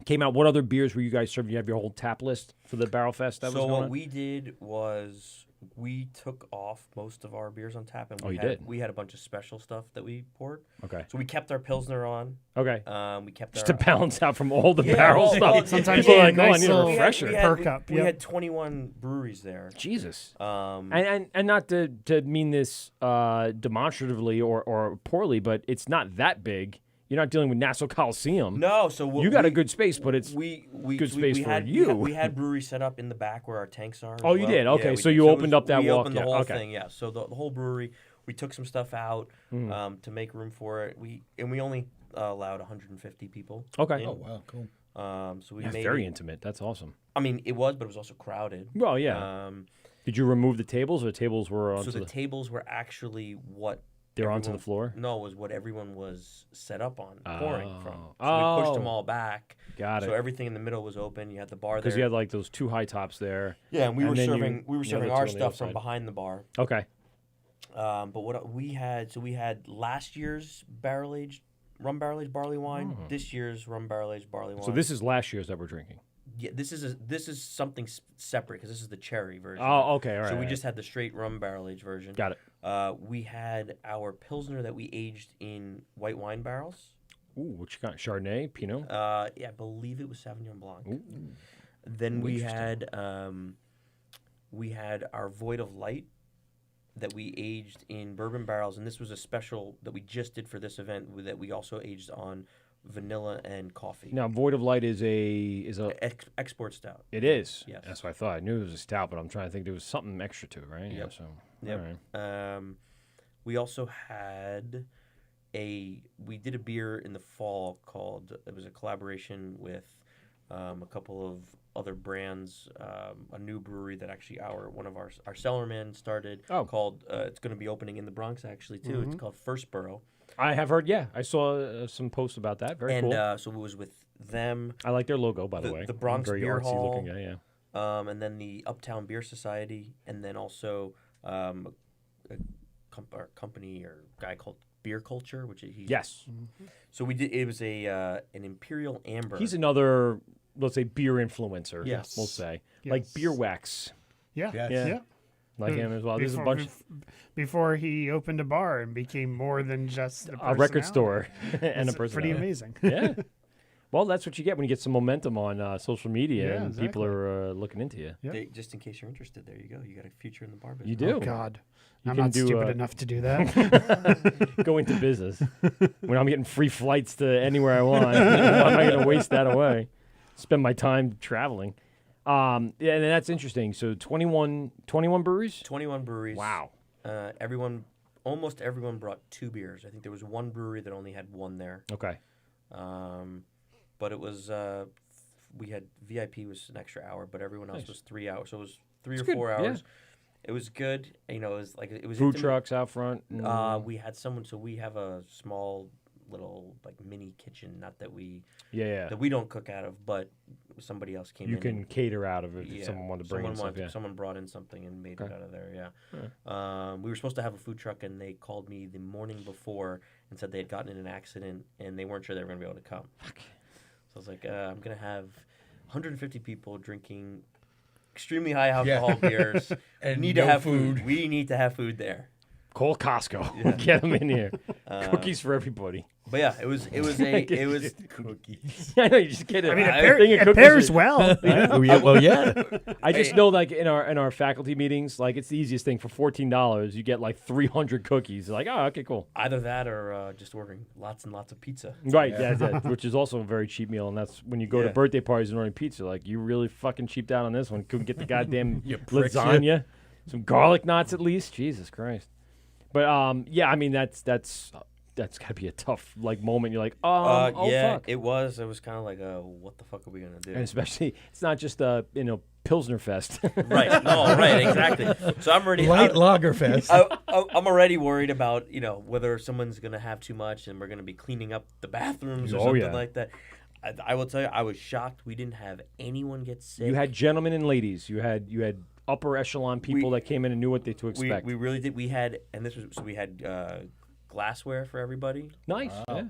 came out. What other beers were you guys serving? You have your whole tap list for the Barrel Fest that was So going what on? we did was we took off most of our beers on tap, and Oh, you did? we had a bunch of special stuff that we poured. Okay. So we kept our Pilsner on. Okay. We kept Just our to balance out from all the Yeah, barrel well, stuff. well, Sometimes People you are need like, a I nice need a little refresher. perk up, We yep. had 21 breweries there. Jesus. Um, And not to mean this demonstratively or poorly, but it's not that big. You're not dealing with Nassau Coliseum. no, so what You got a good space, but it's we good space we for had, you. We had breweries set up in the back where our tanks are. as Oh, you well. did? Okay, Yeah, we so did. you it opened up that we walk, opened the yeah, whole okay. thing, yeah. So the whole brewery, we took some stuff out to make room for it. We only allowed 150 people. Okay. in. Oh wow, cool. So we That's made very it, intimate. That's awesome. I mean, it was, but it was also crowded. Well, yeah. Um, Did you remove the tables, or the tables were onto so the the tables were actually what they're onto everyone- the floor? No, was what everyone was set up on pouring from. So Oh. we pushed them all back. Got So it. everything in the middle was open. You had the bar there. Because you had like those two high tops there. yeah, and we and were then serving the other serving two our on the stuff other from side. behind the bar. Okay. But what we had, so we had last year's rum barrel aged barley wine. This year's rum barrel aged barley wine. So this is last year's that we're drinking. yeah, this is something separate because this is the cherry version. Oh, okay. All right. So we all just had the straight rum barrel aged version. right. Got it. We had our Pilsner that we aged in white wine barrels. Ooh, what you got? Chardonnay, Pinot? Yeah, I believe it was Sauvignon Blanc. Then we had our Void of Light that we aged in bourbon barrels, and this was a special that we just did for this event that we also aged on vanilla and coffee. Now, Void of Light is a Export stout. it is. Yes. That's what I thought. I knew it was a stout, but I'm trying to think there was something extra to it, right? Yep. Yeah. So. Yep. All right. We also had we did a beer in the fall called, it was a collaboration with a couple of other brands, a new brewery that actually one of our cellarman started called, it's going to be opening in the Bronx actually too. It's called First Borough. I have heard. Yeah, I saw some posts about that. Very cool. And so it was with them. I like their logo, by the way. The Bronx Very Beer artsy Hall. looking guy, yeah. And then the Uptown Beer Society, and then also a company or guy called Beer Culture, which he's Yes. So we did. It was an Imperial Amber. He's another, let's say, beer influencer. Yes. We'll say. Yes. Like Beer Wax. Yeah. Yes. Yeah. Yeah. Like him as well. There's a Before- bunch. Before he opened a bar and became more than just A record personality. store and a It's person. pretty amazing. Yeah. Well, that's what you get when you get some momentum on social media Yeah, and people exactly. are looking into you. Yep. Just in case you're interested, there you go. You got a future in the bar business. You do. Oh God, You I'm can not do, stupid enough to do that. Go into business. When I'm getting free flights to anywhere I want, why am I going to waste that away? Spend my time traveling. Yeah, and that's interesting. So 21 breweries? 21 breweries. Wow. Almost everyone brought 2 beers. I think there was one brewery that only had one there. Okay. But it was we had VIP was an extra hour, but everyone else Nice. was 3 hours. So it was 3 It's or good, 4 yeah. hours. It was good. You know, it was Food intimate. trucks out front. We had someone. So we have a small little like mini kitchen. Not that we yeah. that we don't cook out of, but somebody else came You in. can cater out of it if Yeah, someone wanted to bring in stuff. Yeah. Someone brought in something and made it Okay. out of there. Yeah. We were supposed to have a food truck, and they called me the morning before and said they had gotten in an accident and they weren't sure they were going to be able to come. So I was like, I'm going to have 150 people drinking extremely high alcohol beers. And need no to have food. We need to have food there. Call Costco. Yeah. Get them in here. Cookies for everybody. But yeah, it was Cookies. I know you just get it. I mean, A thing of it cookies pairs is- well. Well, yeah. I just know, like in our faculty meetings, like it's the easiest thing. For $14, you get like 300 cookies. Like, oh, okay, cool. either that or just ordering lots and lots of pizza. Right, yeah, which is also a very cheap meal, and that's when you go to Yeah. birthday parties and ordering pizza. Like, you really fucking cheaped out on this one. Couldn't get the goddamn You pricks, you. lasagna, some garlic knots at least. Jesus Christ. But yeah, I mean that's got to be a tough like moment. You're like, oh yeah, fuck. it was. It was kind of like, what the fuck are we gonna do? And especially, it's not just a Pilsner fest. Right. No. Right. Exactly. So I'm already. Light Lagerfest. I'm already worried about whether someone's gonna have too much and we're gonna be cleaning up the bathrooms or Oh, something yeah. like that. I will tell you, I was shocked. We didn't have anyone get sick. You had gentlemen and ladies. You had upper echelon people that came in and knew what they to expect. We really did. We had, and this was so we had glassware for everybody. Nice. Yeah.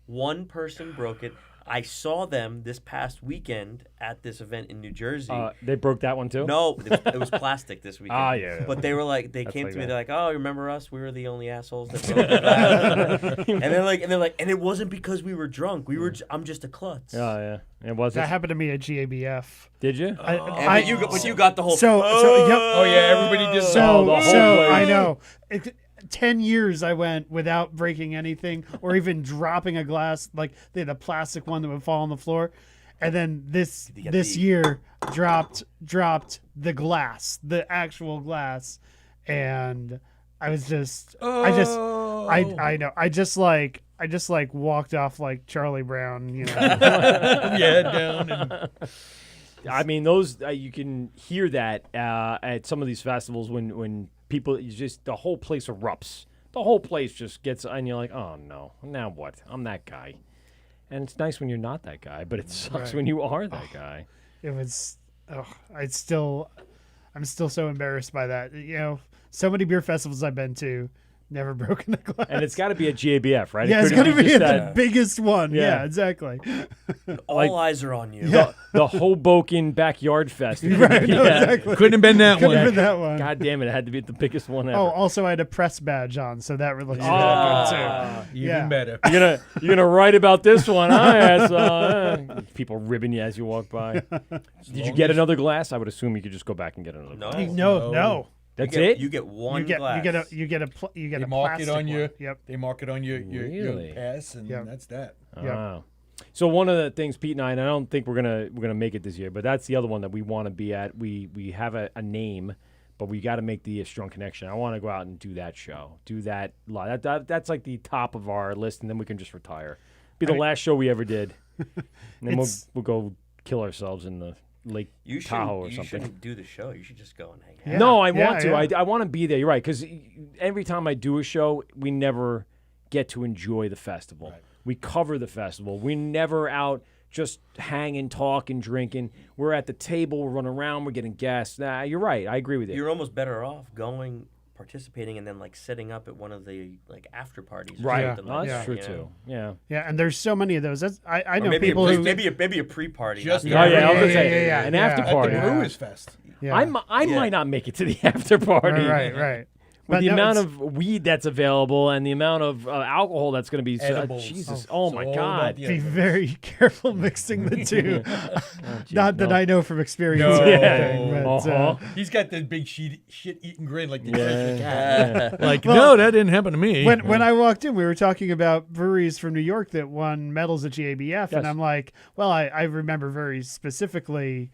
One person broke it. I saw them this past weekend at this event in New Jersey. They broke that one too? No, it was plastic this weekend. Yeah. But they were like, they That's came like to me. that. They're like, "Oh, remember us? We were the only assholes that broke the glass." and they're like, and it wasn't because we were drunk. We were. I'm just a klutz. Oh, yeah. It was. That happened to me at GABF. Did you? But you got the whole. Yep. Oh yeah, everybody did. the whole place. I know. 10 years I went without breaking anything or even dropping a glass. Like they had a plastic one that would fall on the floor. And then this year dropped the glass, the actual glass. And I was just, I know. I just walked off like Charlie Brown, you know. Yeah, down. And... I mean, those, you can hear that at some of these festivals when people, just the whole place erupts. The whole place just gets, and you're like, oh no, now what? I'm that guy. And it's nice when you're not that guy, but it sucks when you are that guy. It was, I'm still so embarrassed by that. You know, so many beer festivals I've been to, never broken a glass. And it's got to be at GABF, right? Yeah, it's got to be the biggest one. Yeah. Yeah, exactly. All eyes are on you. The Hoboken Backyard Fest. Right, no, exactly. Couldn't have been that Couldn't one. have been that one. God damn it, it had to be the biggest one ever. Oh, also I had a press badge on, so that looks really good too. Even better. You're gonna write about this one, huh? People ribbing you as you walk by. Did you get another glass? I would assume you could just go back and get another glass. No. That's it? You get one You glass. get They a mark plastic it on your. one. Yep. They mark it on your Really? pass, and that's that. Wow. So one of the things Pete and I don't think we're gonna make it this year, but that's the other one that we want to be at. We have a name, but we got to make the Strong Connection. I want to go out and do that show, do that live. That's like the top of our list, and then we can just retire. Be the last show we ever did, and then we'll go kill ourselves in the Lake Tahoe or something. You shouldn't do the show. You should just go and hang out. Yeah. No, I want to. Yeah. I want to be there. You're right, because every time I do a show, we never get to enjoy the festival. Right. We cover the festival. We're never out just hanging, talking, drinking. We're at the table. We're running around. We're getting guests. Nah, you're right. I agree with you. You're almost better off going, participating, and then like setting up at one of the like after parties. Or right. something No, like that's that, true you know? too. Yeah. Yeah, and there's so many of those. I Or know maybe people a, who maybe a pre-party. Just not Oh the- yeah, I was gonna yeah, say yeah, an yeah. after At party. the Brewers Fest. Yeah. I might not make it to the after party. Right. With But the no, amount it's- of weed that's available and the amount of alcohol that's going to be, Edibles. Jesus! Oh, Oh my so all God! about the be very careful mixing the two. Geez, Not that no. I know from experience. No. or Yeah. anything, but, Uh-huh. He's got the big shit-eating grin like the Yeah. Cheshire cat. Like, Well, no, that didn't happen to me. when I walked in, we were talking about breweries from New York that won medals at GABF, Yes. and I'm like, well, I remember very specifically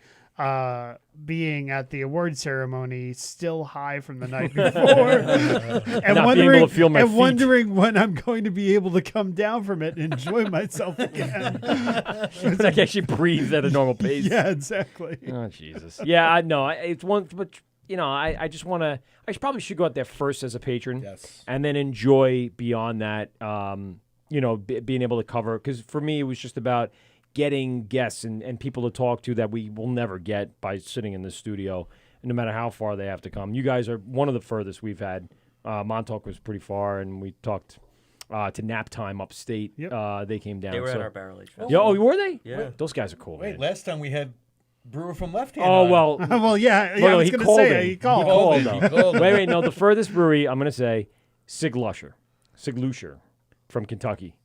being at the award ceremony, still high from the night before, and Not being able to feel my feet. wondering when I'm going to be able to come down from it and enjoy myself again. I can actually breathe at a normal pace. Yeah, exactly. Oh Jesus! Yeah, I know. It's one, but I just want to. Probably should go out there first as a patron, Yes. and then enjoy beyond that. Being able to cover, because for me it was just about getting guests and people to talk to that we will never get by sitting in the studio, and no matter how far they have to come. You guys are one of the furthest we've had. Montauk was pretty far, and we talked to Nap Time upstate. Yep. They came down. They were so. at our barrel age fest. Yeah, oh, were they? Yeah. Those guys are cool. Wait, man. last time we had Brewer from Left Hand. Oh on. well. Well, yeah, Well, I was he going to called say in. he called. He called, He though. called. Wait, no. The furthest brewery, I'm going to say Siglusher from Kentucky.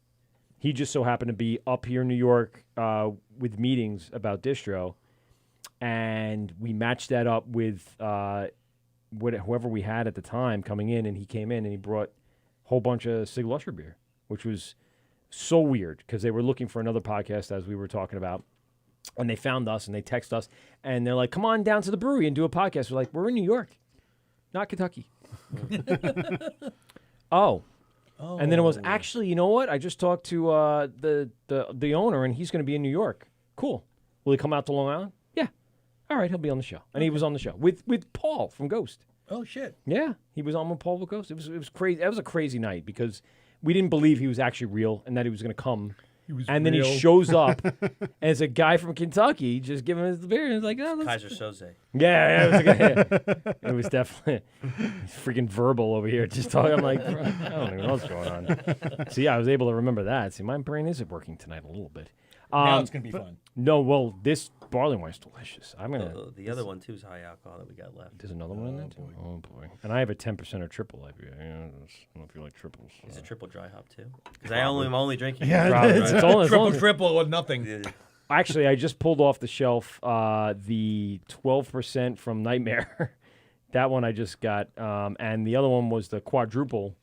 He just so happened to be up here in New York with meetings about distro, and we matched that up with whoever we had at the time coming in, and he came in and he brought a whole bunch of Siglusher beer, which was so weird because they were looking for another podcast, as we were talking about. And they found us and they text us and they're like, come on down to the brewery and do a podcast. We're like, we're in New York, not Kentucky. Oh. And then it was actually, you know what? I just talked to the owner and he's going to be in New York. Cool. Will he come out to Long Island? Yeah. All right, he'll be on the show. And he was on the show with Paul from Ghost. Oh shit. Yeah, he was on with Paul with Ghost. It was crazy. That was a crazy night because we didn't believe he was actually real and that he was going to come and then he real. shows up as a guy from Kentucky, just giving him his beer. And he's like, oh, that's... Kaiser Soze. Yeah, it was definitely freaking verbal over here. Just talking, I'm like, I don't even know what's going on. See, I was able to remember that. See, my brain isn't working tonight a little bit. Now it's gonna be fun. No, well, this barley wine is delicious. I'm gonna. The other one too is high alcohol that we got left. There's another one in there too. Oh boy! And I have a 10% or triple IPA. I don't know if you like triples. Is it triple dry hop too? Because I'm only drinking. Triple or nothing. Yeah. Actually, I just pulled off the shelf the 12% from Nightmare. That one I just got, and the other one was the quadruple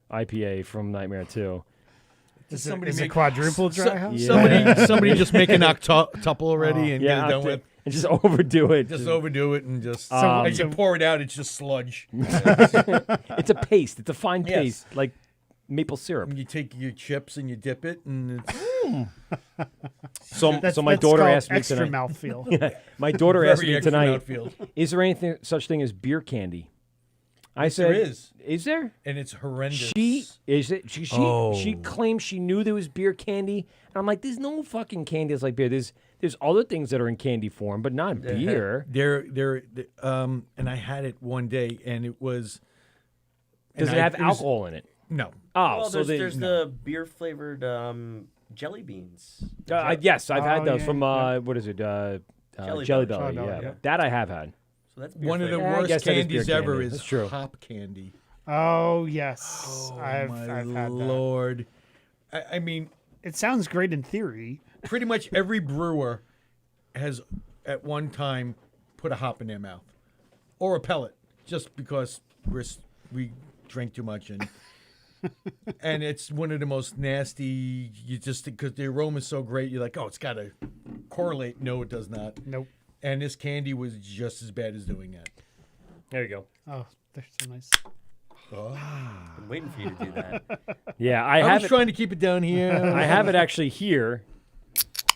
IPA from Nightmare too. Is it quadruple dry house? Yeah. Somebody just make an octuple already and get it done with. And just overdo it. Just overdo it and just as you pour it out, it's just sludge. It's a paste. It's a fine paste, like maple syrup. And you take your chips and you dip it, and it's So my daughter asked me extra tonight. mouthfeel. My daughter asked me extra tonight, mouthfeel. is there anything such thing as beer candy? I said, there is. Is there? And it's horrendous. She claims she knew there was beer candy, and I'm like, there's no fucking candy that's like beer. There's other things that are in candy form, but not beer. And I had it one day, and it was. Does it have alcohol in it? No. Oh, Well, so there's the beer flavored jelly beans. yes, I've had those yeah, from yeah. What is it? Jelly Jelly Belly. Belly. Belly, Yeah, yeah. that I have had. So that's beer One of the flavored. I worst guess that is beer candies ever candy. is That's true. hop candy. Oh yes, I've had that. Lord. I mean, It sounds great in theory. pretty much every brewer has at one time put a hop in their mouth or a pellet just because we drink too much and it's one of the most nasty. You just because the aroma is so great, you're like, oh, it's got to correlate. No, it does not. Nope. And this candy was just as bad as doing that. There you go. Oh, they're so nice. I'm waiting for you to do that. Yeah, I have was it. trying to keep it down here. I have it actually here,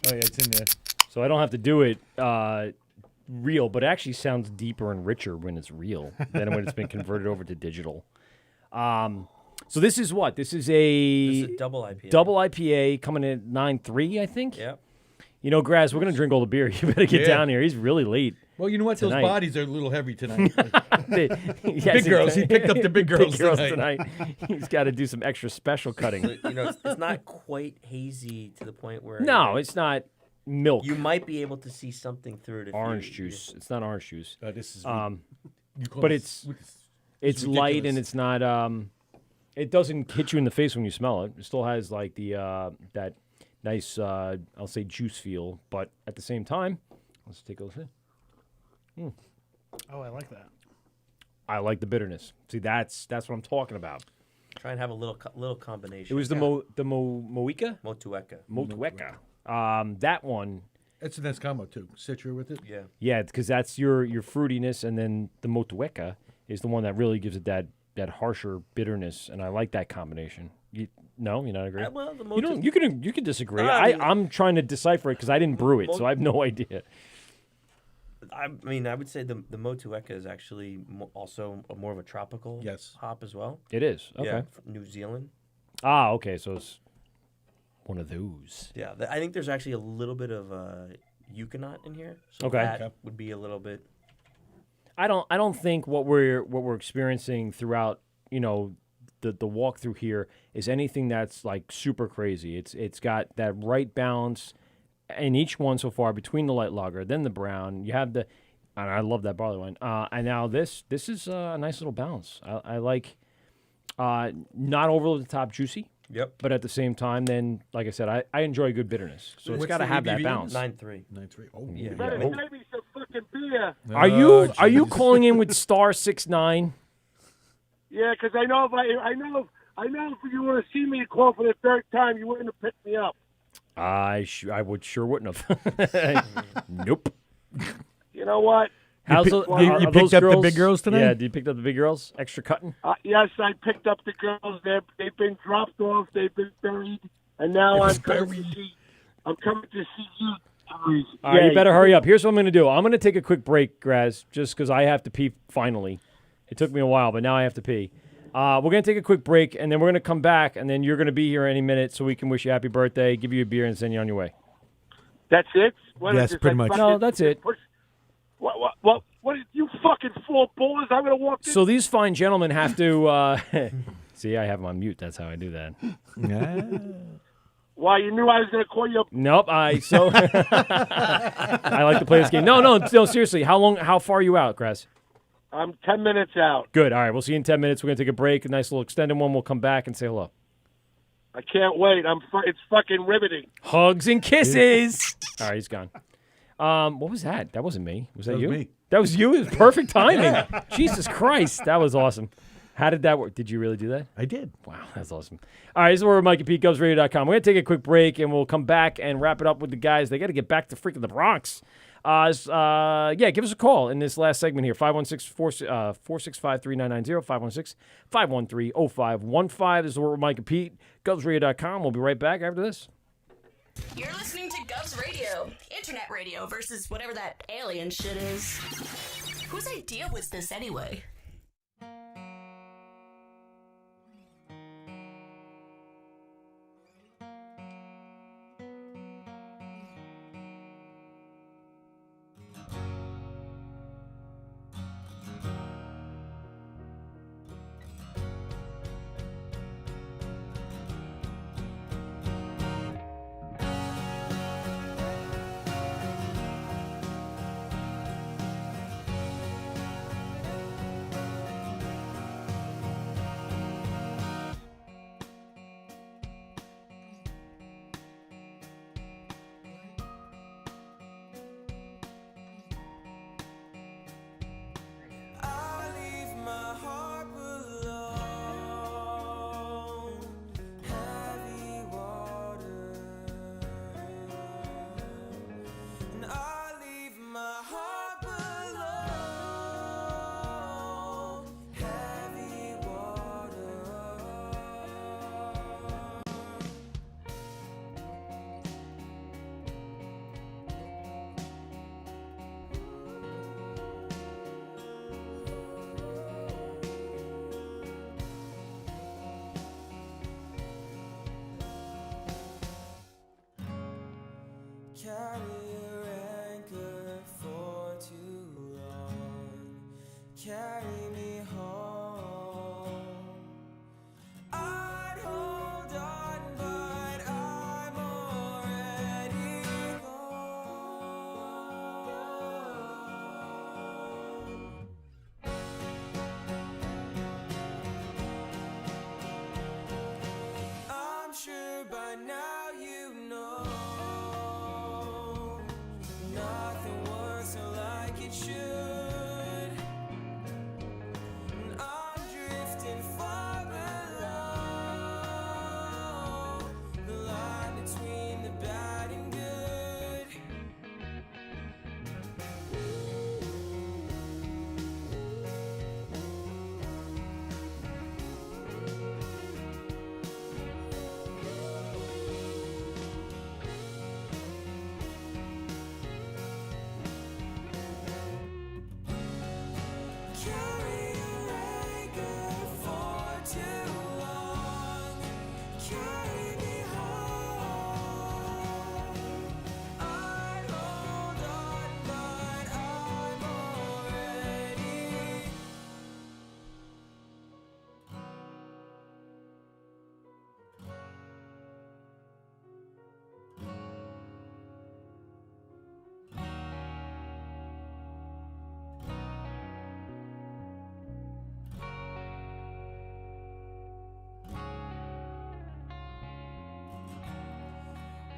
Oh yeah, it's in there. so I don't have to do it real. But it actually sounds deeper and richer when it's real than when it's been converted over to digital. So this is what? This is This is a double IPA. double IPA coming in at 9.3, I think. Yep. You know, Graz, we're gonna drink all the beer. You better get Yeah. down here. He's really late. Well, you know what? Tonight. Those bodies are a little heavy tonight. Yes, Big girls. He picked up the big girls tonight. He's got to do some extra special cutting. So, it's not quite hazy to the point where No, it's not milk. you might be able to see something through it. If Orange you, juice. It's not orange juice. This is. You but it's light and ridiculous. it's not. It doesn't hit you in the face when you smell it. It still has like the that nice I'll say juice feel, but at the same time, let's take a look. Oh, I like that. I like the bitterness. See, that's what I'm talking about. Try and have a little combination. It was the Motueka. Motueka. That one. It's a nice combo too. Citra with it. Yeah. Yeah, because that's your fruitiness, and then the Motueka is the one that really gives it that harsher bitterness, and I like that combination. You're not agree? Well, the You don't. You can disagree. I mean- I'm trying to decipher it because I didn't brew it, so I have no idea. I mean, I would say the Motueka is actually also more of a tropical hop as well. It is okay. Yeah, from New Zealand. Okay, so it's one of those. Yeah, I think there's actually a little bit of Euconaut in here. So Okay. that would be a little bit. I don't think what we're experiencing throughout the walk through here is anything that's like super crazy. It's got that right balance in each one so far between the light lager, then the brown. You have and I love that barley wine. And now this is a nice little balance. I like not over the top juicy. Yep. But at the same time, then like I said, I enjoy good bitterness. So it's What's got to the have that ABV? balance. 9.3. 9.3. Oh Yeah. Better Oh. give me some fucking beer. Are you calling in with star 69? Yeah, because I know if you want to see me call for the third time, you wouldn't have picked me up. I sure wouldn't have. Nope. You know what? How's you are picked those up the girls- big girls tonight? Yeah, did you pick up the big girls? Extra cutting? Yes, I picked up the girls. They've been dropped off. They've been buried, and now I'm coming to see you. All right, you better hurry up. Here's what I'm going to do. I'm going to take a quick break, Graz, just because I have to pee finally. It took me a while, but now I have to pee. We're going to take a quick break, and then we're going to come back, and then you're going to be here any minute so we can wish you happy birthday, give you a beer, and send you on your way. That's it? What Yes, is this, pretty like much. fucking- No, that's it. What you fucking four ballers? I'm going to walk in. So these fine gentlemen have to... see, I have them on mute. That's how I do that. Why, you knew I was going to call you up? Nope. I like to play this game. No, seriously. How far are you out, Grass? I'm 10 minutes out. Good. All right. We'll see you in 10 minutes. We're going to take a break, a nice little extended one. We'll come back and say hello. I can't wait. It's fucking riveting. Hugs and kisses. All right, he's gone. What was that? That wasn't me. Was that you? me. That was you? It was perfect timing. Jesus Christ. That was awesome. How did that work? Did you really do that? I did. Wow, that's awesome. All right, this is where Mike and Pete, GovsRadio.com. We're going to take a quick break, and we'll come back and wrap it up with the guys. They got to get back to freaking the Bronx. Give us a call in this last segment here, 516-465-3990, 516-513-0515. This is where Mike and Pete, GovsRadio.com. We'll be right back after this. You're listening to Govs Radio, internet radio versus whatever that alien shit is. Whose idea was this anyway? Carry your anchor for too long. Carry me home. I'd hold on, but I'm already gone. I'm sure by now you know. Nothing works like it should. And I'm drifting far below the line between the bad and good. Carry your anchor for too long. Carry me home. I'd hold on, but I'm already.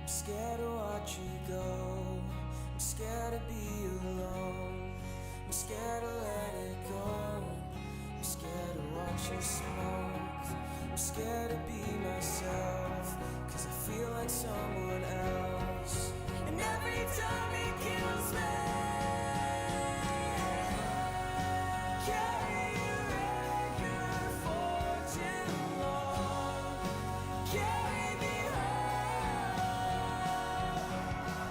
I'm scared to watch you go. I'm scared to be alone. I'm scared to let it go. I'm scared to watch you smoke. I'm scared to be myself, 'cause I feel like someone else. And every time it kills me. Carry your anchor for too long. Carry me home.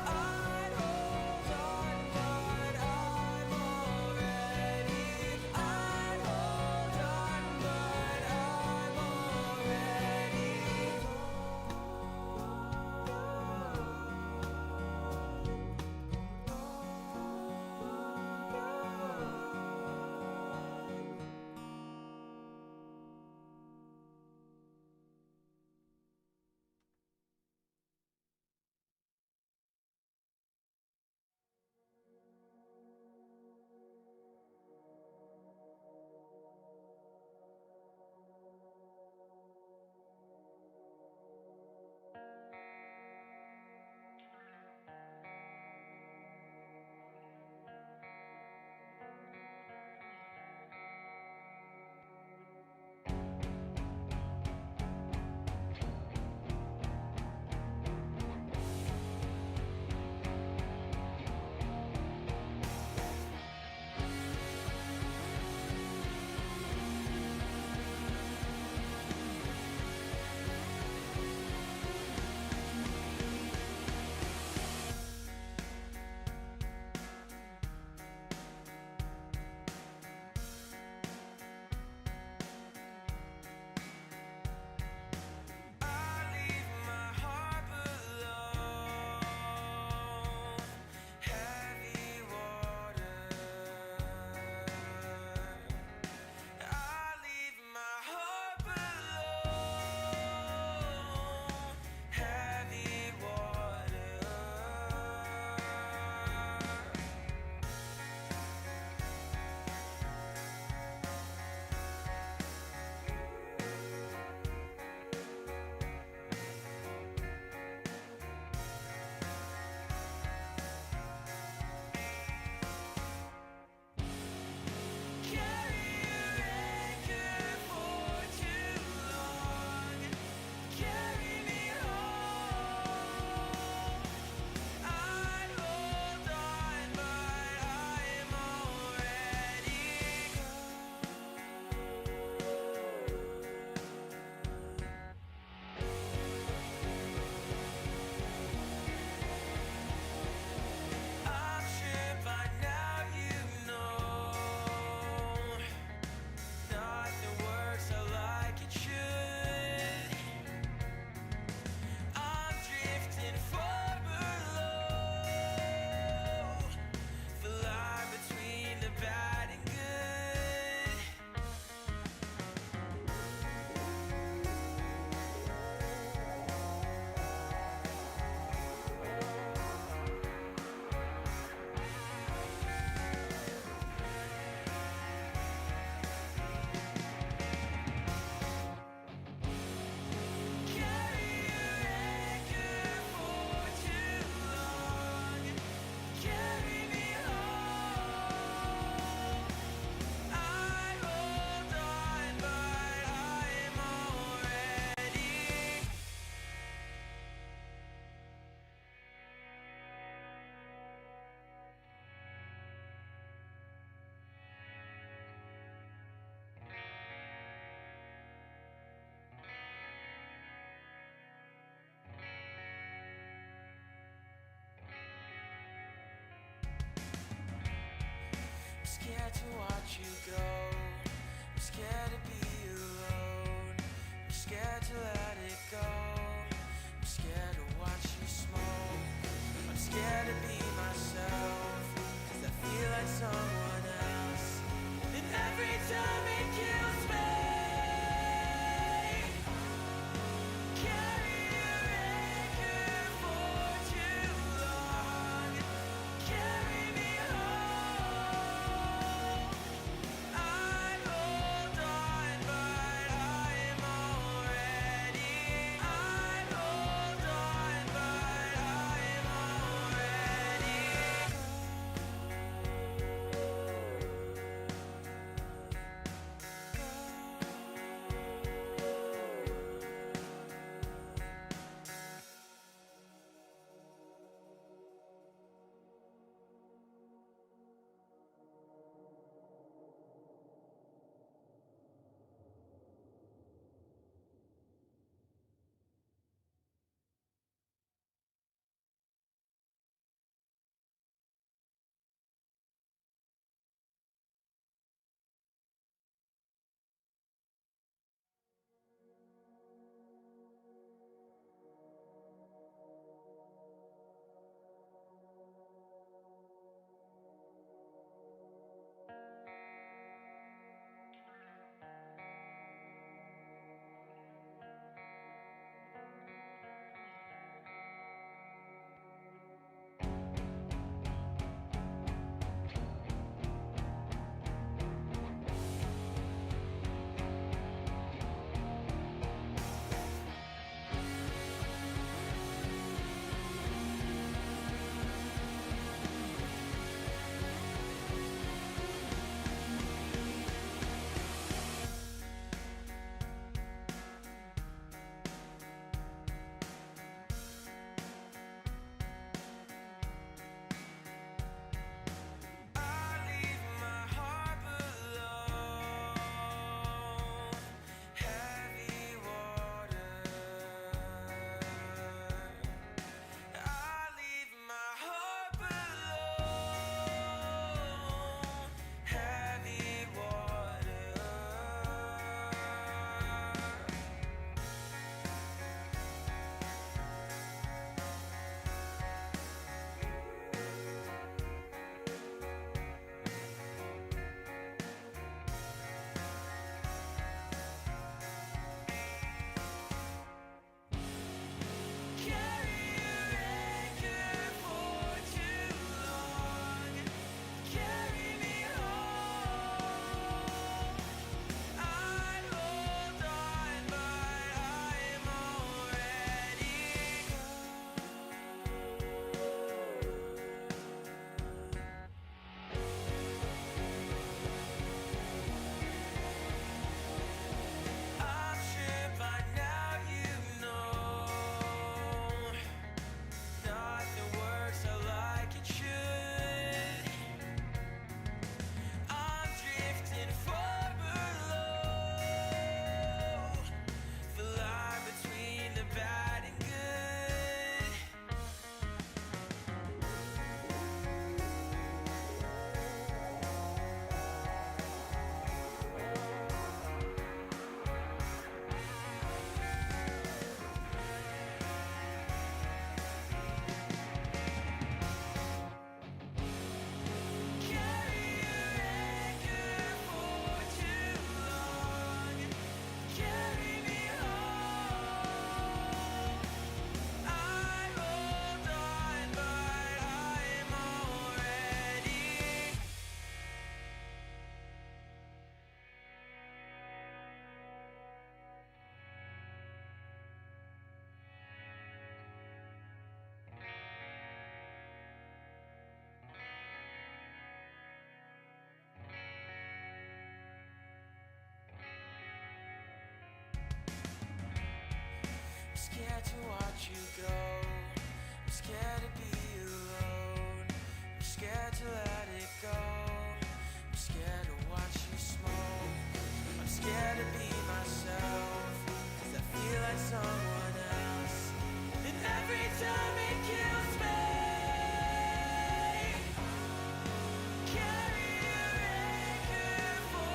I'd hold on, but I'm already. I'd hold on, but I'm go. I'm scared to be alone. I'm scared to let it go. I'm scared to watch you smoke. I'm scared to be myself, 'cause I feel like someone else. And every time it kills me, carry your anchor for too long. Carry me home. I hold on, but I am already. I hold on, but I am already. I leave my heart below, heavy water. I leave my heart below, heavy water. Carry your anchor for too long. Carry me home. I hold on, but I am already I'm sure by now you know nothing works out like it should. I'm drifting far below the line between the bad and good. Carry your anchor for too long. Carry me home. I hold on, but I am already. I'm scared to watch you go. I'm scared to be alone. I'm scared to let it go. I'm scared to watch you smoke. I'm scared to be myself, 'cause I feel like someone else. And every time it kills me, carry your anchor for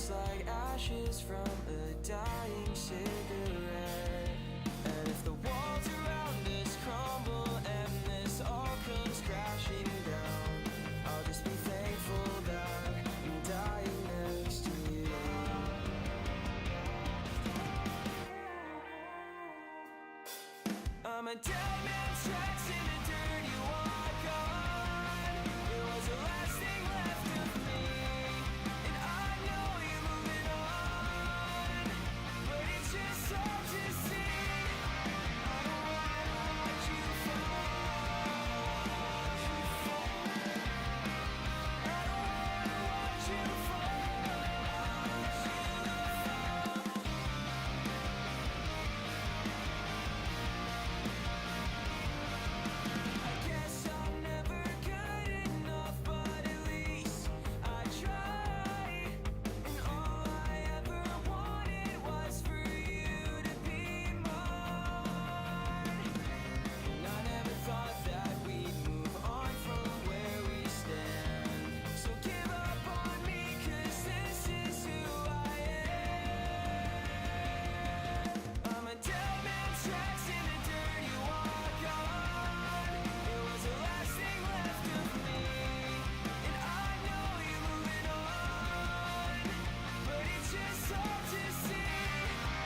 just like ashes from a dying cigarette. And if the walls around us crumble and this all comes crashing down, I'll just be thankful that I'm dying next to you. I'm a dead man's tracks in the dirt you walk on. It was the last thing left of me, and I know you're moving on, but it's just hard to see. I don't wanna watch you fall. I don't wanna watch you fall. I guess I'm never good enough, but at least I try. And all I ever wanted was for you to be mine. And I never thought that we'd move on from where we stand. So give up on me, 'cause this is who I am. I'm a dead man's tracks in the dirt you walk on. It was the last thing left of me, and I know you're moving on, but it's just hard to see. I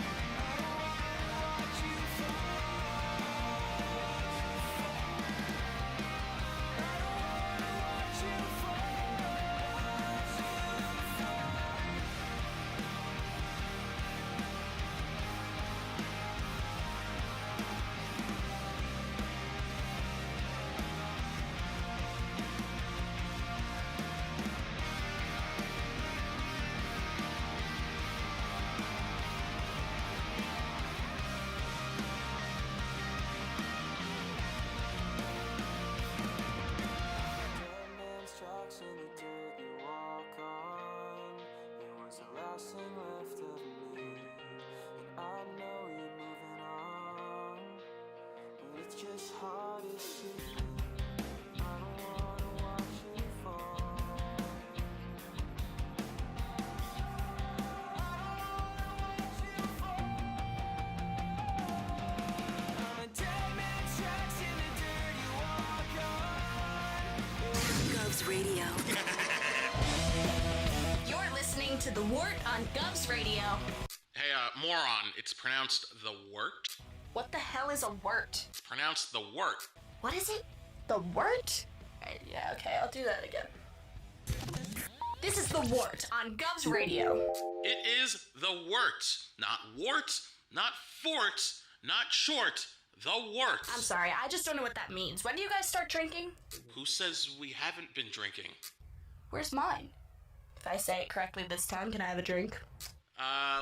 don't wanna watch you fall. I don't wanna watch you fall. Dead man's tracks in the dirt you walk on. It was the last thing left of me, and I know you're moving on, but it's just hard to see. I don't wanna watch you fall. I'm a dead man's tracks in the dirt you walk on. Govs Radio. You're listening to the Wort on Govs Radio. Hey, moron, it's pronounced the Wort. What the hell is a wort? Pronounced the Wort. What is it? The wort? Yeah, okay, I'll do that again. This is the Wort on Govs Radio. It is the Wort. Not warts, not forts, not short. The Wort. I'm sorry, I just don't know what that means. When do you guys start drinking? Who says we haven't been drinking? Where's mine? If I say it correctly this time, can I have a drink?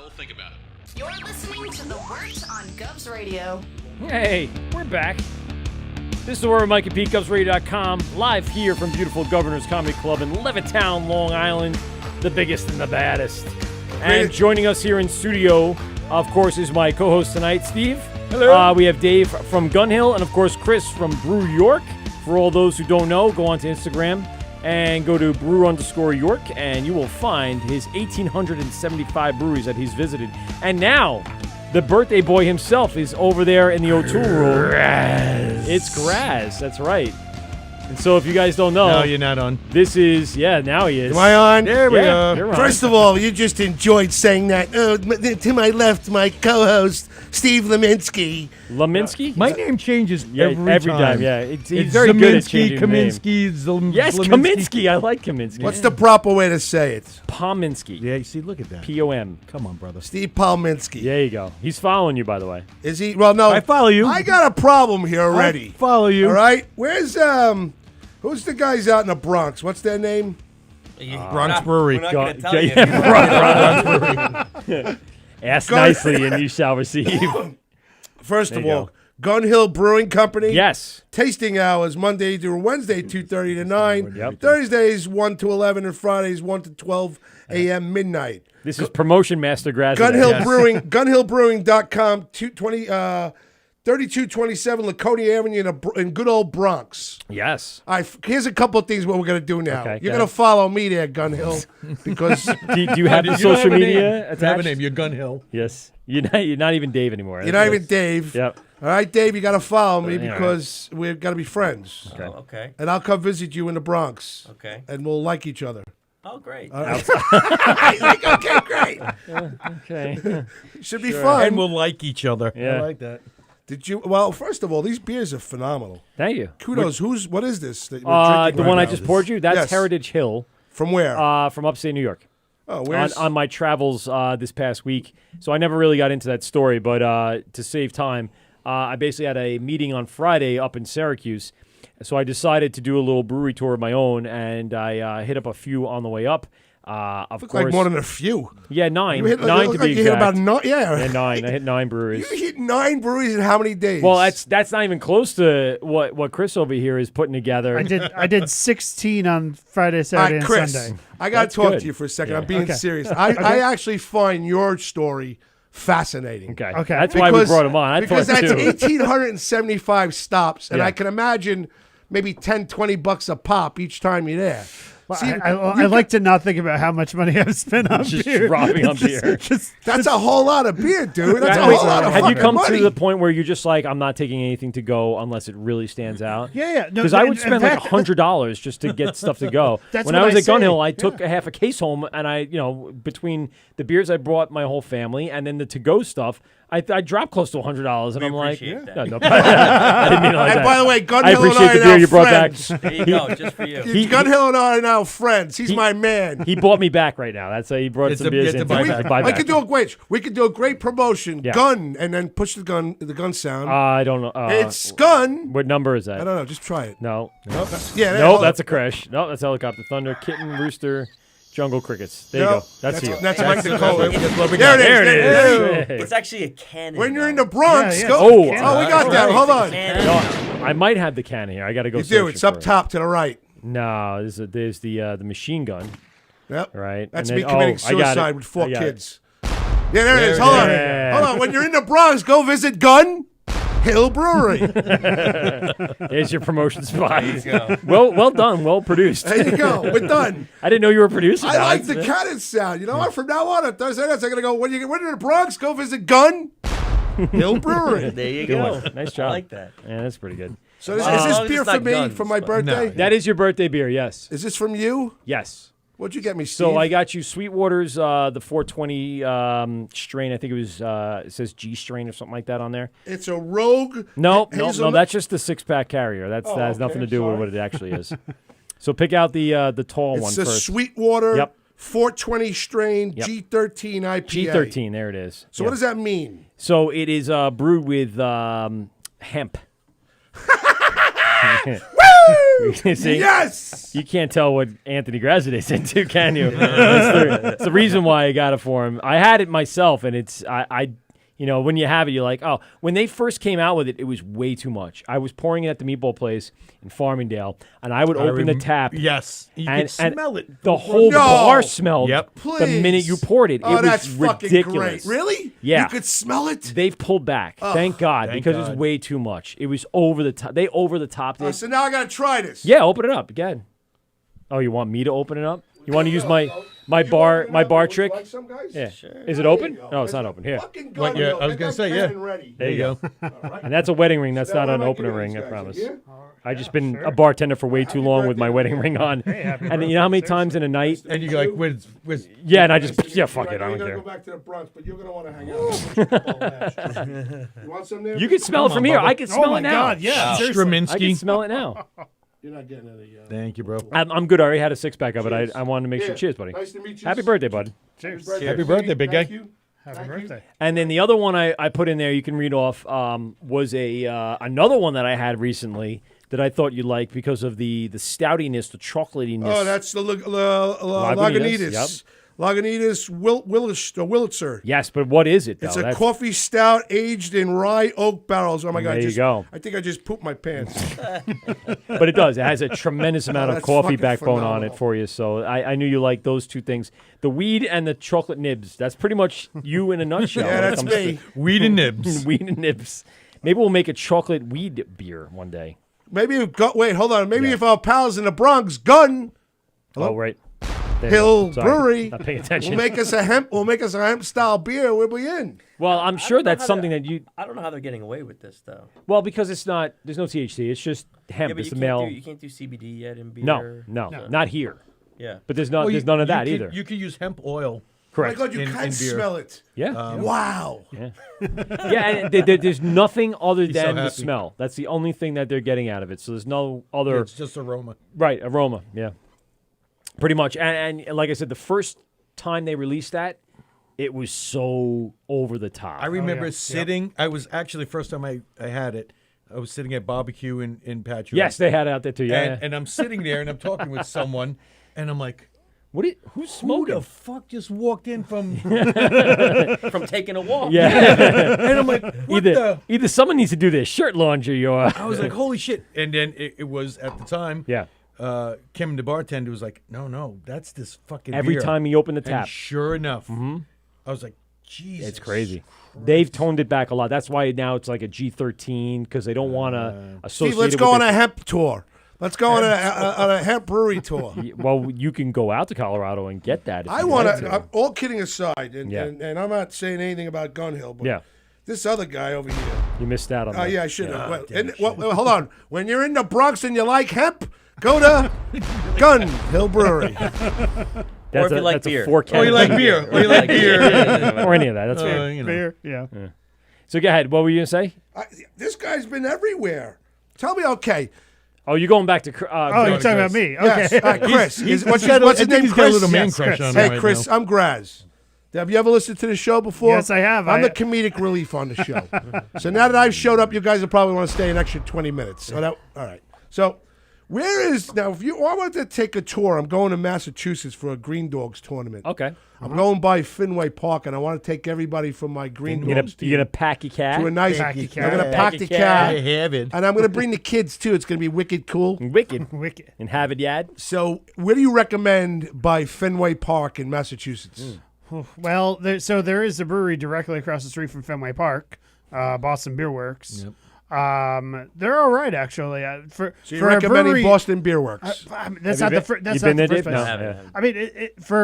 We'll think about it. You're listening to the Wort on Govs Radio. Hey, we're back. This is the Word with Mike and Pete, GovsRadio.com, live here from beautiful Governor's Comedy Club in Levittown, Long Island, the biggest and the baddest. And joining us here in studio, of course, is my co-host tonight, Steve. Hello. We have Dave from Gun Hill, and of course, Chris from Brew York. For all those who don't know, go onto Instagram and go to brew_York, and you will find his 1,875 breweries that he's visited. And now, the birthday boy himself is over there in the O'Toole room. It's Graz, that's right. And so if you guys don't know... No, you're not on. This is... Yeah, now he is. Am I on? There we go. You're on. First of all, you just enjoyed saying that. To my left, my co-host, Steve Leminski. Leminski? My name changes every time. Yeah. He's very good at changing Kaminsky, the name. Yes, Kaminsky. I like Kaminsky. What's the proper way to say it? Pominski. Yeah, you see, look at that. P-O-M. Come on, brother. Steve Palminski. There you go. He's following you, by the way. Is he? Well, no. I follow you. I got a problem here already. I follow you. All right? Where's, who's the guys out in the Bronx? What's their name? Bronx Brewery. We're not going to tell you. Bronx Brewery. Ask nicely and you shall receive. First There of you all, go. Gun Hill Brewing Company. Yes. Tasting hours Monday through Wednesday, 2:30 to 9. Yep. Thursdays, 1 to 11, and Fridays, 1 to 12 a.m. midnight. This is Promotion Master Graz. Gun Hill Brewing, GunHillBrewing.com, 30 3227 Laconia Avenue in good old Bronx. Yes. All right, here's a couple of things what we're going to do now. Okay, You're go going to ahead. follow me there, Gun Hill, because Do you have the You don't social have a media name. attached? You have a name. You're Gun Hill. Yes. You're not even Dave anymore. you're not even Dave. Yep. All right, Dave, you got to follow me Yeah. because we've got to be friends. Oh, okay. And I'll come visit you in the Bronx. Okay. And we'll like each other. Oh, great. He's like, okay, great. Okay. Should be fun. And we'll like each other. Yeah. I like that. Did you? Well, first of all, these beers are phenomenal. Thank you. Kudos. What is this? That we're The drinking one right I now? just poured you, that's Yes. Heritage Hill. From where? From upstate New York. Oh, where's? On my travels this past week. So I never really got into that story, but to save time, I basically had a meeting on Friday up in Syracuse. So I decided to do a little brewery tour of my own, and I hit up a few on the way up. Of Look course, like more than a few. yeah, nine. You hit, Nine look to like be you hit exact. about nine. Yeah. Yeah, nine. I hit 9 breweries. You hit 9 breweries in how many days? Well, that's not even close to what Chris over here is putting together. I did 16 on Friday, All Saturday, right, and Chris. Sunday. I got to That's talk good. to you for a second. Yeah. I'm being Okay. serious. I actually find your story fascinating. Okay. Okay. That's why we brought him on. I because thought that's too. 1,875 stops, and Yeah. I can imagine maybe 10, 20 bucks a pop each time you're there. Well, See, I like to not think about how much money I've spent on Just beer. dropping on It's just- beer. That's a whole lot of beer, dude. That's a Wait, whole lot of have you fucking come money. to the point where you're just like, I'm not taking anything to go unless it really stands out? Yeah. No, Because I would in spend fact, like $100 just to get stuff to go. That's when what I was I at Gun say. Hill, I took a half a case home, and I, between the beers I brought my whole family and then the to-go stuff, I dropped close to $100, and I'm like, appreciate that. no, I didn't mean it like And that. by the way, Gun I Hill and appreciate I the are beer now you brought friends. There you go, just for you. Gun Hill and I are now friends. He's my man. He bought me back right now. That's how he brought It's some a- beers it's in a to buyback. buy I back. could do a great. We could do a great promotion. Yeah. Gun, and then push the gun sound. I don't know. It's gun. What number is that? I don't know. Just try it. No. Yeah. No, hold that's on. a crash. No, that's helicopter thunder, kitten, rooster, jungle crickets. There you No, go. That's you. That's Mike the That's Cole. what we There got. it is. There it is. Hey. It's actually a cannon. When you're in though. the Bronx, Yeah, go. Oh, we got Right. that. Hold on. Cannon. No, I might have the cannon here. I got to go. You do. searching It's up for it. top to the right. No, there's the machine gun. Yep. Right. That's And me then- committing I got it. suicide with 4 I got it. kids. Yeah, there it is. Hold on. Yeah. Hold on. When you're in the Bronx, go visit Gun Hill Brewery. There's your promotion spot. There you go. Well done. Well produced. There you go. We're done. I didn't know you were producing. I that. like the cannon sound. You know what? From now on, on Thursday nights, I'm going to go, when you're in the Bronx, go visit Gun Hill Brewery. There you Good go. one. Nice job. I like that. Yeah, that's pretty good. So is As long this as beer it's for not me guns, for my but- birthday? That is your birthday beer. Yes. Is this from you? Yes. What'd you get me, Steve? So I got you Sweetwater's the 420 strain. I think it was it says G strain or something like that on there. It's a Rogue. No, hazelnut- that's just the 6-pack carrier. That has okay, nothing to do sorry. with what it actually is. So pick out the tall one It's a first. Sweetwater Yep. 420 strain Yep. G13 IPA. G13. There it is. So Yeah. what does that mean? So it is brewed with hemp. You see? Yes! You can't tell what Anthony Graziadei's into, can you? It's the reason why I got it for him. I had it myself, and it's I when you have it, you're like, oh. When they first came out with it, it was way too much. I was pouring it at the meatball place in Farmingdale, and I would open the tap. Yes. You and, could smell and it. The whole No. bar smelled Yep. the Please. minute you poured it. Oh, it that's was fucking ridiculous. great. Really? Yeah. You could smell it? They've pulled back. Thank God, Thank because it God. was way too much. It was over the top. They over the topped it. So now I got to try this. Yeah, open it up again. Oh, you want me to open it up? You want to use my bar trick? Like some guys? Yeah. Sure. Is it There open? you go. No, it's not open. Here. Fucking What, gun yeah, hill. I was Get gonna that say, yeah. cannon ready. There you go. All right. And that's a wedding ring. That's Now, not what an am I opening giving ring, these I guys? promise. Yeah? I just been a bartender for way too long with my wedding ring on. And you know how many times in a night? And you go like, with Yeah, and I just yeah, fuck Right, it, I now don't you're care. gonna go back to the Bronx, but you're gonna want to hang out. You want some there? You can smell it from here. I can smell it now. God, yeah. Seriously. I can Straminsky. smell it now. You're not getting any. Thank you, bro. I'm good. I already had a 6-pack of it. Cheers. I wanted to make sure. Yeah. Cheers, buddy. Nice to meet you. Happy birthday, bud. Cheers. Happy birthday, big guy. Thank you. Happy Thank you. birthday. And then the other one I put in there, you can read off, was another one that I had recently that I thought you'd like because of the stoutiness, the chocolatiness. Oh, that's the Lagunitas. Yep. Lagunitas Willitzer. Yes, but what is it, though? It's a That's- coffee stout aged in rye oak barrels. Oh my God! There you go. I think I just pooped my pants. But it does. It has a tremendous amount of that's coffee fucking backbone on phenomenal. it for you. So I knew you liked those two things. The weed and the chocolate nibs. That's pretty much you in a nutshell. Yeah, when it that's comes to me. Weed and nibs. Weed and nibs. Maybe we'll make a chocolate weed beer one day. Maybe wait, hold on. Maybe Yeah. if our pals in the Bronx, Gun Oh, right. There you Hill go. Sorry, Brewery, not paying attention. will make us a hemp style beer, we'll be in. Well, I'm sure that's something that you. I don't know how they're getting away with this though. Well, because it's not. There's no THC. It's just hemp. Yeah, but It's you the can't male. do you can't do CBD yet in beer. No, not here. Yeah. But there's Well, there's none of that could- either. You could use hemp oil. Correct. Oh my God, you In can beer. smell it. Yeah. Wow. Yeah. Yeah, and there's nothing other He's so than the happy. smell. That's the only thing that they're getting out of it. So there's no other. It's just aroma. Right, aroma. Yeah. Pretty much. And like I said, the first time they released that, it was so over the top. I remember sitting. I was actually first time I had it. I was sitting at barbecue in Patrick. Yes, they had it out there too. Yeah. And I'm sitting there and I'm talking with someone, and I'm like, who's "Who smoking? the fuck just walked in from?" From taking a walk. Yeah. And I'm like, "What the?" Either someone needs to do their shirt laundry or. I was like, "Holy shit!" And then it was at the time. Yeah. Kim, the bartender, was like, "No, that's this fucking." Every beer." time he opened the And tap. sure enough, I was like, Jesus. It's crazy. They've toned it back a lot. That's why now it's like a G13 because they don't want to associate. Steve, let's it go with on their- a hemp tour. Let's go on a hemp brewery tour. Well, you can go out to Colorado and get that. If I you want like to. All kidding aside, and, Yeah. and I'm not saying anything about Gun Hill, but Yeah. this other guy over here. You missed out on Oh that. yeah, I should have. Well, hold on. When you're in the Bronx and you like hemp, go to Gun Hill Brewery. Or if you like that's beer. A 4 Or you like beer. Or you like beer. or any of that. That's fair. You know. Beer, yeah. So go ahead. What were you gonna say? This guy's been everywhere. Tell me, okay. Oh, you're going back to. Oh, you're talking about me. Okay. Yes, Chris. He's What's got his I think name? he's got a Chris? little man Yes, crush Chris. on him Hey, right Chris, now. I'm Graz. Have you ever listened to the show before? Yes, I have. I'm the comedic relief on the show. So now that I've showed up, you guys will probably want to stay an extra 20 minutes. So all right. So where is now? If you I want to take a tour, I'm going to Massachusetts for a Green Dogs tournament. Okay. I'm going by Fenway Park, and I want to take everybody from my Green Dogs You're gonna pack your cat. to a nice. Pack your I'm cat. going to pack the I cat, have it. and I'm going to bring the kids too. It's going to be wicked cool. Wicked. Wicked. And have it yad. So, where do you recommend by Fenway Park in Massachusetts? Well, there is a brewery directly across the street from Fenway Park, Boston Beer Works. Yep. They're all right actually. So you're for a recommending brewery, Boston Beer Works? I mean, that's Have not you the been- that's you not been the there, first Dave? place. No. I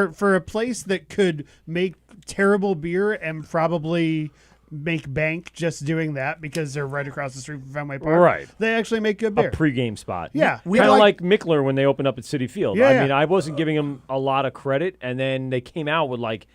mean, for a place that could make terrible beer and probably make bank just doing that because they're right across the street from Fenway Park. Right. They actually make good A beer. pregame spot. Yeah. We Kind of like- like Mickler when they opened up at Citi Field. Yeah, I yeah. mean, I wasn't giving them a lot of credit, and then they came out with like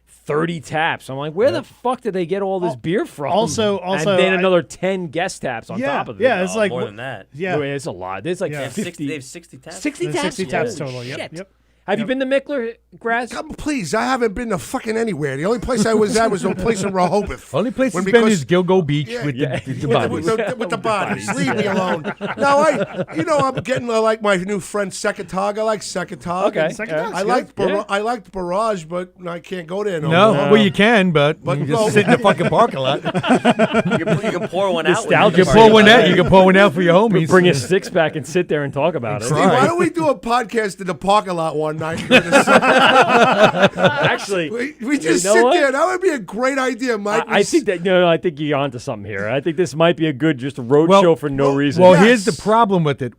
30 taps. I'm like, where the fuck did they get all this beer from? Also, and then another 10 guest taps on Yeah, top of it. yeah, it's like more what- than that. Yeah. It's a lot. There's like Yeah. They have 50. they have 60 taps. 60 There's taps? 60 taps Holy total. Yep. shit. Yep. Have you been to Mickler, Graz? Come, please, I haven't been to fucking anywhere. The only place I was at was a place in Rehoboth. Only place When- he's been because- is Gilgo Beach Yeah. with Yeah. the with bodies. with the bodies. Leave me alone. No, I'm getting like my new friend Secretag. I like Secretag. Okay. Secretag's Yeah. good. I liked Barrage, but I can't go there no No, more. well you can, but But you no. just sit in the fucking parking lot. You can pour one out. when Nostalgia You you're can pour one partying. out. You can pour one out for your homies. Bring a six pack and sit there and talk about it. Steve, Right. why don't we do a podcast in the parking lot one night? during the summer? Actually, we just know sit what? there. That would be a great idea, Mike. I think that I think you're onto something here. I think this might be a good just a road Well- show for no reason. Well, Yes. here's the problem with it.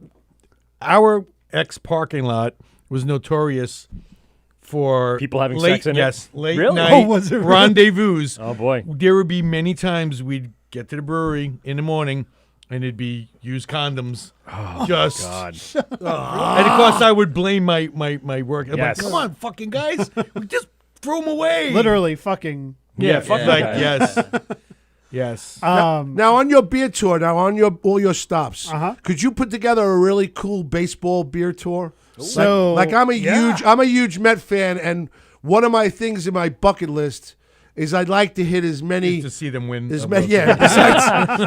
Our ex parking lot was notorious for People having late, sex in it? yes, late Really? night Oh, was it really? rendezvous. Oh, boy. There would be many times we'd get to the brewery in the morning, and it'd be used condoms. Just God. and of course I would blame my work. I'm Yes. like, come on, fucking guys, just throw them away. Literally fucking. yeah, fuck Yeah. like yes, yes. Now on your beer tour, all your stops, Uh-huh. could you put together a really cool baseball beer tour? So like I'm yeah. I'm a huge Met fan, and one of my things in my bucket list is I'd like to hit as many to see them win. as a many. World Yeah,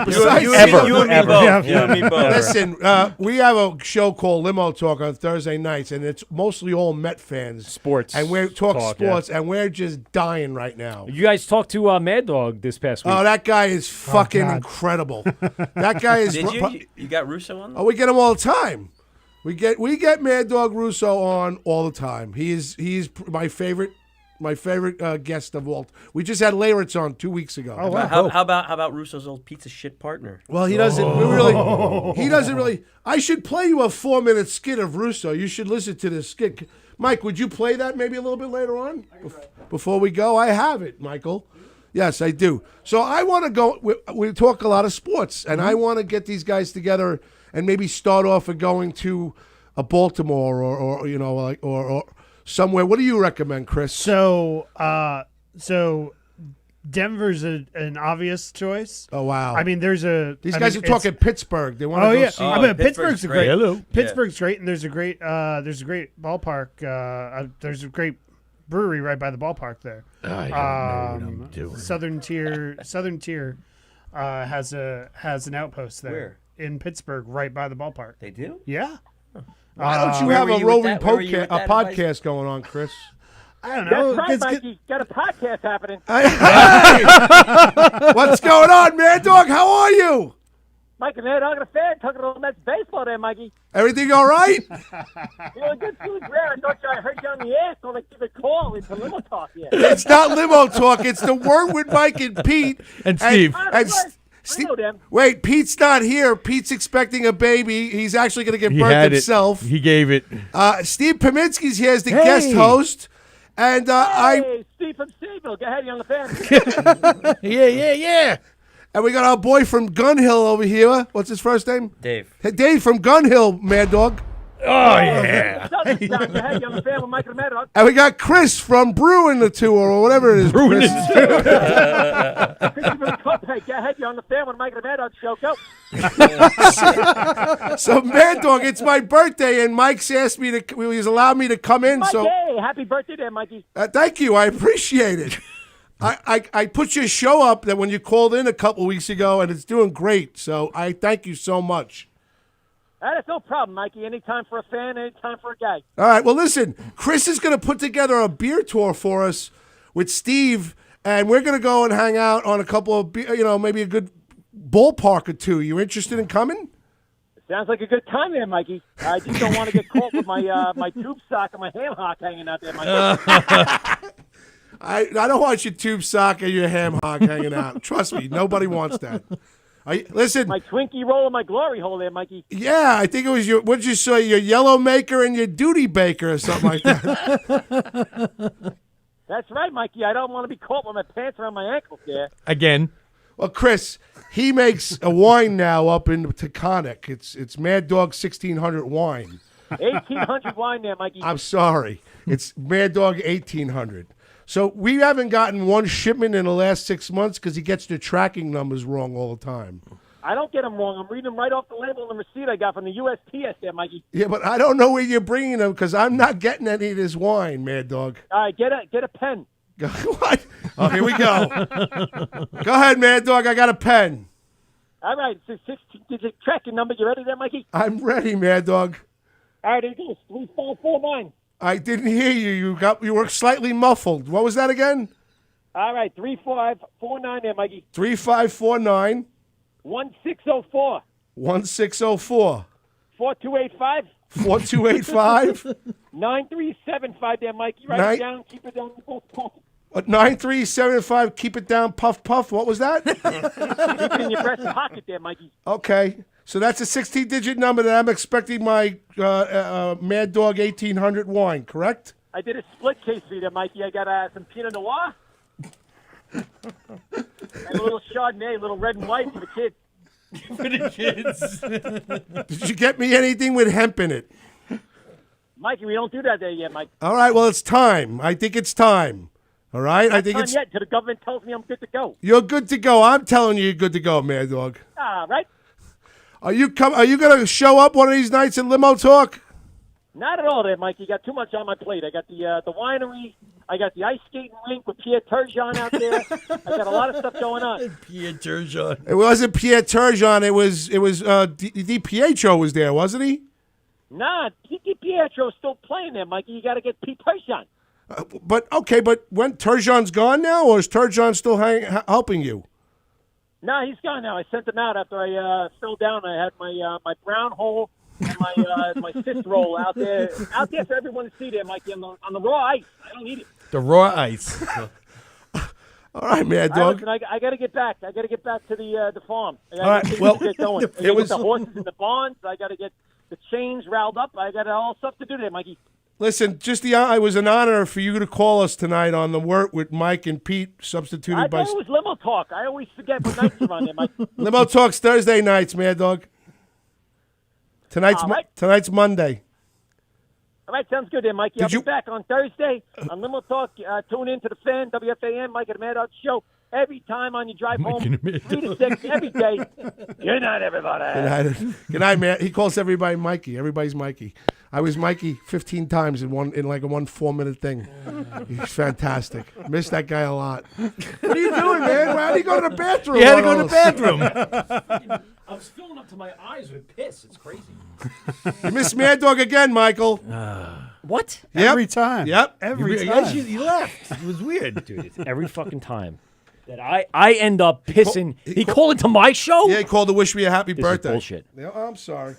besides You Ever. and me Ever. both. Yeah. You and me both. Listen, we have a show called Limo Talk on Thursday nights, and it's mostly all Met fans. Sports And we're talk talk, sports, and we're just dying right now. You guys talked to Mad Dog this past week. Oh, that guy is fucking God. incredible. That guy is. Did you got Russo on? Oh, we get him all the time. We get Mad Dog Russo on all the time. He's my favorite My favorite guest of all. We just had Leyritz on 2 weeks ago. Oh, wow. How about Russo's old pizza shit partner? Well, he doesn't really. He doesn't really. I should play you a 4-minute skit of Russo. You should listen to this skit. Mike, would you play that maybe a little bit later on? Before we go, I have it, Michael. Yes, I do. So I want to go. We talk a lot of sports, and I want to get these guys together and maybe start off with going to a Baltimore or somewhere. What do you recommend, Chris? So Denver's an obvious choice. Oh wow! I mean, these guys are talking Pittsburgh. They want to go see. I mean, Pittsburgh's a great. Hello. Pittsburgh's great, and there's a great ballpark. There's a great brewery right by the ballpark there. I don't know what I'm doing. Southern Tier has an outpost there. Where? In Pittsburgh, right by the ballpark. They do? Yeah. Why don't you Where have were a you with roving that? Where were you with that advice? podcast going on, Chris? I don't know. That's right, Mikey. Got a podcast happening. Hey! What's going on, Mad Dog? How are you? Mikey, man, I'm a fan talking about Mets baseball there, Mikey. Everything all right? Good feeling rare. I heard you on the air, so give a call. It's a limo talk here. It's not limo talk. It's the Word with Mike and Pete. And Steve. I know them. Wait, Pete's not here. Pete's expecting a baby. He's actually going to give He birth had himself. He gave it. Steve Pominski's here as the guest host. And Hey, Steve from Seaville. Go ahead, young fan. Yeah. And we got our boy from Gun Hill over here. What's his first name? Dave. Hey, Dave from Gun Hill, Mad Dog. Oh, yeah. Go ahead, young fan with Mike and Mad Dog. And we got Chris from Brewing the Tour or whatever it is. Brewing Chris. Christopher Cup. Hey, go ahead, you're on the fan with Mike and Mad Dog show. Go. So, Mad Dog, it's my birthday, and Mike's asked me to, he's allowed me to come in. Mike, So, hey, happy birthday there, Mikey. thank you. I appreciate it. I put your show up that when you called in a couple weeks ago, and it's doing great. So, I thank you so much. That's no problem, Mikey. Anytime for a fan, anytime for a guy. All right. Well, listen, Chris is going to put together a beer tour for us with Steve, and we're going to go and hang out on a couple of, maybe a good ballpark or two. You interested in coming? Sounds like a good time there, Mikey. I just don't want to get caught with my my tube sock and my ham hock hanging out there, Mikey. I don't want your tube sock and your ham hock hanging out. Trust me, nobody wants that. Listen. My Twinkie roll and my glory hole there, Mikey. Yeah, I think it was what'd you say, your yellow maker and your duty baker or something like that. That's right, Mikey. I don't want to be caught with my pants around my ankles there. Again. Well, Chris, he makes a wine now up in Taconic. It's Mad Dog 1600 wine. 1800 wine there, Mikey. I'm sorry. It's Mad Dog 1800. So we haven't gotten one shipment in the last 6 months because he gets the tracking numbers wrong all the time. I don't get them wrong. I'm reading them right off the label and the receipt I got from the USPS there, Mikey. Yeah, but I don't know where you're bringing them because I'm not getting any of this wine, Mad Dog. All right, get a pen. What? Oh, here we go. Go ahead, Mad Dog. I got a pen. All right, it's a 16-digit tracking number. You ready there, Mikey? I'm ready, Mad Dog. All right, here it goes. 3549. I didn't hear you. You were slightly muffled. What was that again? All right, 3549 there, Mikey. 3549. 1604. 1604. 4285. 4285. 9375 there, Mikey. Write it down. Keep it down. 9375. Keep it down. Puff, puff. What was that? Keep it in your breast pocket there, Mikey. Okay. So that's a 16-digit number that I'm expecting my Mad Dog 1800 wine, correct? I did a split case for you there, Mikey. I got some Pinot Noir and a little Chardonnay, a little red and white for the kids. For the kids. Did you get me anything with hemp in it? Mikey, we don't do that there yet, Mike. All right, well, it's time. I think it's time. All right? I think Not it's yet till the government tells me I'm good to go. You're good to go. I'm telling you you're good to go, Mad Dog. All right. Are you going to show up one of these nights at Limo Talk? Not at all there, Mike. You got too much on my plate. I got the winery. I got the ice skating rink with Pierre Turgeon out there. I got a lot of stuff going on. Pierre Turgeon. It wasn't Pierre Turgeon. It was DiPietro was there, wasn't he? Nah, DiPietro's still playing there, Mikey. You got to get Pete Turgeon. But when Turgeon's gone now, or is Turgeon still helping you? No, he's gone now. I sent him out after I fell down. I had my brown hole and my cyst roll out there for everyone to see there, Mikey, on the raw ice. I don't need it. The raw ice. All right, Mad All right, Dog. listen, I got to get back. I got to get back to the farm. I gotta All right, get well, get going. I it gotta was- get the horses in the barns. I got to get the chains riled up. I got all stuff to do there, Mikey. Listen, it was an honor for you to call us tonight on the Wort with Mike and Pete, substituted I by thought it was limo talk. I always forget what nights you're on there, Mike. Limo Talks Thursday nights, Mad Dog. Tonight's All right. tonight's Monday. All right, sounds good there, Mikey. I'll be back on Thursday on Limo Talk. Tune in to the Fan, WFAN, Mike and the Mad Dog Show every time on your drive home, 3 to 6 every day. Good night, everybody. Good night, man. He calls everybody Mikey. Everybody's Mikey. I was Mikey 15 times in like a 4-minute thing. He's fantastic. Miss that guy a lot. What are you doing, man? Why did he go to the bathroom? He had to go to the bathroom. I was filling up to my eyes with piss. It's crazy. You miss Mad Dog again, Michael. What? Yep. Every time. Yep. Every Yeah, time. he left. It was weird. Dude, it's every fucking time that I end up pissing. He called into my show? Yeah, he called to wish me a happy This is birthday. bullshit. Yeah, I'm sorry.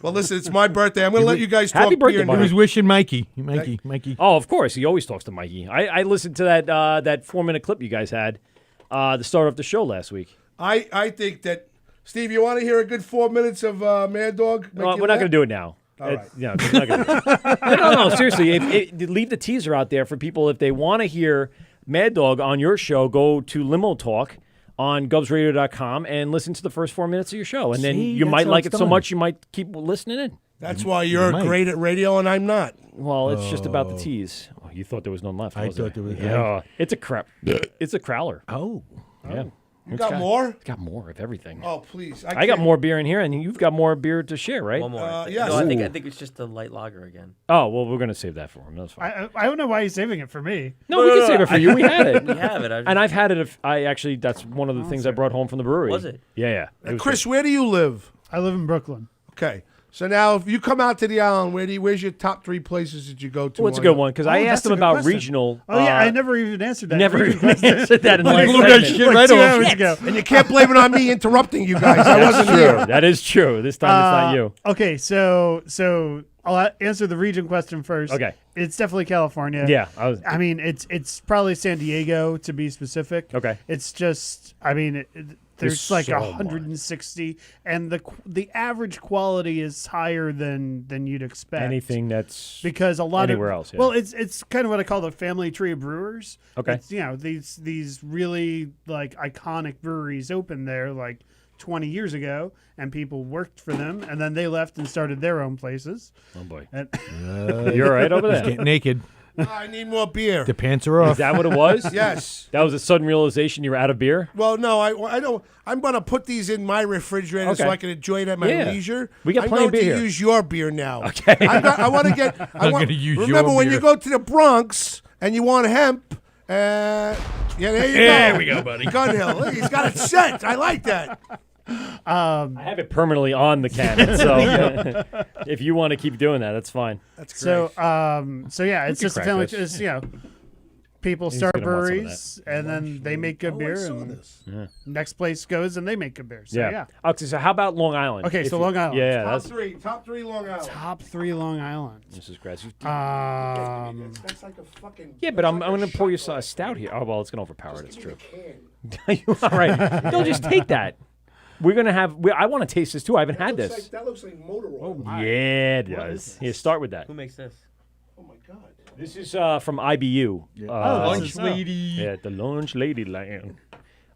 Well, listen, it's my birthday. I'm going to let you guys Happy talk birthday, beer buddy. He news. was wishing Mikey. Mikey. Oh, of course. He always talks to Mikey. I listened to that 4-minute clip you guys had to start off the show last week. I think that, Steve, you want to hear a good 4 minutes of Mad Dog? We're not going to do it now. All right. Yeah, we're not gonna no, seriously. Leave the teaser out there for people. If they want to hear Mad Dog on your show, go to Limo Talk on GovsRadio.com and listen to the first 4 minutes of your show. And then See, you that's might how like it's it so done. much you might keep listening in. That's why you're might. great at radio and I'm not. Well, it's just about the tease. Oh, you thought there was none left. I was thought there was- Yeah, it's a crap. It's a crowler. Oh. Yeah. You got more? It's got more of everything. Oh, please. I got more beer in here, and you've got more beer to share, right? One more. I think. yes. No, I Ooh. think it's just a light lager again. Oh, well, we're going to save that for him. That's fine. I don't know why he's saving it for me. No, we can save it for you. We had it. We have it. And I've had it. That's one of the things I brought home from the brewery. Was it? Yeah. It was Chris, where do you live? I live in Brooklyn. Okay. So now, if you come out to the island, where's your top 3 places that you go to? Well, it's a good one because I asked that's a him good about question. regional. Oh, yeah, I never even answered that. never Freaking even question. answered that in the last blew that segment. shit right 2 off. hours ago. And you can't blame it on me interrupting you guys. I wasn't True. here. That is true. This time it's not you. Okay, so I'll answer the region question first. Okay. It's definitely California. Yeah. I mean, it's probably San Diego to be specific. Okay. It's just, I mean, there's like so 160, and the average quality is higher than you'd expect. Anything that's Because a lot anywhere of else. Yeah. well, it's kind of what I call the family tree of brewers. Okay. It's, these really like iconic breweries opened there like 20 years ago, and people worked for them, and then they left and started their own places. oh boy, And you're right over there. Get naked. I need more beer. The pants are off. Is that what it was? Yes. That was a sudden realization you were out of beer. Well, no, I don't. I'm going to put these in my refrigerator so Okay. I can enjoy it at my Yeah. leisure. We got I'm plenty going of beer to here. use your beer now. Okay. I want to get. gonna use your remember when beer. you go to the Bronx and you want hemp? Yeah, there you go. There we go, buddy. Gun Hill. Look, he's got it set. I like that. I have it permanently on the can, so if you want to keep doing that, that's fine. That's great. so yeah, it's can just a crack family. this. It's, people He's start gonna want some of breweries and then they make good beer, and next place goes and they make good beer. So yeah. Okay, so how about Long Island? Okay, If so you- Long Island. Yeah, top that's top three Long Island. Top 3 Long Island. this is grass. That's like a fucking. Yeah, but I'm going to pour you a stout here. Oh well, it's going to overpower it. It's true. All right, don't just take that. We're gonna have. I want to taste this too. I haven't had this. That looks like motor oil. Yeah, it does. Here, start with that. Who makes this? Oh my god. This is from IBU. Lunch lady. Yeah, the Lunch Lady Land.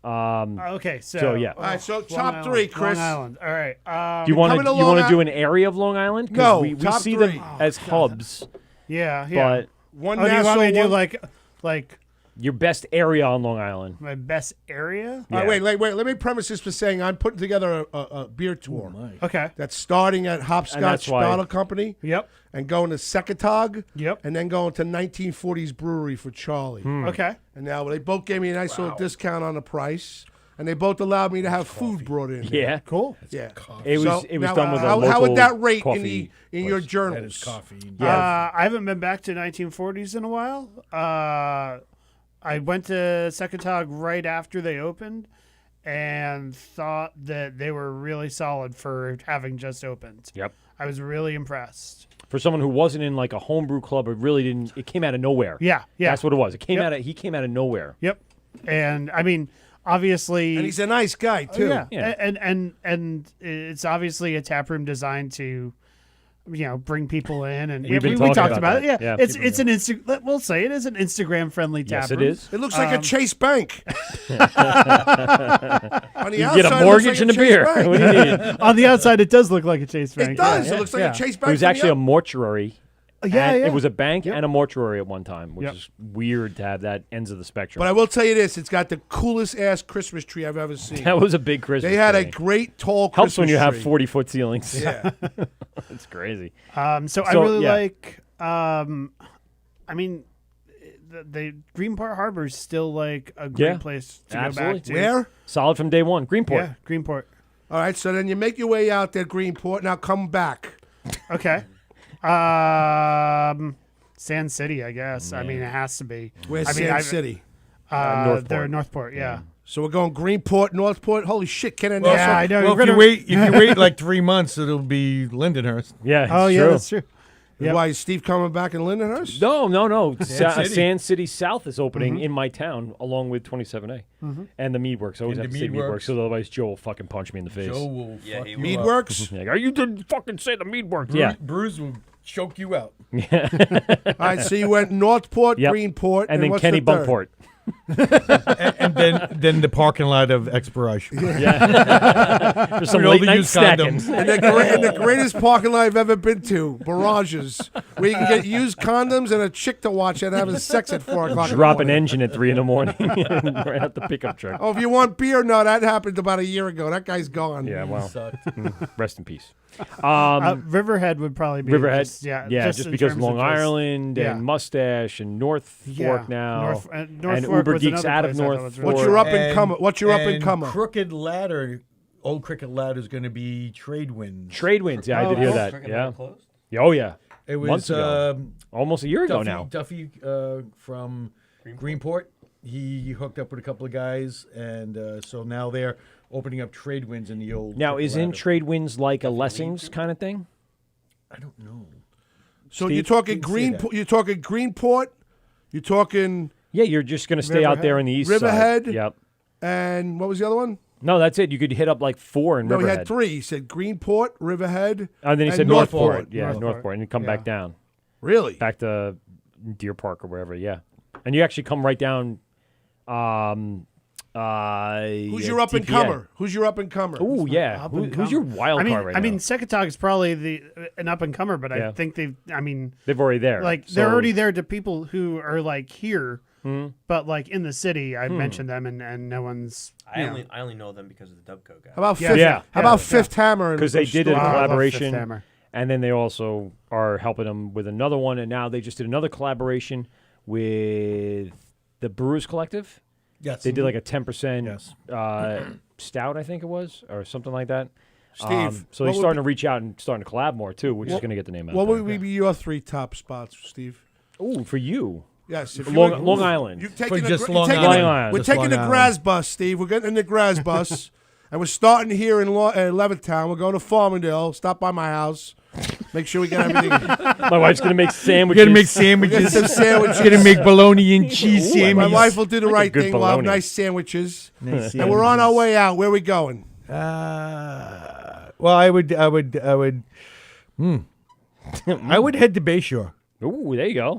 Okay, So yeah. All right, so Long top Island, 3, Chris. Long Island. All right. Do you want coming to to you want Long to do an area of Long Island? 'Cause No, we top see 3. them as hubs, Yeah. but One Oh, do you Nassau, want me to do one. like your best area on Long Island. my best area? All right, Yeah. wait. Let me premise this by saying I'm putting together a beer tour Okay. that's starting at And Hopscotch that's why- Bottle Company Yep. and going to Secatog. Yep. And then going to 1940s Brewery for Charlie. Okay. And now they both gave me a nice little discount on the price, and they both allowed me to have food brought in. Yeah, Cool. Yeah. it was So, it was now, done with a how, local how would that rate coffee in your place. journals? That is coffee. Yeah. I haven't been back to 1940s in a while. I went to Secatog right after they opened and thought that they were really solid for having just opened. Yep. I was really impressed. For someone who wasn't in like a homebrew club, it really didn't. It came out of nowhere. Yeah. That's what it was. It came Yep. out of. He came out of nowhere. Yep. And I mean, obviously, And he's a nice guy too. yeah. And it's obviously a tap room designed to, bring people in, and We've been we talking talked about about it. that. Yeah, Yeah, it's an We'll say it is an Instagram friendly tap Yes, room. it is. It looks like a Chase Bank. On the You outside, get a it mortgage looks and a like Chase beer. Bank. What do you need? On the outside, it does look like a Chase Bank. It does. Yeah. It looks like Yeah. a Chase Bank. It was from the actually a out- mortuary. Yeah, and yeah. It was a bank Yep. and a mortuary at one time, which Yep. is weird to have that ends of the spectrum. But I will tell you this: it's got the coolest ass Christmas tree I've ever seen. that was a big Christmas. They had a tree. great tall Helps Christmas when you have tree. 40-foot ceilings. Yeah. It's crazy. So I really yeah. like. I mean, the Greenport Harbor is still like a great Yeah. place to Absolutely. go back to. Where? Solid from day one. Greenport. Yeah, Greenport. All right. So then you make your way out there, Greenport. Now come back. Okay. Sand City, I guess. I mean, it has to be. Where's I mean, Sand City? Northport. They're Northport. Yeah. So we're going Greenport, Northport. Holy shit! Can I know? Yeah, I know. Well, We're if you gonna- wait like 3 months, it'll be Lindenhurst. Yeah. It's Oh yeah, true. that's true. Yep. Why is Steve coming back in Lindenhurst? No. City. Sand City South is opening in my town, along with 27A and the Meadworks. I always And have the to say Meadworks. Meadworks, so otherwise Joe will fucking punch me in the face. Joe will Yeah, fuck he you will. up. Meadworks. Like, you didn't fucking say the Meadworks. Yeah. Bruce will choke you out. All right. So you went Northport, Yep. Greenport, And then what's Kenny the third? Bunkport. and then the parking lot of Exploration. For some With all late the night used snacking. condoms. And the greatest parking lot I've ever been to, Barrages, where you can get used condoms and a chick to watch and having sex at 4 o'clock. in the Drop an morning. engine at 3 a.m. right out the pickup truck. Oh, if you want beer, no, that happened about a year ago. That guy's gone. Yeah, well, Sucked. rest in peace. Riverhead would probably be Riverhead, Just, just in because terms Long of just- Island yeah. and Mustache and North Fork now, and and Fork Uber was Geeks another out of place I thought North was Fork. really What's your up and comer? What's your up and comer? Crooked Ladder, Old Crooked Ladder is going to be Trade Winds. Trade winds. Yeah, I did Oh, hear oh. that. Freaking Yeah. not closed? Oh yeah. It was Months ago. Almost a year ago now. Duffy from Greenport. He hooked up with a couple of guys, and so now they're opening up Trade Winds in the old. Now, Crooked isn't Ladder. Trade Winds like a Lessings kind of thing? I don't know. So Steve? you're talking Didn't say Greenport. that. You're talking Greenport. You're talking Yeah, you're just going to stay out there on the east Riverhead. side. Yep. and what was the other one? No, that's it. You could hit up like 4 in No, he Riverhead. had 3. He said Greenport, Riverhead, And then he and said Northport. Northport. Yeah, Northport. And you come back down. Really? Back to Deer Park or wherever, yeah. And you actually come right down. Who's your up and comer? Who's your up and comer? Oh yeah. Up and Who's your comer. wild card right I mean, now? Secatog is probably an up and comer, but Yeah. I think They're already there. like So- they're already there to people who are like here, but like in the city. I mentioned them, and no one's. I only know them because of the Dubco guy. How about Yeah. Fifth? Yeah. How about Fifth Hammer? because they did a I love Fifth collaboration, Hammer. and then they also are helping them with another one, and now they just did another collaboration with the Brewers Collective. Yes. They did like a 10% Yes. stout, I think it was, or something like that. Steve, so what they're would starting to reach out and starting to collab more too, which is going to get the name out. What there. would be your 3 top spots, Steve? Ooh, for you, Yes, if Long Island. You're taking For just the, Long you're taking Island. the- Long Island. We're Just taking Long the Island. Graz bus, Steve. We're getting in the Graz bus, and we're starting here in Levittown. We're going to Farmingdale. Stop by my house. Make sure we get everything. My wife's going to make We're sandwiches. gonna make Get sandwiches. some sandwiches. Gonna make bologna and cheese Ooh, My sandwiches. wife will do the Like a right good thing. We'll have bologna. nice sandwiches, Nice and we're on our sandwiches. way out. Where are we going? Well, I would head to Bayshore Ooh, there you go.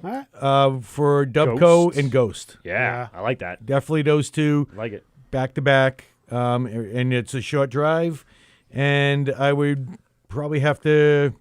for Dubco Ghosts. and Ghost. Yeah, I like that. Definitely those two I like it. back to back, and it's a short drive. And I would probably have to.